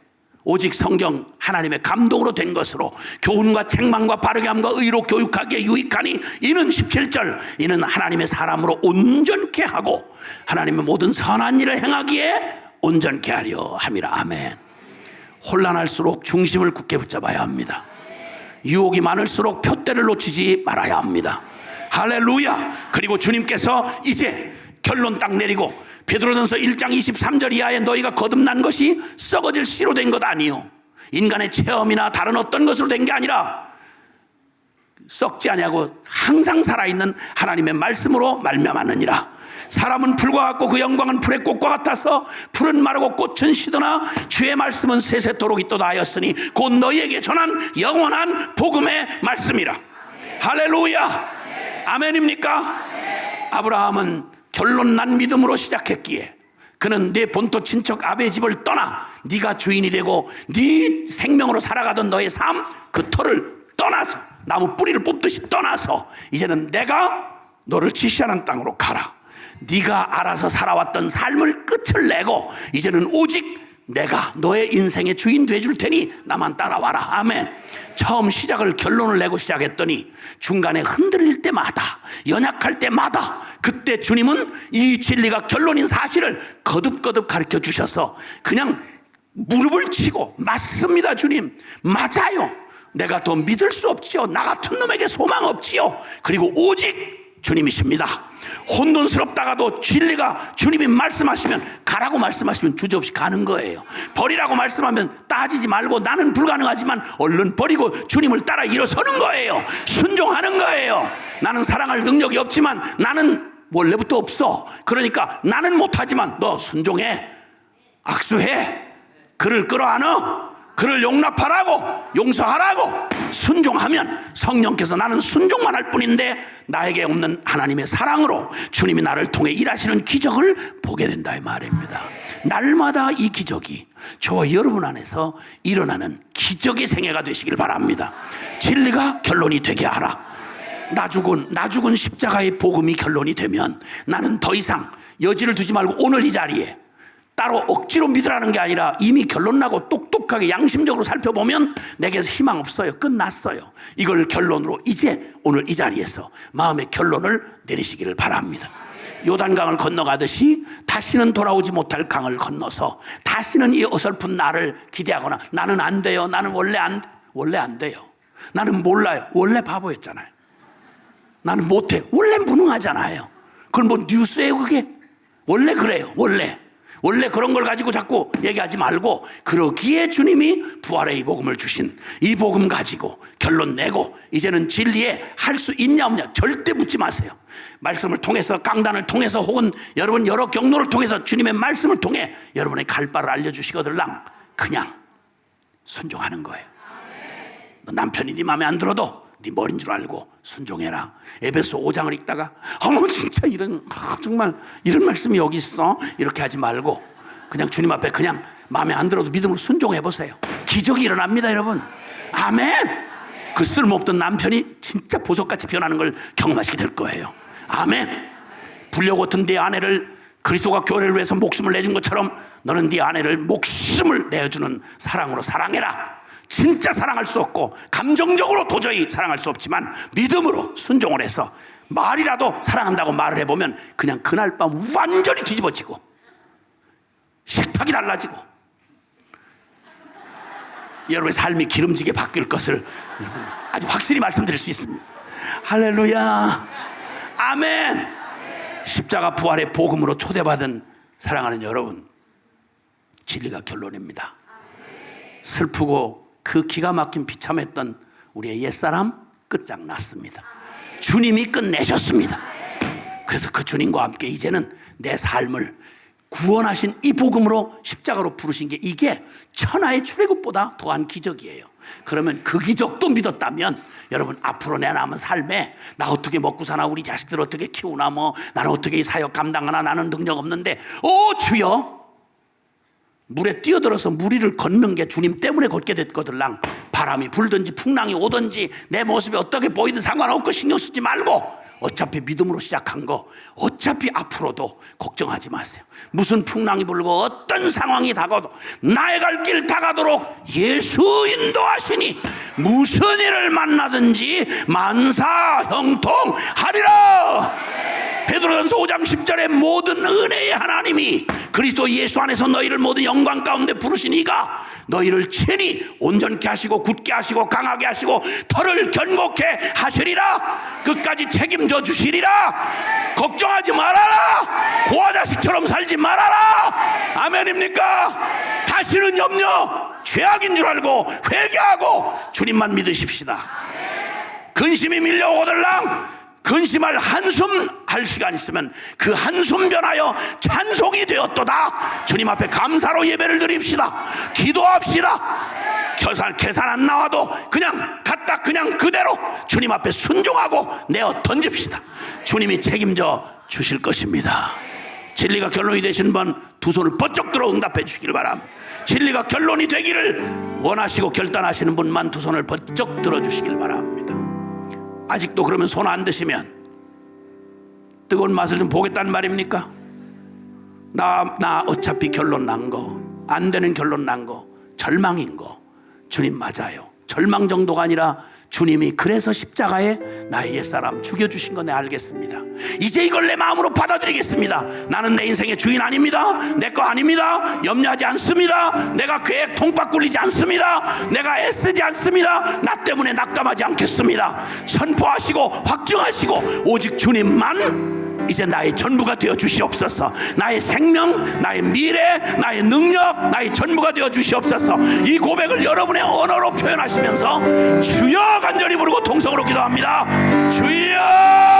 오직 성경 하나님의 감동으로 된 것으로 교훈과 책망과 바르게 함과 의로 교육하기에 유익하니 이는 17절 이는 하나님의 사람으로 온전케 하고 하나님의 모든 선한 일을 행하기에 온전케 하려 함이라. 아멘. 혼란할수록 중심을 굳게 붙잡아야 합니다. 유혹이 많을수록 푯대를 놓치지 말아야 합니다. 할렐루야. 그리고 주님께서 이제 결론 딱 내리고 베드로전서 1장 23절 이하에 너희가 거듭난 것이 썩어질 씨로 된 것 아니요 인간의 체험이나 다른 어떤 것으로 된 게 아니라 썩지 아니하고 항상 살아있는 하나님의 말씀으로 말미암았느니라. 사람은 풀과 같고 그 영광은 풀의 꽃과 같아서 풀은 마르고 꽃은 시드나 주의 말씀은 세세토록 있도다 하였으니 곧 너희에게 전한 영원한 복음의 말씀이라. 할렐루야. 아멘입니까? 아브라함은 결론 난 믿음으로 시작했기에 그는 내 본토 친척 아베 집을 떠나 네가 주인이 되고 네 생명으로 살아가던 너의 삶 그 터를 떠나서 나무 뿌리를 뽑듯이 떠나서 이제는 내가 너를 지시하는 땅으로 가라. 네가 알아서 살아왔던 삶을 끝을 내고 이제는 오직 내가 너의 인생의 주인 돼줄 테니 나만 따라와라. 아멘. 처음 시작을 결론을 내고 시작했더니 중간에 흔들릴 때마다 연약할 때마다 그때 주님은 이 진리가 결론인 사실을 거듭거듭 가르쳐 주셔서 그냥 무릎을 치고 맞습니다 주님, 맞아요, 내가 더 믿을 수 없지요, 나 같은 놈에게 소망 없지요, 그리고 오직 주님이십니다. 혼돈스럽다가도 진리가 주님이 말씀하시면 가라고 말씀하시면 주저없이 가는 거예요. 버리라고 말씀하면 따지지 말고 나는 불가능하지만 얼른 버리고 주님을 따라 일어서는 거예요. 순종하는 거예요. 나는 사랑할 능력이 없지만 나는 원래부터 없어. 그러니까 나는 못하지만 너 순종해, 악수해, 그를 끌어안어, 그를 용납하라고, 용서하라고 순종하면 성령께서 나는 순종만 할 뿐인데 나에게 없는 하나님의 사랑으로 주님이 나를 통해 일하시는 기적을 보게 된다 이 말입니다. 날마다 이 기적이 저와 여러분 안에서 일어나는 기적의 생애가 되시길 바랍니다. 진리가 결론이 되게 하라. 나 죽은 십자가의 복음이 결론이 되면 나는 더 이상 여지를 두지 말고 오늘 이 자리에 따로 억지로 믿으라는 게 아니라 이미 결론 나고 똑똑하게 양심적으로 살펴보면 내게서 희망 없어요. 끝났어요. 이걸 결론으로 이제 오늘 이 자리에서 마음의 결론을 내리시기를 바랍니다. 요단강을 건너가듯이 다시는 돌아오지 못할 강을 건너서 다시는 이 어설픈 나를 기대하거나 나는 안 돼요, 나는 원래 안 돼요, 나는 몰라요, 원래 바보였잖아요, 나는 못해, 원래 무능하잖아요. 그건 뭐 뉴스예요 그게? 원래 그래요. 원래 그런 걸 가지고 자꾸 얘기하지 말고 그러기에 주님이 부활의 이 복음을 주신 이 복음 가지고 결론 내고 이제는 진리에 할 수 있냐 없냐 절대 묻지 마세요. 말씀을 통해서 강단을 통해서 혹은 여러분 여러 경로를 통해서 주님의 말씀을 통해 여러분의 갈 바를 알려주시거들랑 그냥 순종하는 거예요. 너 남편이 네 마음에 안 들어도 네 머리인 줄 알고 순종해라. 에베소 5장을 읽다가 어머 진짜 정말 이런 말씀이 여기 있어 이렇게 하지 말고 그냥 주님 앞에 그냥 마음에 안 들어도 믿음으로 순종해 보세요. 기적이 일어납니다 여러분. 아멘. 그 쓸모없던 남편이 진짜 보석같이 변하는 걸 경험하시게 될 거예요. 아멘. 불려 같은 네 아내를 그리스도가 교회를 위해서 목숨을 내준 것처럼 너는 네 아내를 목숨을 내어주는 사랑으로 사랑해라. 진짜 사랑할 수 없고 감정적으로 도저히 사랑할 수 없지만 믿음으로 순종을 해서 말이라도 사랑한다고 말을 해보면 그냥 그날 밤 완전히 뒤집어지고 식탁이 달라지고 여러분의 삶이 기름지게 바뀔 것을 아주 확실히 말씀드릴 수 있습니다. 할렐루야. 아멘. 십자가 부활의 복음으로 초대받은 사랑하는 여러분, 진리가 결론입니다. 슬프고 그 기가 막힌 비참했던 우리의 옛사람 끝장났습니다. 주님이 끝내셨습니다. 그래서 그 주님과 함께 이제는 내 삶을 구원하신 이 복음으로 십자가로 부르신 게 이게 천하의 출애굽보다 더한 기적이에요. 그러면 그 기적도 믿었다면 여러분 앞으로 내 남은 삶에 나 어떻게 먹고 사나, 우리 자식들 어떻게 키우나, 뭐 나는 어떻게 이 사역 감당하나, 나는 능력 없는데 주여, 물에 뛰어들어서 물 위를 걷는 게 주님 때문에 걷게 됐거들랑. 바람이 불든지 풍랑이 오든지 내 모습이 어떻게 보이든 상관없고 신경 쓰지 말고 어차피 믿음으로 시작한 거 어차피 앞으로도 걱정하지 마세요. 무슨 풍랑이 불고 어떤 상황이 다가도 나의 갈 길 다가도록 예수 인도하시니 무슨 일을 만나든지 만사 형통하리라. 베드로전서 5장 10절에 모든 은혜의 하나님이 그리스도 예수 안에서 너희를 모든 영광 가운데 부르신 이가 너희를 친히 온전케 하시고 굳게 하시고 강하게 하시고 털을 견고케 하시리라. 끝까지 책임져 주시리라. 걱정하지 말아라. 고아자식처럼 살지 말아라. 아멘입니까? 다시는 염려, 죄악인 줄 알고 회개하고 주님만 믿으십시다. 근심이 밀려오거들랑 근심할 한숨 할 시간 있으면 그 한숨 변하여 찬송이 되었도다. 주님 앞에 감사로 예배를 드립시다. 기도합시다. 계산 안 나와도 그냥 갖다 그냥 그대로 주님 앞에 순종하고 내어 던집시다. 주님이 책임져 주실 것입니다. 진리가 결론이 되신 분 두 손을 번쩍 들어 응답해 주시길 바랍니다. 진리가 결론이 되기를 원하시고 결단하시는 분만 두 손을 번쩍 들어 주시길 바랍니다. 아직도 그러면 손 안 드시면 뜨거운 맛을 좀 보겠다는 말입니까? 나 어차피 결론 난 거, 안 되는 결론 난 거, 절망인 거, 주님 맞아요. 절망 정도가 아니라 주님이 그래서 십자가에 나의 옛사람 죽여주신 거 내 알겠습니다. 이제 이걸 내 마음으로 받아들이겠습니다. 나는 내 인생의 주인 아닙니다. 내 거 아닙니다. 염려하지 않습니다. 내가 계획 통박 굴리지 않습니다. 내가 애쓰지 않습니다. 나 때문에 낙담하지 않겠습니다. 선포하시고 확증하시고 오직 주님만 이제 나의 전부가 되어 주시옵소서. 나의 생명, 나의 미래, 나의 능력, 나의 전부가 되어 주시옵소서. 이 고백을 여러분의 언어로 표현하시면서 주여 간절히 부르고 통성으로 기도합니다. 주여.